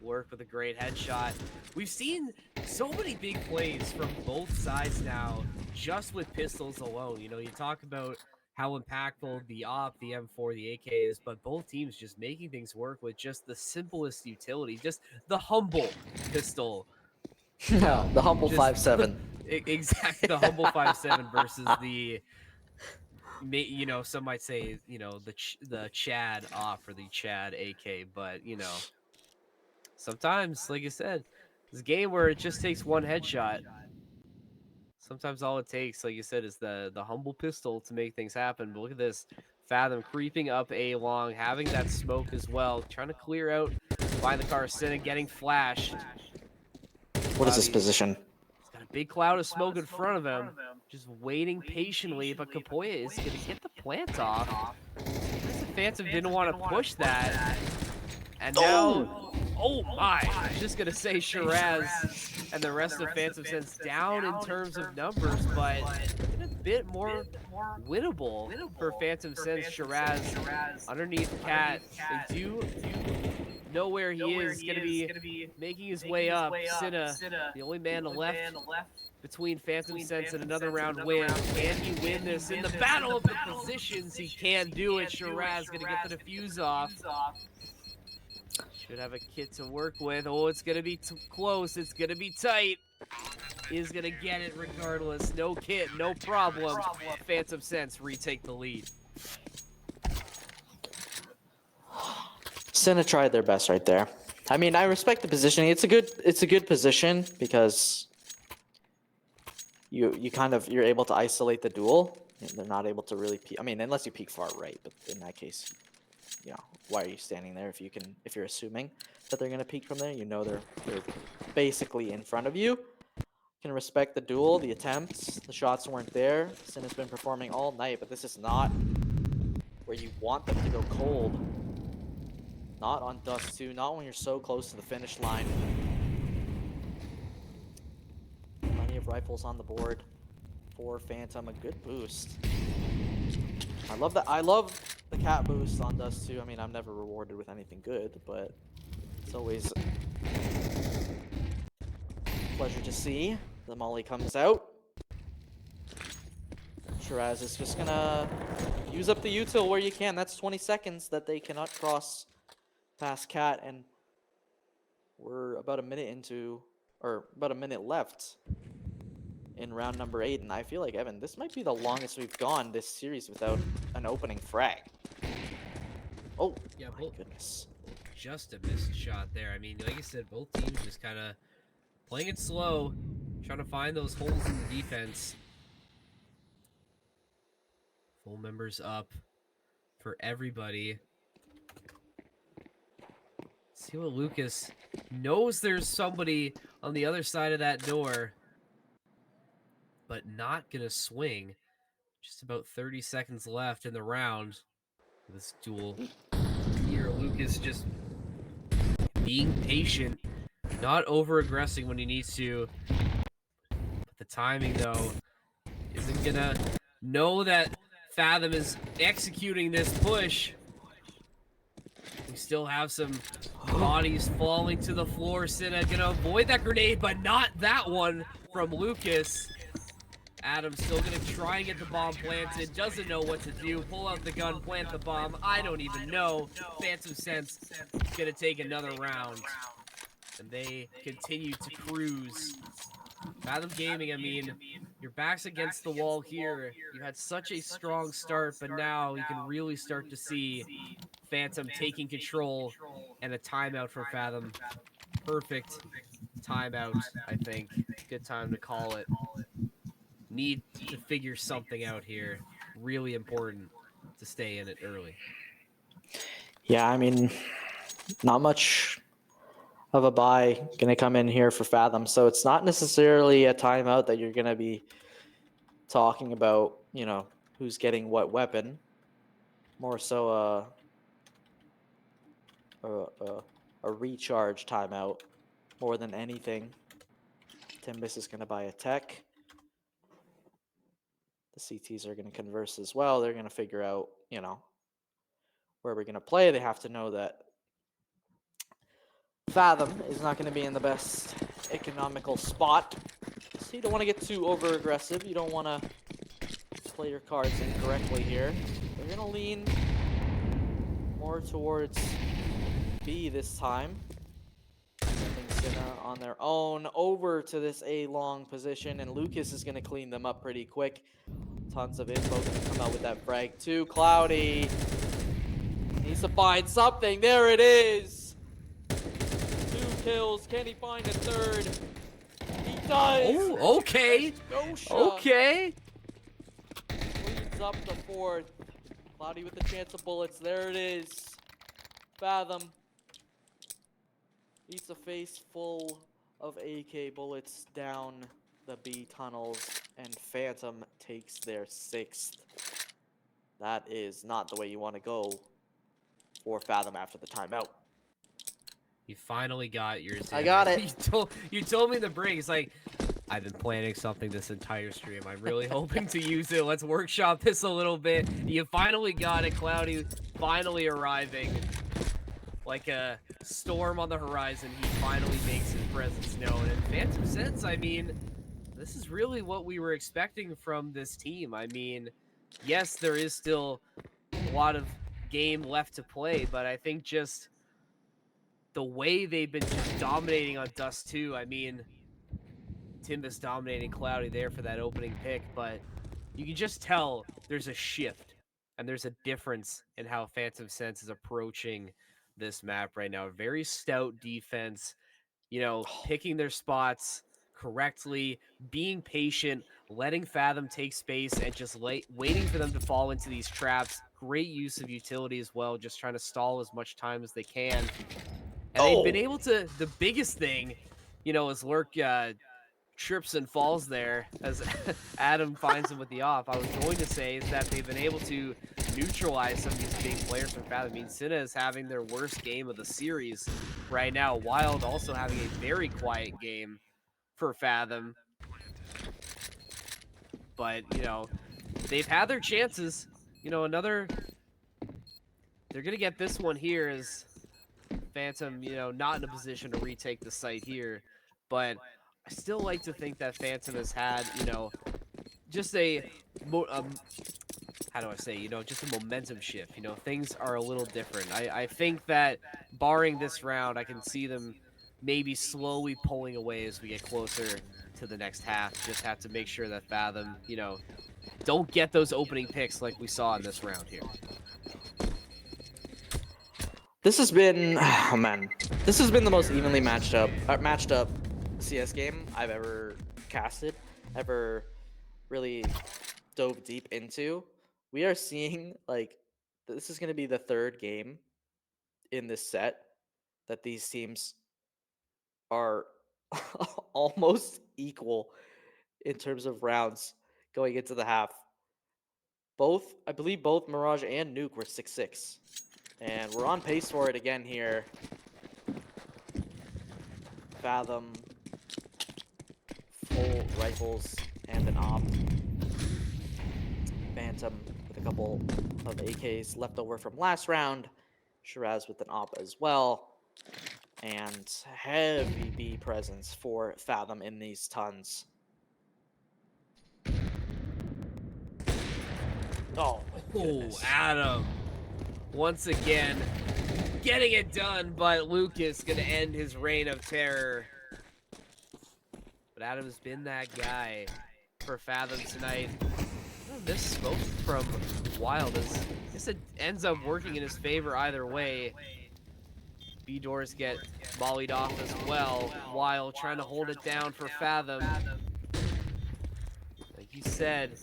Work with a great headshot. We've seen so many big plays from both sides now, just with pistols alone. You know, you talk about how impactful the AWP, the M4, the AK is, but both teams just making things work with just the simplest utility, just the humble pistol. No, the humble 5.7. Exactly, the humble 5.7 versus the, you know, some might say, you know, the Chad AWP or the Chad AK, but you know, sometimes, like I said, this game where it just takes one headshot. Sometimes all it takes, like you said, is the humble pistol to make things happen. But look at this. Fathom creeping up A long, having that smoke as well, trying to clear out, find the car, Cinna getting flashed. What is this position? He's got a big cloud of smoke in front of him, just waiting patiently, but Kapoya is going to get the plant off. The Phantom didn't want to push that. And now, oh my, I was just going to say Shiraz and the rest of Phantom Sense down in terms of numbers, but a bit more winnable for Phantom Sense. Shiraz underneath Cat. They do know where he is. Going to be making his way up. Cinna, the only man left between Phantom Sense and another round win. Can he win this in the battle of the positions? He can do it. Shiraz going to get the defuse off. Should have a kit to work with. Oh, it's going to be close. It's going to be tight. He's going to get it regardless. No kit, no problem. Phantom Sense retake the lead. Cinna tried their best right there. I mean, I respect the positioning. It's a good position because you're able to isolate the duel. They're not able to really peek. I mean, unless you peek far right, but in that case, you know, why are you standing there if you're assuming that they're gonna peek from there? You know they're basically in front of you. Can respect the duel, the attempts, the shots weren't there. Cinna's been performing all night, but this is not where you want them to go cold. Not on Dust 2, not when you're so close to the finish line. Plenty of rifles on the board for Phantom, a good boost. I love the cat boost on Dust 2. I mean, I'm never rewarded with anything good, but it's always a pleasure to see. The molly comes out. Shiraz is just gonna use up the util where you can. That's 20 seconds that they cannot cross past Cat, and we're about a minute left in round number 8, and I feel like, Evan, this might be the longest we've gone this series without an opening frag. Oh, Yeah, my goodness. just a missed shot there. I mean, like I said, both teams just kind of playing it slow, trying to find those holes in the defense. Full members up for everybody. See what Lucas knows. There's somebody on the other side of that door, but not gonna swing. Just about 30 seconds left in the round. This duel here, Lucas just being patient, not over aggressing when he needs to. But the timing, though, isn't gonna know that Fathom is executing this push. We still have some bodies falling to the floor. Cinna gonna avoid that grenade, but not that one from Lucas. Adam's still gonna try and get the bomb planted. Doesn't know what to do. Pull out the gun, plant the bomb. I don't even know. Phantom Sense gonna take another round. And they continue to cruise. Fathom Gaming, I mean, your back's against the wall here. You had such a strong start, but now you can really start to see Phantom taking control and a timeout for Fathom. Perfect timeout, I think. Good time to call it. Need to figure something out here. Really important to stay in it early. Yeah, I mean, not much of a buy going to come in here for Fathom. So it's not necessarily a timeout that you're going to be talking about, you know, who's getting what weapon. More so a recharge timeout more than anything. Timbus is going to buy a tech. The CTs are going to converse as well. They're going to figure out, you know, where we're going to play. They have to know that Fathom is not going to be in the best economical spot. So you don't want to get too over aggressive. You don't want to play your cards incorrectly here. They're going to lean more towards B this time. Sending Cinna on their own over to this A long position, and Lucas is going to clean them up pretty quick. Tons of info going to come out with that frag too. Cloudy needs to find something. There it is. 2 kills. Can he find a third? He does. Oh, okay. Scotia Okay. cleans up the 4th. Cloudy with the chance of bullets. There it is. Fathom eats a face full of AK bullets down the B tunnels, and Phantom takes their 6th. That is not the way you want to go for Fathom after the timeout. You finally got yours. I got it. You told me in the break. It's like, I've been planning something this entire stream. I'm really hoping to use it. Let's workshop this a little bit. You finally got it, Cloudy. Finally arriving. Like a storm on the horizon, he finally makes his presence known. And Phantom Sense, I mean, this is really what we were expecting from this team. I mean, yes, there is still a lot of game left to play, but I think just the way they've been just dominating on Dust 2, I mean, Timbus dominating Cloudy there for that opening pick, but you can just tell there's a shift and there's a difference in how Phantom Sense is approaching this map right now. Very stout defense, you know, picking their spots correctly, being patient, letting Fathom take space, and just waiting for them to fall into these traps. Great use of utility as well, just trying to stall as much time as they can. And they've been able to, the biggest thing, you know, is Lurk trips and falls there as Adam finds him with the off. I was going to say is that they've been able to neutralize some of these big players from Fathom. I mean, Cinna is having their worst game of the series right now. Wild also having a very quiet game for Fathom. But, you know, they've had their chances. You know, they're going to get this one here as Phantom, you know, not in a position to retake the site here. But I still like to think that Phantom has had, you know, just a, how do I say, you know, just a momentum shift. You know, things are a little different. I think that barring this round, I can see them maybe slowly pulling away as we get closer to the next half. Just have to make sure that Fathom, you know, don't get those opening picks like we saw in this round here. This has been, oh man, this has been the most evenly matched up CS game I've ever casted, ever really dove deep into. We are seeing like this is going to be the third game in this set that these teams are almost equal in terms of rounds going into the half. I believe both Mirage and Nuke were 6-6. And we're on pace for it again here. Fathom, full rifles, and an op. Phantom with a couple of AKs left over from last round. Shiraz with an op as well. And heavy B presence for Fathom in these tons. Oh, my goodness. Adam. Once again, getting it done, but Lucas gonna end his reign of terror. But Adam's been that guy for Fathom tonight. This smoke from Wild is, I guess it ends up working in his favor either way. B doors get volleyed off as well. Wild trying to hold it down for Fathom. Like you said,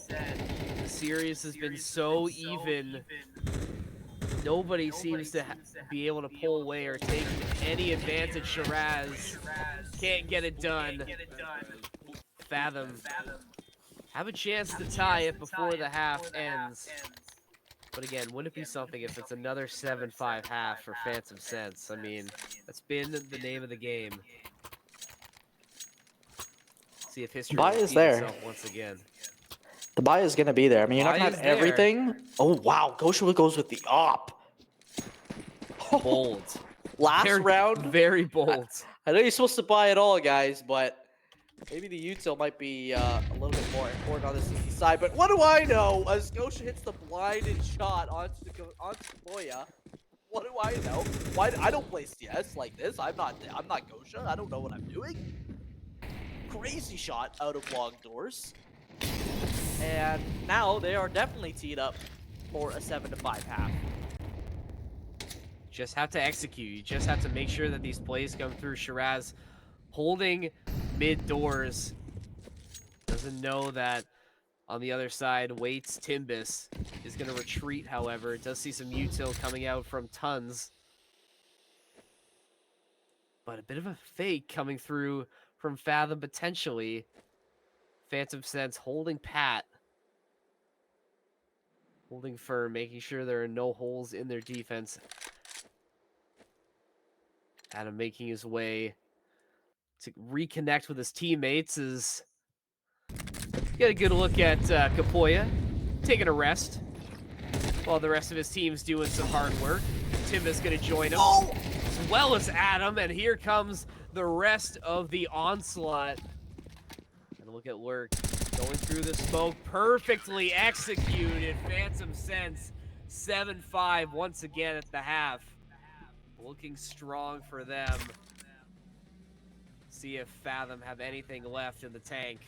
the series has been so even. Nobody seems to be able to pull away or take any advantage. Shiraz can't get it done. Fathom have a chance to tie it before the half ends. But again, wouldn't it be something if it's another 7-5 half for Phantom Sense? I mean, that's been the name of the game. See if history Buy is repeats there. itself once again. The buy is going to be there. I mean, you're not Buy going is to have there. everything. Oh, wow. Gosha goes with the op. Bold. Last Very- round. Very bold. I know you're supposed to buy it all, guys, but maybe the util might be a little bit more important on the CC side. But what do I know? As Gosha hits the blinded shot onto Boya, what do I know? Why I don't play CS like this. I'm not Gosha. I don't know what I'm doing. Crazy shot out of long doors. And now they are definitely teed up for a 7-5 half. Just have to execute. You just have to make sure that these plays come through. Shiraz holding mid doors. Doesn't know that on the other side, waits Timbus is going to retreat, however. Does see some util coming out from Tons. But a bit of a fake coming through from Fathom potentially. Phantom Sense holding pat. Holding firm, making sure there are no holes in their defense. Adam making his way to reconnect with his teammates as get a good look at Kapoya taking a rest while the rest of his team's doing some hard work. Timbus gonna join him as well as Adam, and here comes the rest of the onslaught. And look at Lurk going through the smoke, perfectly executed. Phantom Sense 7-5 once again at the half. Looking strong for them. See if Fathom have anything left in the tank.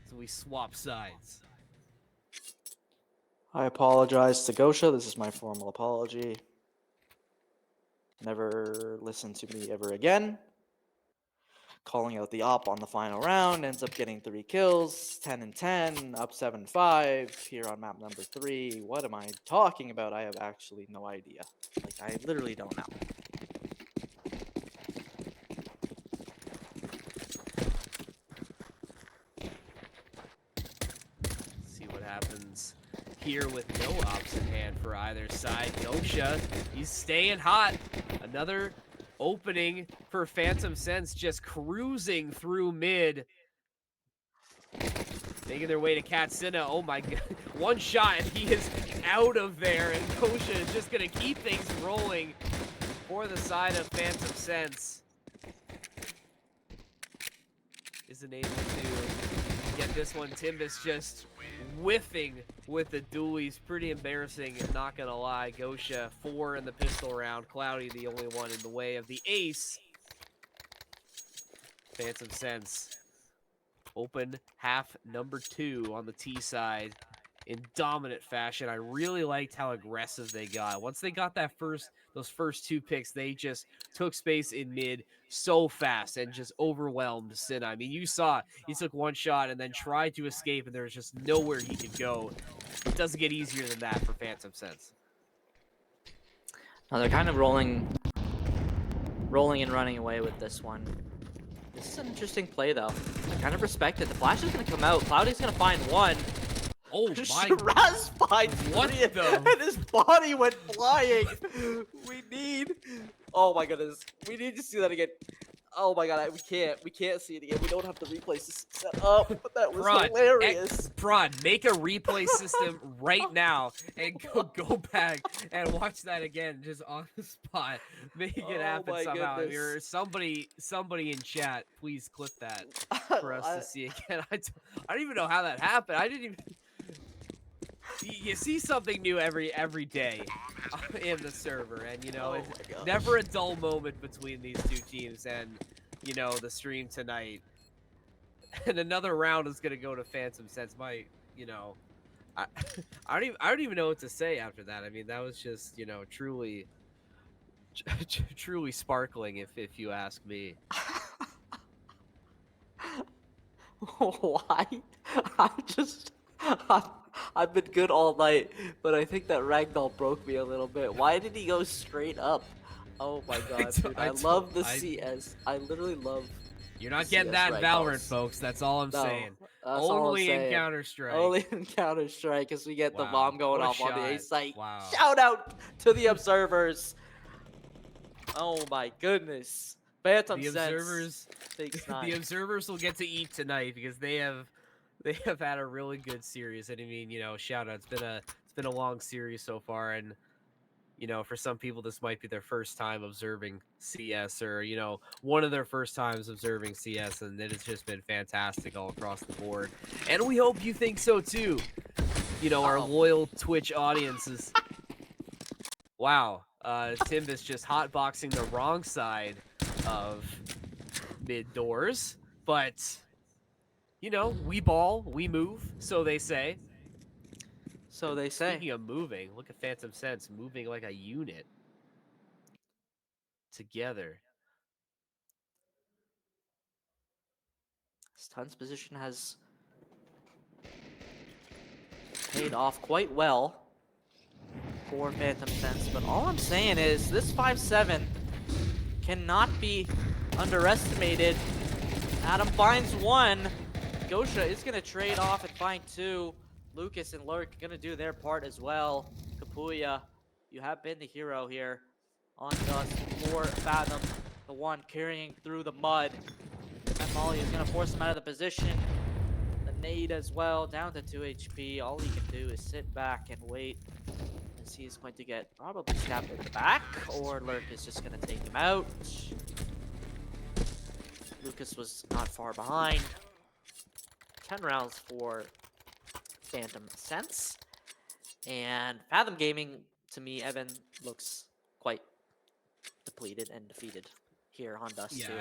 So we swap sides. I apologize to Gosha. This is my formal apology. Never listen to me ever again. Calling out the op on the final round, ends up getting 3 kills, 10-10, up 7-5 here on map number 3. What am I talking about? I have actually no idea. Like, I literally don't know. See what happens here with no ops in hand for either side. Gosha, he's staying hot. Another opening for Phantom Sense, just cruising through mid. Making their way to Katsina. Oh my god. One shot and he is out of there. And Gosha is just going to keep things rolling for the side of Phantom Sense. Isn't able to get this one. Timbus just whiffing with the dualies. Pretty embarrassing, not gonna lie. Gosha 4 in the pistol round. Cloudy the only one in the way of the ace. Phantom Sense open half number 2 on the T side in dominant fashion. I really liked how aggressive they got. Once they got those first 2 picks, they just took space in mid so fast and just overwhelmed Cinna. I mean, you saw he took 1 shot and then tried to escape, and there was just nowhere he could go. It doesn't get easier than that for Phantom Sense. No, they're kind of rolling and running away with this one. This is an interesting play, though. I kind of respect it. The flash is going to come out. Cloudy's going to find one. Oh my! Shiraz finds What three, the? and his body went flying. We need. Oh my goodness. We need to see that again. Oh my god, we can't see it again. We don't have the replay system set up, but that was hilarious. Prod, make a replay system right now and go back and watch that again, just on the spot. Make it happen my somehow. goodness. Somebody in chat, please clip that for us to see again. I don't even know how that happened. I didn't even. You see something new every day in the server, and it's never a dull moment between these 2 teams. And the stream tonight, and another round is gonna go to Phantom Sense. I don't even know what to say after that. I mean, that was just truly sparkling, if you ask me. Why? I've been good all night, but I think that ragdoll broke me a little bit. Why did he go straight up? Oh my god, dude, I love the CS. I literally love. You're not getting that in Valorant, folks. That's all I'm saying. Only in Counter-Strike. Only in Counter-Strike, because we get the bomb going off on the A site. Wow. Shout out to the observers. Oh my goodness. Phantom Sense takes 9. The observers will get to eat tonight because they have had a really good series. And I mean, shout out. It's been a long series so far, and for some people this might be their first time observing CS, or one of their first times observing CS, and it has just been fantastic all across the board. And we hope you think so too. Our loyal Twitch audiences. Wow. Timbus just hotboxing the wrong side of mid doors, but we ball, we move, so they say. So they say. Speaking of moving, look at Phantom Sense moving like a unit together. Stun's position has paid off quite well for Phantom Sense, but all I'm saying is this 5-7 cannot be underestimated. Adam finds 1. Gosha is going to trade off and find 2. Lucas and Lurk going to do their part as well. Kapuya, you have been the hero here on Dust for Fathom, the one carrying through the mud. And Molly is going to force him out of the position. The nade as well, down to 2 HP. All he can do is sit back and wait, as he's going to get probably stabbed in the back, or Lurk is just going to take him out. Lucas was not far behind. 10 rounds for Phantom Sense. And Fathom Gaming, to me, Evan, looks quite depleted and defeated here on Dust 2,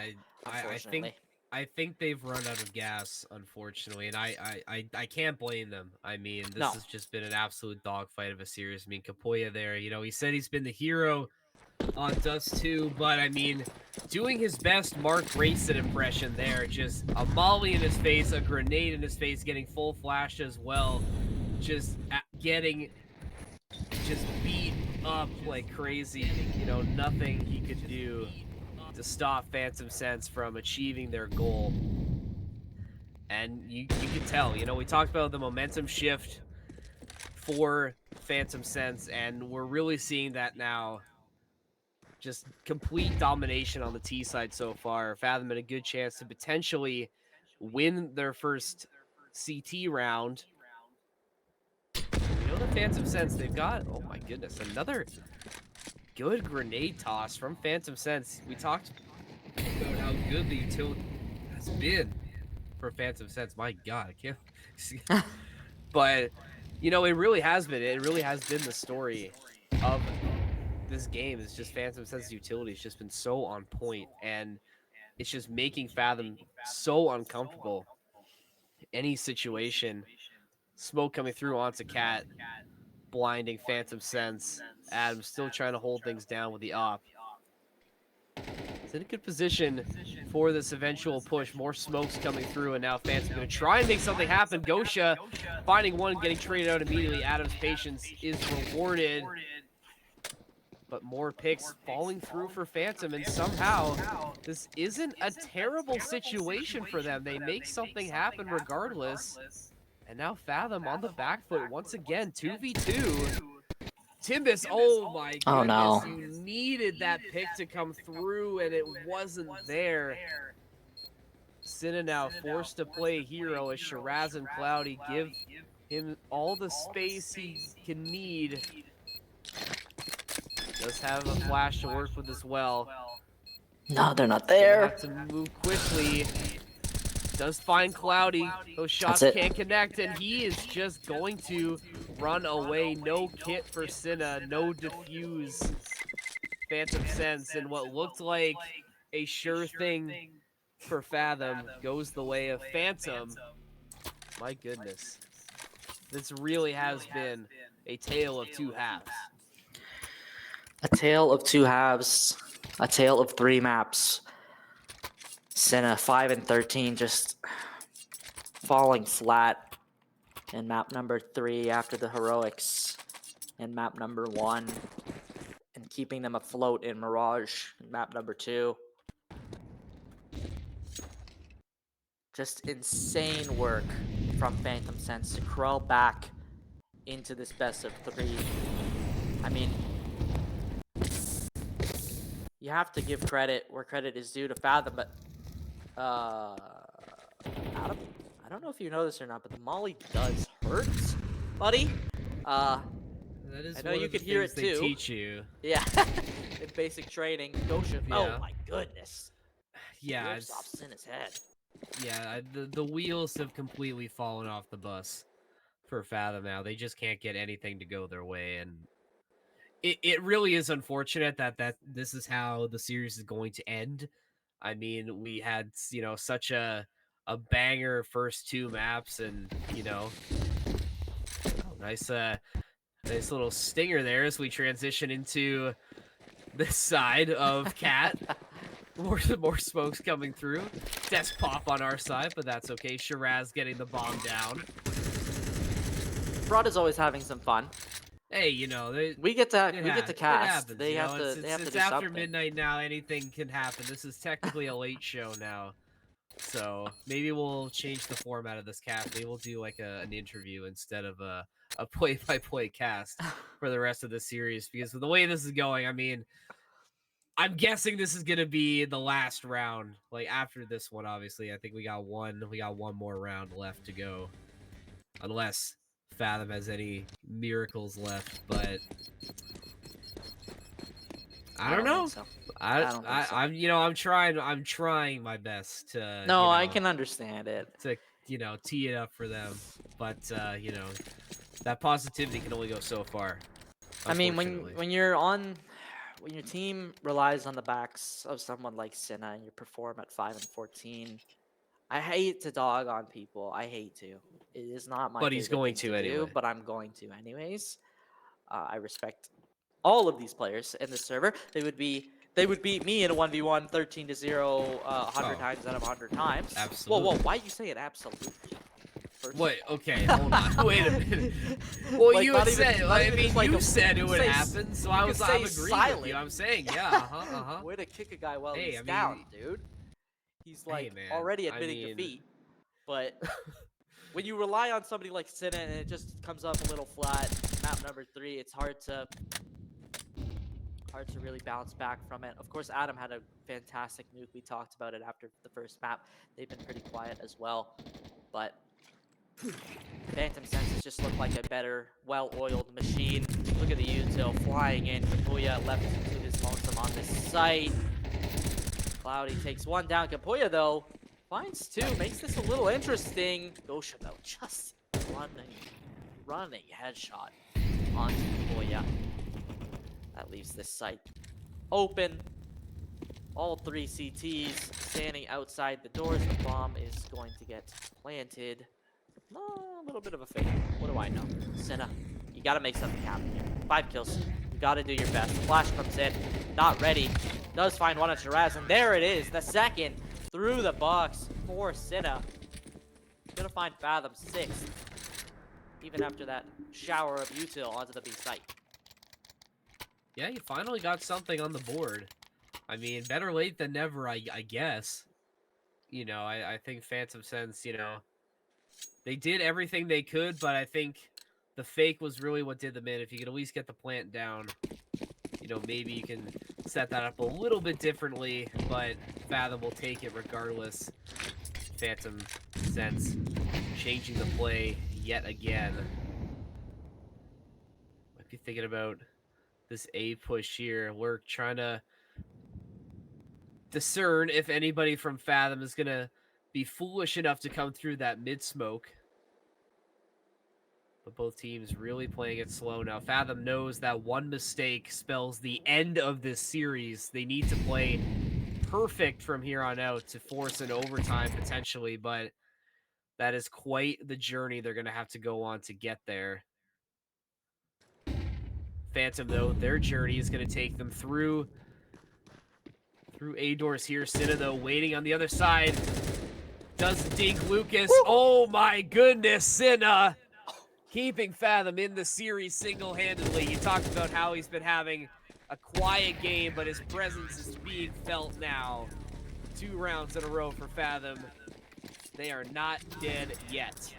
unfortunately. I think they've run out of gas, unfortunately, and I can't blame them. I mean, this has just been an absolute dogfight of a series. I mean, Kapoya there, he said he's been the hero on Dust 2, but I mean, doing his best Mark Grayson impression there, just a molly in his face, a grenade in his face, getting full flashed as well, just getting beat up like crazy. Nothing he could do to stop Phantom Sense from achieving their goal. And you can tell, we talked about the momentum shift for Phantom Sense, and we're really seeing that now. Just complete domination on the T side so far. Fathom had a good chance to potentially win their first CT round. The Phantom Sense, they've got, oh my goodness, another good grenade toss from Phantom Sense. We talked about how good the utility has been for Phantom Sense. My god, I can't see. But it really has been. It really has been the story of this game. Is just Phantom Sense utility has just been so on point, and it's just making Fathom so uncomfortable. Any situation Smoke coming through onto Cat, blinding Phantom Sense. Adam still trying to hold things down with the op. It's in a good position for this eventual push. More smokes coming through, and now Phantom's going to try and make something happen. Gosha finding one, getting traded out immediately. Adam's patience is rewarded. But more picks falling through for Phantom, and somehow this isn't a terrible situation for them. They make something happen regardless. And now Fathom on the back foot once again, 2v2. Timbus, oh my goodness, Oh, no. you needed that pick to come through, and it wasn't there. Cinna now forced to play hero as Shiraz and Cloudy give him all the space he can need. Does have a flash to work with as well. No, they're not Gonna there. have to move quickly. Does find Cloudy. Those shots That's it. can't connect, and he is just going to run away. No kit for Cinna, no defuse. Phantom Sense, and what looked like a sure thing for Fathom goes the way of Phantom. My goodness. This really has been a tale of two halves. A tale of two halves. A tale of three maps. Senna 5 and 13 just falling flat in map number 3 after the heroics in map number 1 and keeping them afloat in Mirage in map number 2. Just insane work from Phantom Sense to crawl back into this best of 3. I mean, you have to give credit where credit is due to Fathom, but Adam, I don't know if you know this or not, but the molly does hurt, buddy. That is I know one you of the could hear things it they too. teach you. Yeah, in basic training. Gosha, Yeah. oh my goodness. Yeah, Rips off Cinna's head. yeah. The wheels have completely fallen off the bus for Fathom now. They just can't get anything to go their way, and it really is unfortunate that this is how the series is going to end. I mean, we had such a banger first 2 maps, and nice little stinger there as we transition into this side of Cat. More smokes coming through. Desk pop on our side, but that's okay. Shiraz getting the bomb down. Broad is always having some fun. Hey, We get to it cast. happens, They have to It's do after something. midnight now. Anything can happen. This is technically a late show now, so maybe we'll change the format of this cast. Maybe we'll do like an interview instead of a play-by-play cast for the rest of the series, because the way this is going, I mean, I'm guessing this is gonna be the last round. Like after this one, obviously, I think we got one more round left to go, unless Fathom has any miracles left. But I don't know. think so. I don't think so. I'm trying my best to. No, I can understand it. To tee it up for them, but that positivity can only go so far. I mean, unfortunately. when your team relies on the backs of someone like Cinna and you perform at 5 and 14, I hate to dog on people. I hate to. It is not my. But he's favorite going thing to do, anyway. but I'm going to anyways. I respect all of these players in the server. They would beat me in a 1v1 13-0 100 times out of 100 times. Absolutely. Whoa, why are you saying absolutely? First of Wait, all. okay, hold on. Wait a minute. Well, Like, you not had even- said, not I even mean, just like you a- said it you would say happen, so you I'm could say agreeing with silent. you. I'm saying, yeah, uh-huh. Way to kick a guy while Hey, he's I mean, down, dude. He's like man, already I admitting mean- defeat, but when you rely on somebody like Cinna and it just comes up a little flat, map number 3, it's hard to really bounce back from it. Of course, Adam had a fantastic nuke. We talked about it after the first map. They've been pretty quiet as well, but Phantom Senses just look like a better, well-oiled machine. Look at the util flying in. Kapuya left to his lonesome on this site. Cloudy takes one down. Kapuya, though, finds 2. Makes this a little interesting. Gosha, though, just running headshot on Kapuya. That leaves this site open. All 3 CTs standing outside the doors. The bomb is going to get planted. A little bit of a fake. What do I know? Senna, you gotta make something happen here. 5 kills. You gotta do your best. The flash comes in. Not ready. Does find one on Shiraz, and there it is. The second through the box for Senna. Gonna find Fathom 6th. Even after that shower of util onto the B site. Yeah, you finally got something on the board. I mean, better late than never, I guess. You know, I think Phantom Sense, you know, they did everything they could, but I think the fake was really what did them in. If you could at least get the plant down, you know, maybe you can set that up a little bit differently, but Fathom will take it regardless. Phantom Sense changing the play yet again. Might be thinking about this A push here. We're trying to discern if anybody from Fathom is going to be foolish enough to come through that mid smoke. But both teams really playing it slow now. Fathom knows that one mistake spells the end of this series. They need to play perfect from here on out to force an overtime potentially, but that is quite the journey they're going to have to go on to get there. Phantom, though, their journey is going to take them through A doors here. Cinna, though, waiting on the other side. Does dig Lucas. Woo! Oh, my goodness, Cinna. Keeping Fathom in the series single-handedly. You talked about how he's been having a quiet game, but his presence is being felt now. 2 rounds in a row for Fathom. They are not dead yet.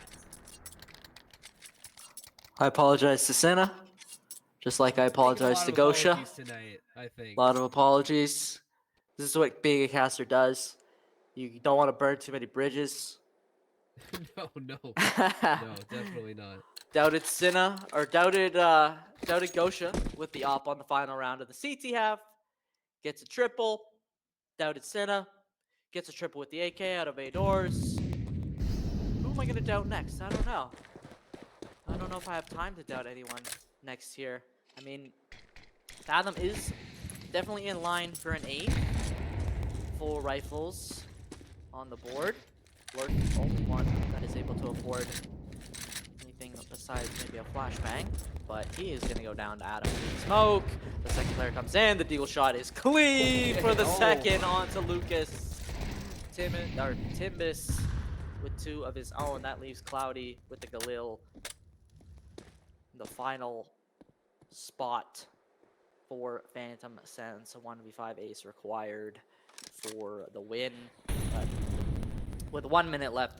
I apologize to Senna, just like I apologize to Gosha. Tonight, I think. A lot of apologies. This is what being a caster does. You don't want to burn too many bridges. No, definitely not. Doubted Senna, or doubted Gosha with the op on the final round of the CT half. Gets a triple. Doubted Senna. Gets a triple with the AK out of A doors. Who am I going to doubt next? I don't know. I don't know if I have time to doubt anyone next here. I mean, Fathom is definitely in line for an 8. Full rifles on the board. Lurk is the only one that is able to afford anything besides maybe a flashbang. But he is going to go down to Adam. Smoke. The second player comes in. The deagle shot is clean for the second onto Lucas. Timbus with 2 of his own. That leaves Cloudy with the Galil. The final spot for Phantom Sense. A 1v5 ace required for the win. But with 1 minute left,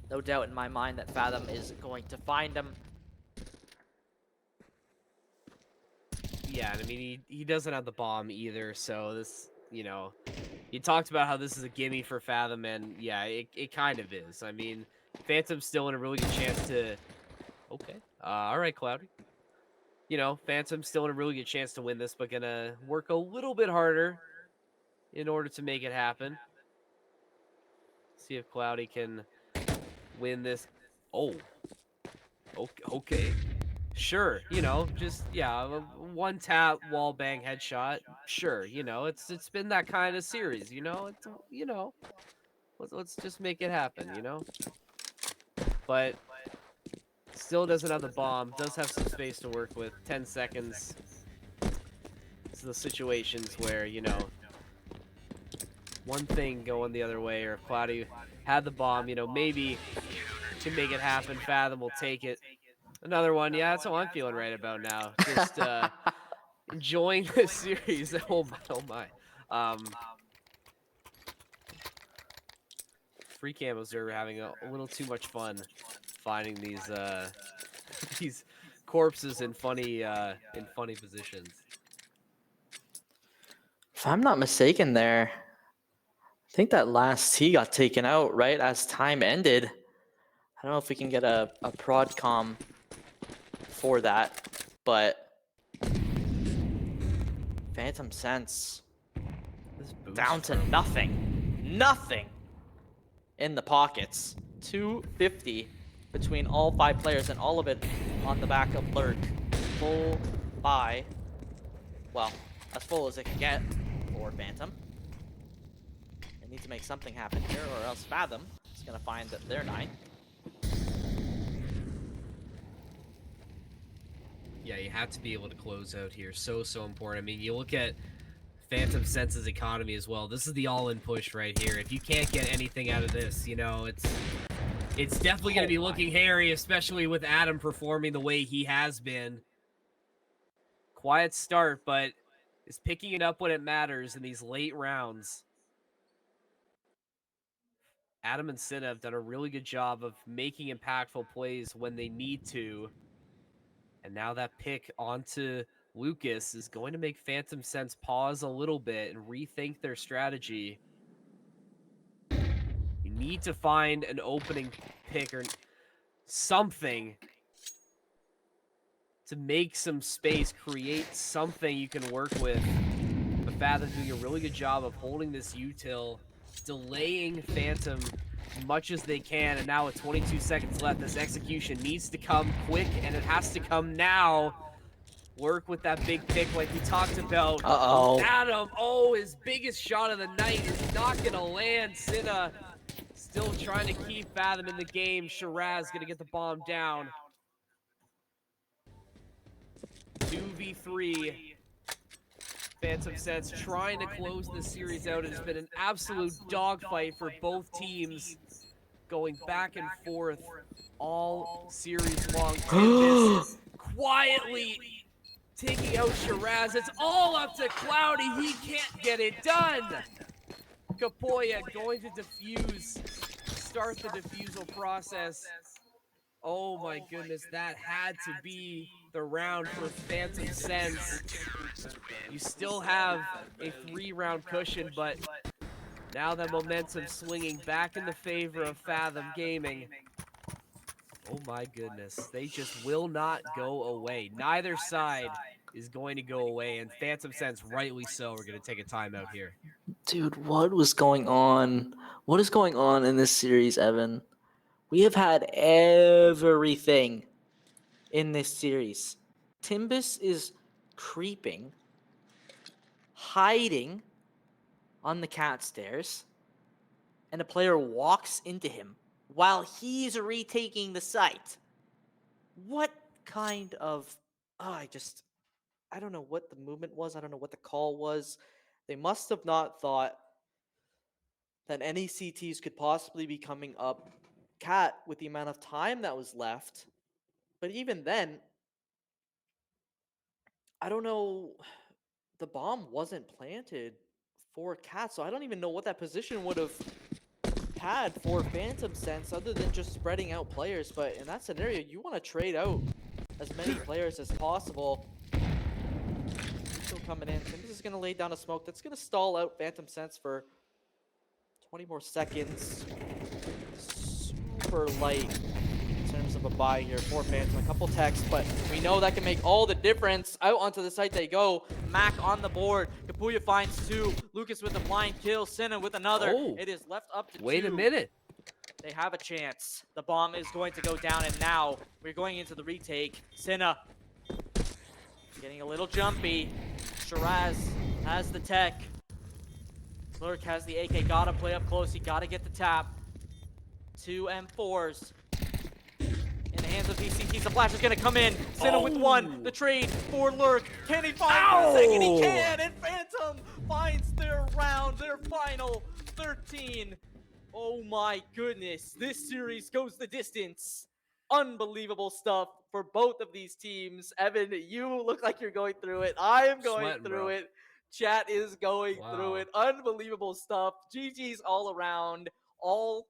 no doubt in my mind that Fathom is going to find him. Yeah, I mean, he doesn't have the bomb either, so this, you know, you talked about how this is a gimme for Fathom, and yeah, it kind of is. I mean, Phantom's still in a really good chance to... Okay. All right, Cloudy. You know, Phantom's still in a really good chance to win this, but gonna work a little bit harder in order to make it happen. See if Cloudy can win this. Oh. Okay. Sure, you know, just, yeah, a 1 tap, wall bang, headshot. Sure, you know, it's been that kind of series, you know? It's, you know, let's just make it happen, you know? But still doesn't have the bomb, does have some space to work with. 10 seconds. It's the situations where, you know, one thing going the other way, or if Cloudy had the bomb, you know, maybe can make it happen. Fathom will take it. Another one, yeah, that's how I'm feeling right about now. Just enjoying this series. Oh my. Free camos are having a little too much fun finding these these corpses in funny positions. If I'm not mistaken there, I think that last T got taken out right as time ended. I don't know if we can get a prod com for that, but Phantom Sense down to nothing in the pockets. 250 between all 5 players, and all of it on the back of Lurk. Full buy, well, as full as it can get for Phantom. They need to make something happen here, or else Fathom is gonna find that they're 9. Yeah, you have to be able to close out here. So important. I mean, you look at Phantom Sense's economy as well. This is the all-in push right here. If you can't get anything out of this, you know, it's definitely going to be looking hairy, especially with Adam performing the way he has been. Quiet start, but is picking it up when it matters in these late rounds. Adam and Cinna have done a really good job of making impactful plays when they need to. And now that pick onto Lucas is going to make Phantom Sense pause a little bit and rethink their strategy. You need to find an opening pick or something to make some space, create something you can work with. But Fathom doing a really good job of holding this util, delaying Phantom as much as they can, and now with 22 seconds left, this execution needs to come quick, and it has to come now. Work with that big pick like we talked about. Uh-oh. Adam, his biggest shot of the night is not going to land. Cinna still trying to keep Fathom in the game. Shiraz going to get the bomb down. 2v3. Phantom Sense trying to close this series out. It has been an absolute dogfight for both teams, going back and forth all series long. Timbus quietly taking out Shiraz. It's all up to Cloudy. He can't get it done. Kapoya going to defuse, start the defusal process. Oh my goodness, that had to be the round for Phantom Sense. You still have a 3-round cushion, but now the momentum swinging back in the favor of Fathom Gaming. Oh my goodness, they just will not go away. Neither side is going to go away, and Phantom Sense, rightly so, we're going to take a timeout here. Dude, what was going on? What is going on in this series, Evan? We have had everything in this series. Timbus is creeping, hiding on the cat stairs, and a player walks into him while he's retaking the site. What kind of... I don't know what the movement was. I don't know what the call was. They must have not thought that any CTs could possibly be coming up cat with the amount of time that was left. But even then, I don't know. The bomb wasn't planted for cat, so I don't even know what that position would have had for Phantom Sense other than just spreading out players. But in that scenario, you want to trade out as many players as possible. Still coming in. Timbus is going to lay down a smoke. That's going to stall out Phantom Sense for 20 more seconds. Super light in terms of a buy here for Phantom. A couple techs, but we know that can make all the difference. Out onto the site they go. Mac on the board. Kapuya finds 2. Lucas with a blind kill. Cinna with another. It is left up to Wait 2. a minute. They have a chance. The bomb is going to go down, and now we're going into the retake. Cinna getting a little jumpy. Shiraz has the tech. Lurk has the AK. Gotta play up close. He gotta get the tap. 2 M4s in the hands of VCTs. The flash is gonna come in. Cinna with 1. The trade for Lurk. Can he find the second? He can, and Phantom finds their round, their final 13. Oh my goodness, this series goes the distance. Unbelievable stuff for both of these teams. Evan, you look like you're going through it. I am going Sweating, through bro. it. Chat is going through Wow. it. Unbelievable stuff. GG's all around. All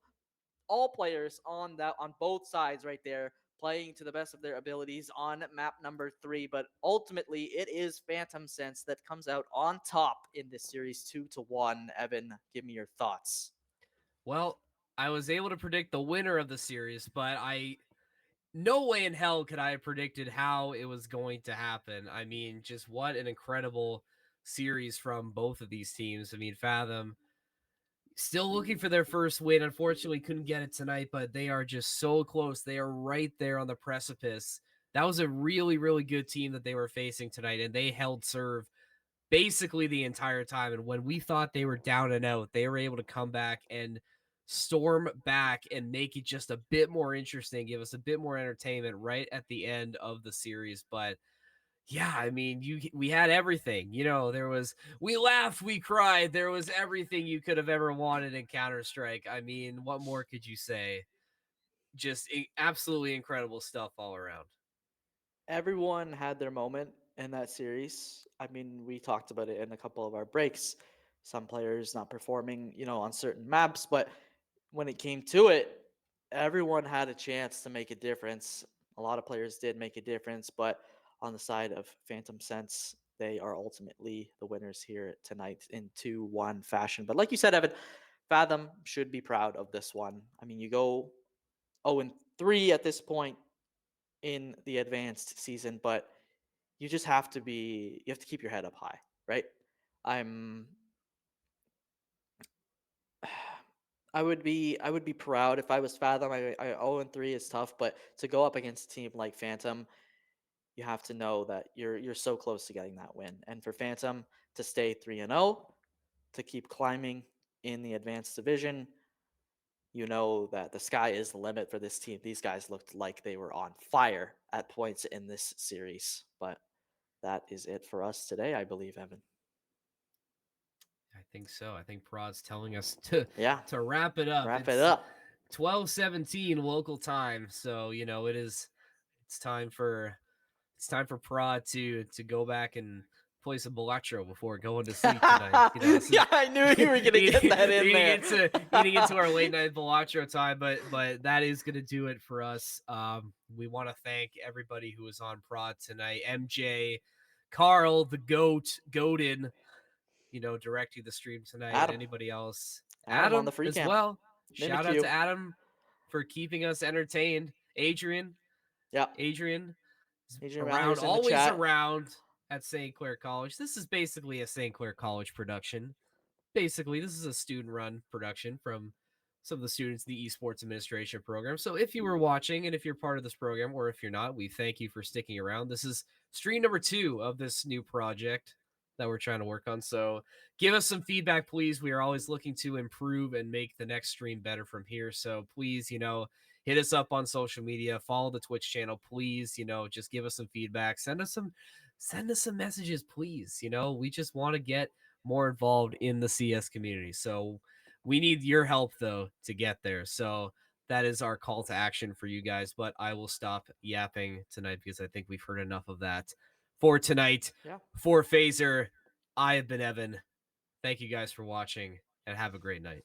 players on both sides right there, playing to the best of their abilities on map number 3. But ultimately, it is Phantom Sense that comes out on top in this series 2-1. Evan, give me your thoughts. Well, I was able to predict the winner of the series, but no way in hell could I have predicted how it was going to happen. I mean, just what an incredible series from both of these teams. I mean, Fathom still looking for their first win. Unfortunately, couldn't get it tonight, but they are just so close. They are right there on the precipice. That was a really, really good team that they were facing tonight, and they held serve basically the entire time. And when we thought they were down and out, they were able to come back and storm back and make it just a bit more interesting, give us a bit more entertainment right at the end of the series. But yeah, I mean, we had everything. There was we laughed, we cried. There was everything you could have ever wanted in Counter-Strike. I mean, what more could you say? Just absolutely incredible stuff all around. Everyone had their moment in that series. I mean, we talked about it in a couple of our breaks. Some players not performing, on certain maps, but when it came to it, everyone had a chance to make a difference. A lot of players did make a difference, but on the side of Phantom Sense, they are ultimately the winners here tonight in 2-1 fashion. But like you said, Evan, Fathom should be proud of this one. I mean, you go 0-3 at this point in the advanced season, but you have to keep your head up high, right? I'm I would be proud if I was Fathom. I 0-3 is tough, but to go up against a team like Phantom, you have to know that you're so close to getting that win. And for Phantom to stay 3-0, to keep climbing in the advanced division, you know that the sky is the limit for this team. These guys looked like they were on fire at points in this series. But that is it for us today, I believe, Evan. I think so. I think Prod's telling us to Yeah, wrap it up. wrap it It's up. 12:17 local time, so it's time for Prod to go back and play some Balatro before going to sleep tonight. This is Yeah, I knew you were gonna get that in there. eating into our late night Balatro time, but that is gonna do it for us. We want to thank everybody who was on Prod tonight. MJ, Carl, the goat, Godin, directing the stream tonight, and Adam. anybody else. Adam on the Adam free as cam. well. Mimic Shout out you. to Adam for keeping us entertained. Adrian Yeah. is Adrian around, Mallers in the always chat. around at St. Clair College. This is basically a St. Clair College production. Basically, this is a student-run production from some of the students in the esports administration program. So if you were watching and if you're part of this program, or if you're not, we thank you for sticking around. This is stream number 2 of this new project that we're trying to work on. So give us some feedback, please. We are always looking to improve and make the next stream better from here. So please, hit us up on social media, follow the Twitch channel, please. Just give us some feedback. Send us some messages, please. We just want to get more involved in the CS community. So we need your help though to get there. So that is our call to action for you guys. But I will stop yapping tonight because I think we've heard enough of that for tonight. Yeah. For Phaser, I have been Evan. Thank you guys for watching and have a great night.